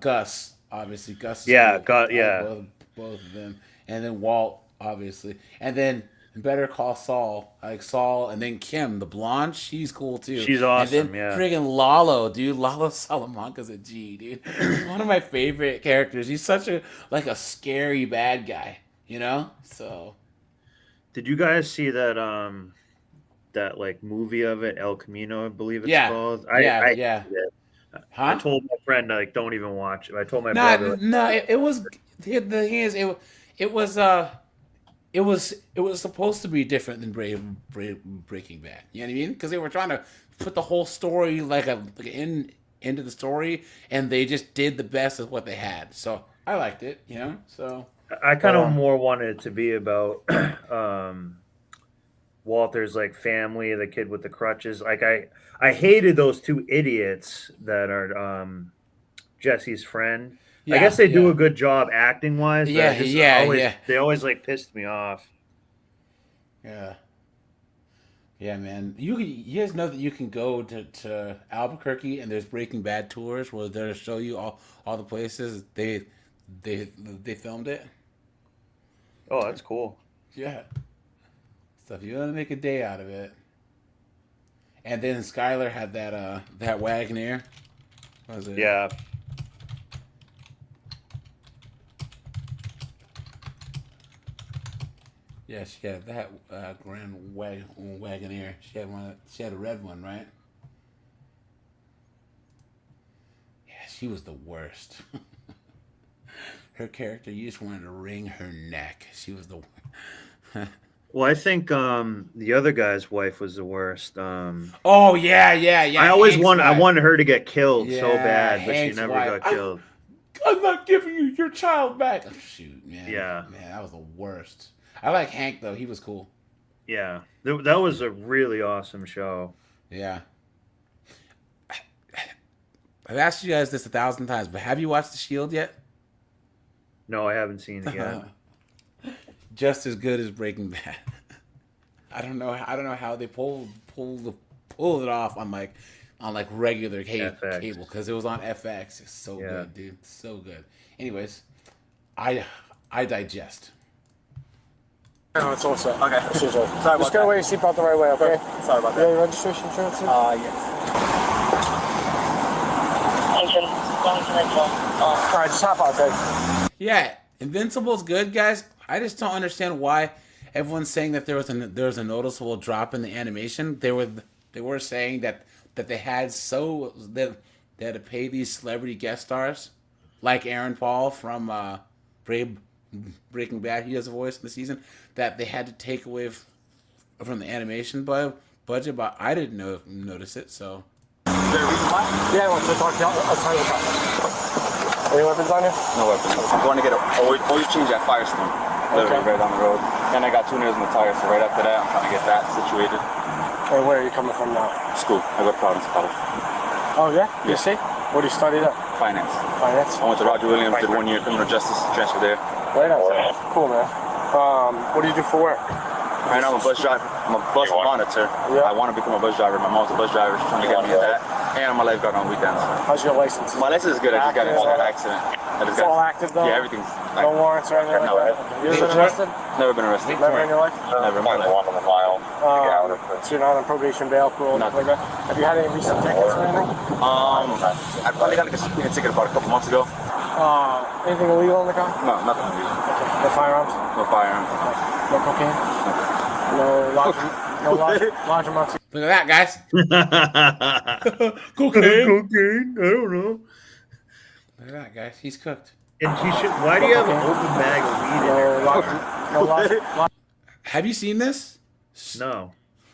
Gus. Obviously, Gus. Yeah, cool. yeah. Both of them, and then Walt, obviously, and then Better Call Saul. I like Saul, and then Kim, the blonde. She's cool too. She's awesome. And then yeah. friggin' Lalo, dude. Lalo Salamanca's a G, dude. He's one of my favorite characters. He's such a scary bad guy, you know. So, did you guys see that that like movie of it, El Camino, I believe it's called? Yeah. Huh? I told my friend like, don't even watch it. I told my brother. No, it was. The thing is, it was supposed to be different than Breaking Bad. You know what I mean? Because they were trying to put the whole story into the story, and they just did the best of what they had. So I liked it, you know. So I kind of more wanted it to be about Walter's like family, the kid with the crutches. Like I hated those two idiots that are Jesse's friend. I guess they do a good job acting wise. They always like pissed me off. Yeah, man. You guys know that you can go to Albuquerque, and there's Breaking Bad tours where they'll show you all the places they filmed it. Oh, that's cool. Yeah. So if you want to make a day out of it, and then Skylar had that Wagoneer. What was it? Yeah. Yeah, she had that Grand Wagoneer. She had one. She had a red one, right? Yeah, she was the worst. Her character, you just wanted to wring her neck. She was the. Well, I think the other guy's wife was the worst. Oh yeah. I always I wanted her to get killed so bad, but Hank's she never wife. got killed. I'm not giving you your child back. Oh, shoot, man. Yeah, man, that was the worst. I like Hank though; he was cool. Yeah, that was a really awesome show. Yeah. I've asked you guys this 1,000 times, but have you watched The Shield yet? No, I haven't seen it yet. Just as good as Breaking Bad. I don't know how they pulled it off on regular cable because it was on FX. It's so good, dude. So good. Anyways, I digest. No, it's all set. Okay. It's just all. Sorry Just about gotta wear your seatbelt the right way, okay? Sorry about that. You have your registration insurance? Yes. All right, just hop out, okay? Yeah, Invincible's good, guys. I just don't understand why everyone's saying that there was a noticeable drop in the animation. They were saying that they had to pay these celebrity guest stars like Aaron Paul from Breaking Bad. He has a voice in the season that they had to take away from the animation budget, but I didn't notice it. So. Yeah, I want to talk to you. I'll tell you about it. Any weapons on you? No weapons. I'm going to get oil change at Firestone. Literally right down the road. Then I got 2 nails in the tire, so right after that, I'm trying to get that situated. Hey, where are you coming from now? School. I go to Providence College. Oh, yeah? You see? What do you study there? Finance. Finance? I went to Roger Williams, did 1 year criminal justice, transfer there. Right on. Cool, man. What do you do for work? Right now, I'm a bus driver. I'm a bus monitor. Yeah. I want to become a bus driver. My mom's a bus driver. She's trying to get me into that. And I'm a lifeguard on weekends. How's your license? My license is good. I just got into an accident. It's all active though? Yeah, everything's No warrants or anything No, like that? You ever been arrested? Never been arrested. Never in your life? Never in my life. So you're not on probation, bail, parole, nothing like that? Have you had any recent tickets or anything? I probably got like a speeding ticket about a couple months ago. Anything illegal in the car? No, nothing illegal. Okay. No firearms? No firearms. No cocaine? No large amounts? Look at that, guys. Cocaine. I don't know. Look at that, guys. He's cooked. And he should. Why do you have an open bag of weed in there? Have you seen this? No.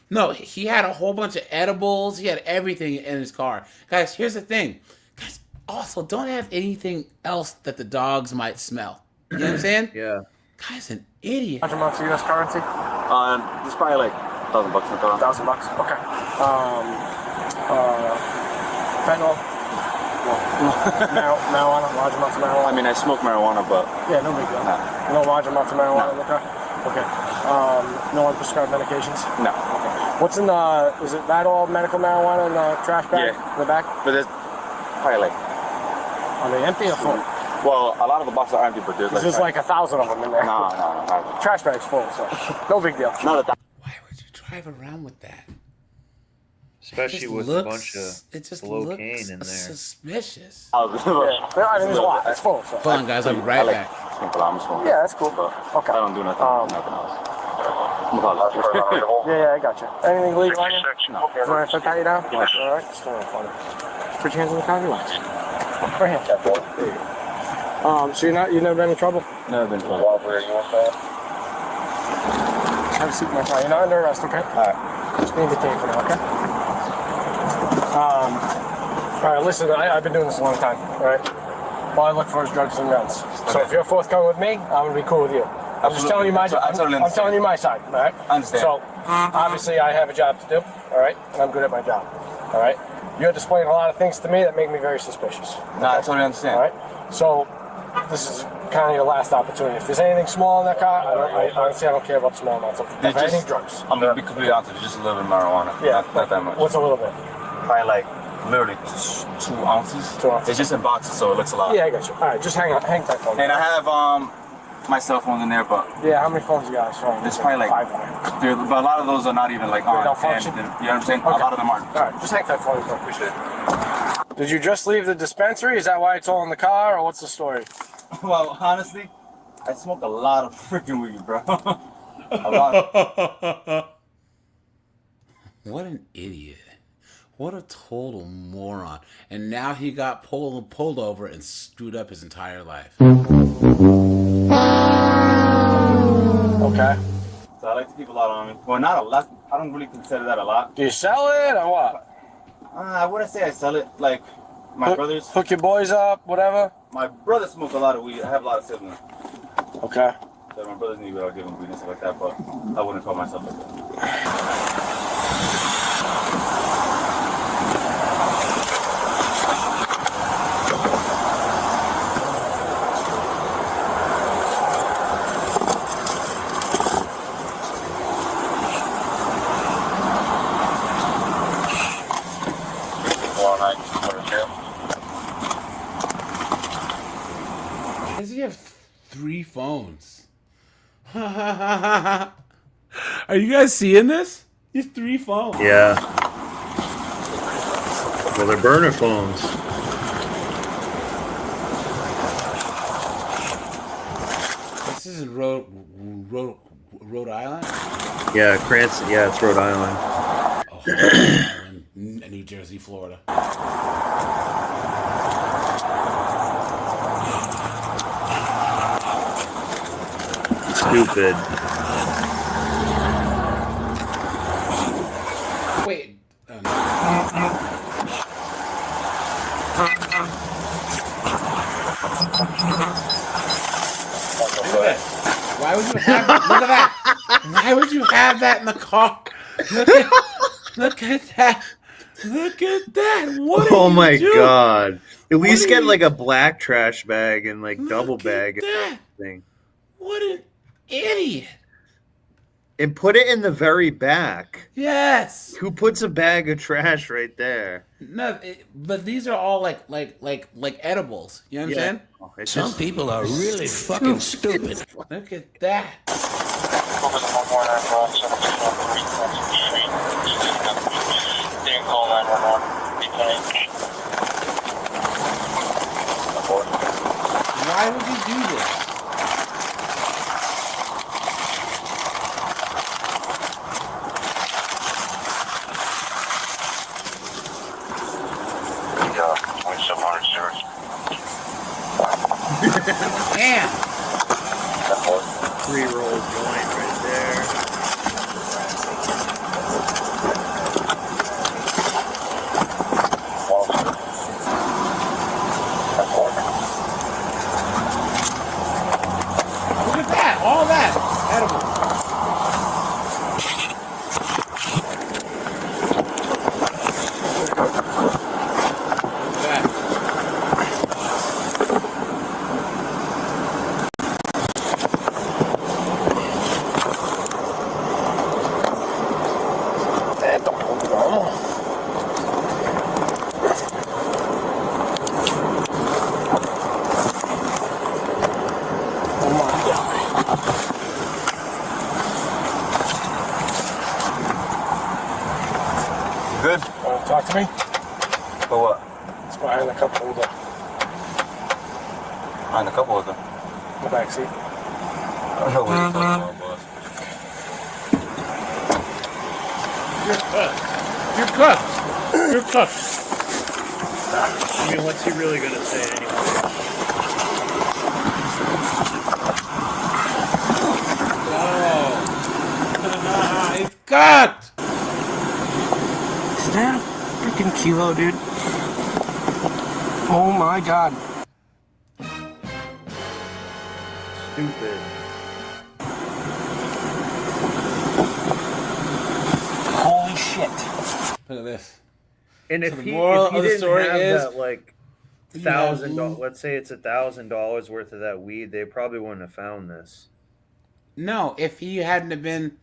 No, he had a whole bunch of edibles. He had everything in his car. Guys, here's the thing. Guys, also, don't have anything else that the dogs might smell. You know what I'm saying? Yeah. Guy's an idiot. Large amounts of U.S. currency? There's probably like $1,000 in the car. $1,000? Okay. Fentanyl? Marijuana? Large amounts of marijuana? I mean, I smoke marijuana, but... Yeah, no big deal. No large amounts of marijuana in the car? Okay. No unprescribed medications? No. Okay. What's in the... Is it that all medical marijuana in the trash bag? Yeah. In the back? But there's probably like... Are they empty or full? Well, a lot of the boxes are empty, but there's There's like 1,000 of them in there. No. Trash bag's full, so no big deal. Not a Why would you drive around with that? Especially with a bunch of cocaine in there. Suspicious. Yeah, I mean, there's a lot. It's full. So. Hold on, guys. I'll be right back. Yeah, that's cool. Okay. I don't do nothing else. Yeah, I got you. Anything legal on you? No. Is there anything tie you down? Yeah. All right, just hold on for me. Put your hands in the car, relax. Right here. So you've never been in trouble? Never been in trouble. Have a seat in my car. You're not under arrest, okay? Alright. Just being detained for now, okay? Alright, listen, I've been doing this a long time, alright? All I look for is drugs and guns. So if you're forthcoming with me, I'm gonna be cool with you. I'm just telling you my I'm telling you my side, alright? I understand. So obviously I have a job to do, alright? And I'm good at my job. Alright? You're displaying a lot of things to me that make me very suspicious. No, I totally understand. Alright? So this is kind of your last opportunity. If there's anything small in that car, I honestly don't care about small amounts of any drugs. I'm gonna be completely honest with you, just a little bit of marijuana. Yeah. Not that much. What's a little bit? Probably like literally 2 ounces. 2 ounces. It's just in boxes, so it looks a lot. Yeah, I got you. Alright, just hang tight for me. And I have my cell phones in there, but yeah, how many phones you got? there's probably like 5 there, but a lot of those are not even like on. Don't function? You know what I'm saying? Okay. A lot of them aren't. Alright, just hang tight for me. Appreciate it. Did you just leave the dispensary? Is that why it's all in the car, or what's the story? Well, honestly, I smoke a lot of freaking weed, bro. A lot. What an idiot. What a total moron. And now he got pulled over and screwed up his entire life. Okay. So I like to keep a lot on me. Well, not a lot. I don't really consider that a lot. Do you sell it or what? I wouldn't say I sell it. Like, my brothers. Hook your boys up, whatever? My brothers smoke a lot of weed. I have a lot of siblings. Okay. So my brothers need me, I'll give them weed and stuff like that, but I wouldn't call myself like that. Does he have 3 phones? Are you guys seeing this? He has 3 phones. Yeah. Well, they're burner phones. This is in Rhode Island? Yeah, Cranston. Yeah, it's Rhode Island. Oh, Rhode Island, New Jersey, Florida. Stupid. Wait. Why would you have that? Look at that. Why would you have that in the car? Look at that. Look at that. What Oh my doing? god. At least get like a black trash bag and like double bag that. thing. What an idiot. And put it in the very back. Yes. Who puts a bag of trash right there? No, but these are all like edibles. You know what I'm saying? Oh, Some people are really fucking stupid. Look at that. Why would you do this? Damn. Pre-roll joint right there. Look at that. All that. Edible. Good? Talk to me? For what? It's behind the cup holder. Behind a couple of them. In the back seat. I don't know what you're talking about, boss. You're cooked. You're cooked. I mean, what's he really gonna say anyway? Oh. It's cooked. Is that a freaking kilo, dude? Oh my god. Stupid. Holy shit. Look at this. And if So the he, moral if he of the didn't story have is that like you have- $1,000, let's say it's $1,000 worth of that weed, they probably wouldn't have found this. No, if he hadn't have been.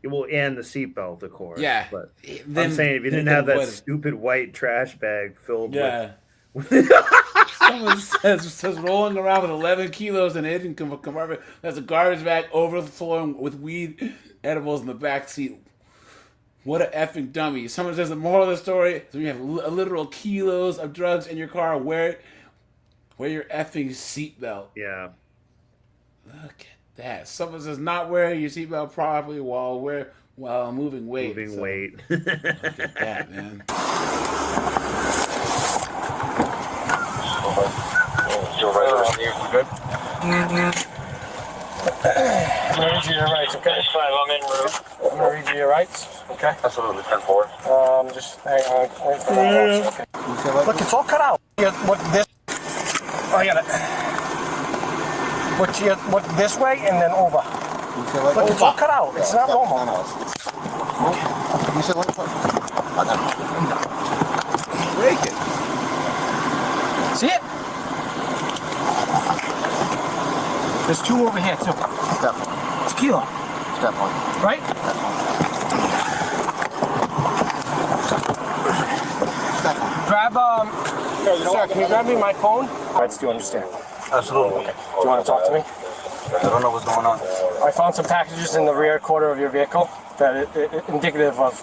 Well, and the seatbelt, of course. Yeah. But Then- I'm saying if you then didn't have that would have. stupid white trash bag filled Yeah. with Someone says rolling around with 11 kilos in it and compartment. There's a garbage bag overflowing with weed edibles in the back seat. What a effing dummy. Someone says the moral of the story is when you have literal kilos of drugs in your car, wear your effing seatbelt. Yeah. Look at that. Someone says not wearing your seatbelt properly while moving weight. Moving weight. Look at that, man. You're right, Steve. We good? I'm gonna read you your rights, okay? I'm en route. I'm gonna read you your rights, okay? Absolutely, 10-4. Just hang on. Okay. Look, it's all cut out. What this? Oh, I got it. What this way and then over. Look, it's all cut out. It's not normal. You said what? Break it. See it? There's two over here too. Definitely. It's a kilo. Definitely. Right? Grab sir, can you grab me my phone? Rights, do you understand? Absolutely. Okay. Do you want to talk to me? I don't know what's going on. I found some packages in the rear quarter of your vehicle that are indicative of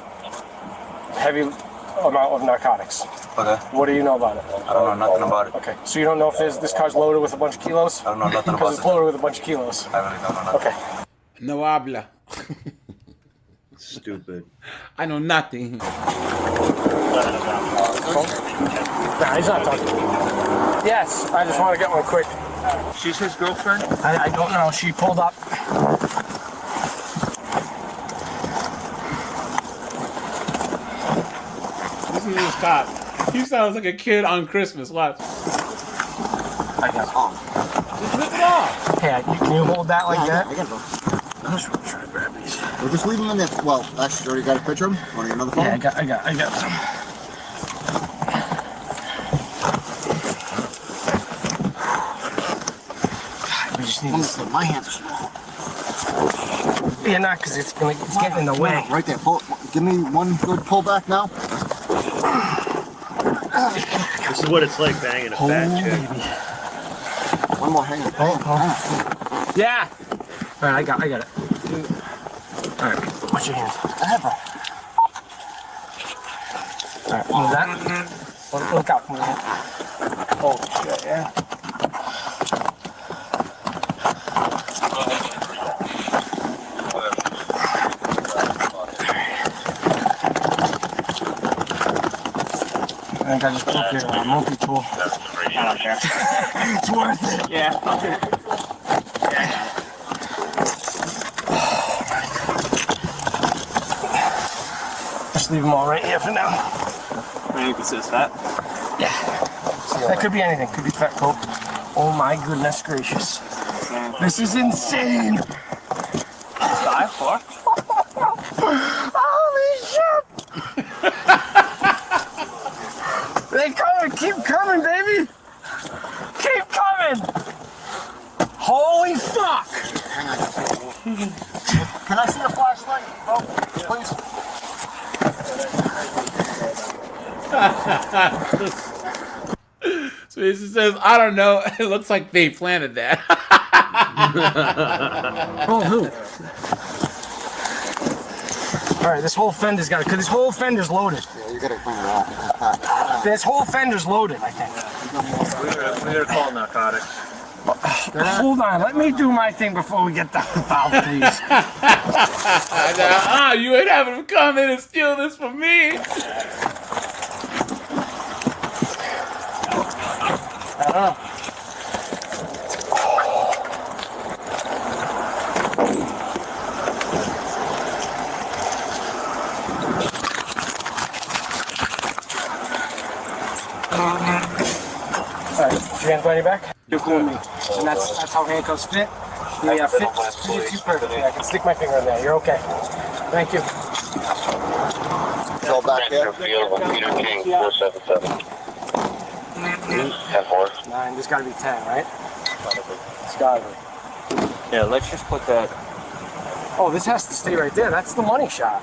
heavy amount of narcotics. Okay. What do you know about it? I don't know nothing about it. Okay. So you don't know if this car's loaded with a bunch of kilos? I don't know nothing about Because it's it. loaded with a bunch of kilos. I really don't know nothing. Okay. No habla. Stupid. I know nothing. Nah, he's not talking to me. Yes, I just want to get one quick. She's his girlfriend? I don't know. She pulled up. Listen to this cop. He sounds like a kid on Christmas. Watch. I got it. Just rip it off. Yeah, can you hold that like that? I got it, bro. I'm just trying to grab these. We'll just leave them in there. Well, actually, you already got a picture of them? Want to get another phone? Yeah, I got some. God, we just need this. My hands are small. Yeah, not because it's getting in the way. Right there. Give me one good pullback now. This is what it's like banging a fat chick. One more, hang on. Yeah. All right, I got it. All right, watch your hands. All right, move that. Look out. Move that. Oh, shit, yeah. I think I just took your multi-tool. I don't care. It's worth it. Yeah. Just leave them all right here for now. You can sit that. Yeah. That could be anything. Could be fat coke. Oh my goodness gracious. This is insane. Dive for? Holy shit! They coming. Keep coming, baby. Keep coming. Holy fuck. Can I see the flashlight, bro? Please. So he says, I don't know. It looks like they planted that. Oh, who? All right, this whole fender's got it, because this whole fender's loaded. Yeah, you gotta clean it off. This whole fender's loaded, I think. We're gonna call narcotics. Hold on, let me do my thing before we get the valve, please. You ain't having to come in and steal this from me. I don't know. Alright, your hands behind your back? You're cool with me. And that's how handcuffs fit? Yeah, fit you perfectly. I can stick my finger in there. You're okay. Thank you. It's all back there. Peter King, 477. 10-4. 9, there's gotta be 10, right? It's gotta be. Yeah, let's just put that. Oh, this has to stay right there. That's the money shot.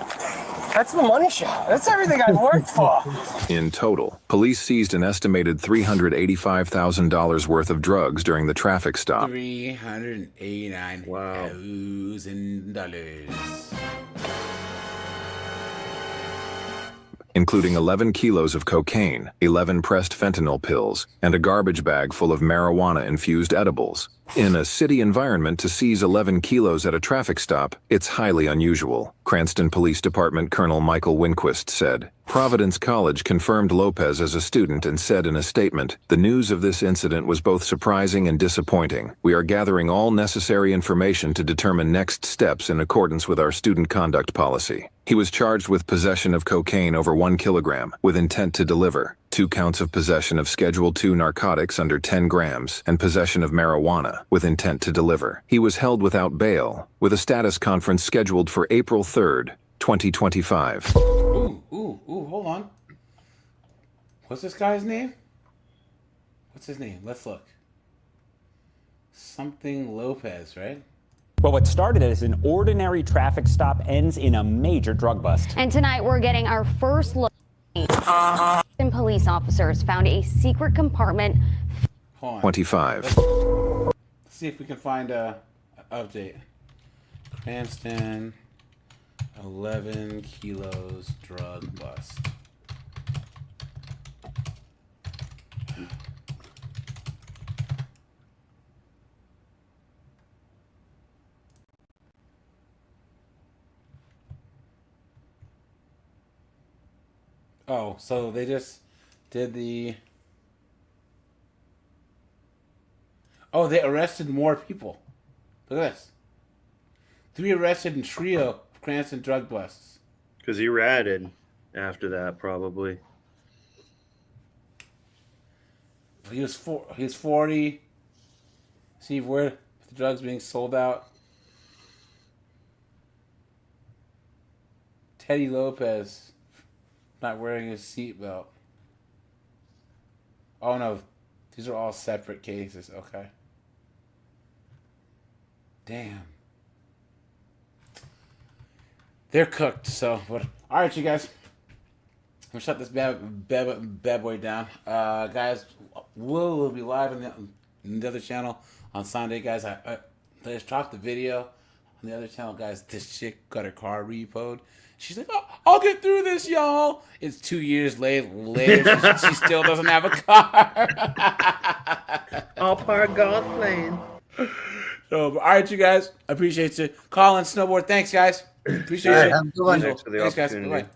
That's the money shot. That's everything I've worked for. In total, police seized an estimated $385,000 worth of drugs during the traffic stop. $389,000. Including 11 kilos of cocaine, 11 pressed fentanyl pills, and a garbage bag full of marijuana-infused edibles. In a city environment to seize 11 kilos at a traffic stop, it's highly unusual, Cranston Police Department Colonel Michael Winquist said. Providence College confirmed Lopez as a student and said in a statement, "The news of this incident was both surprising and disappointing. We are gathering all necessary information to determine next steps in accordance with our student conduct policy." He was charged with possession of cocaine over 1 kilogram, with intent to deliver, 2 counts of possession of Schedule II narcotics under 10 grams, and possession of marijuana, with intent to deliver. He was held without bail, with a status conference scheduled for April 3rd, 2025. Ooh, hold on. What's this guy's name? What's his name? Let's look. Something Lopez, right? But what started as an ordinary traffic stop ends in a major drug bust. And tonight we're getting our first look. Police officers found a secret compartment. 25. Let's see if we can find a update. Cranston, 11 kilos drug bust. Oh, so they just did the... Oh, they arrested more people. Look at this. 3 arrested in trio of Cranston drug busts. Because he ratted after that, probably. He was 40. See where the drugs being sold out. Teddy Lopez not wearing his seatbelt. Oh no, these are all separate cases. Okay. Damn. they're cooked. So, but all right, you guys. I'm gonna shut this bad boy down, guys. We'll be live in the other channel on Sunday, guys. I just dropped the video on the other channel, guys. This chick got her car repoed. She's like, oh, I'll get through this, y'all. It's 2 years later. She still doesn't have a car. All part God's plan. So, all right, you guys. I appreciate you. Colin, Snowboard, thanks, guys. Appreciate you. Thanks for the Thanks, guys. opportunity. Bye-bye.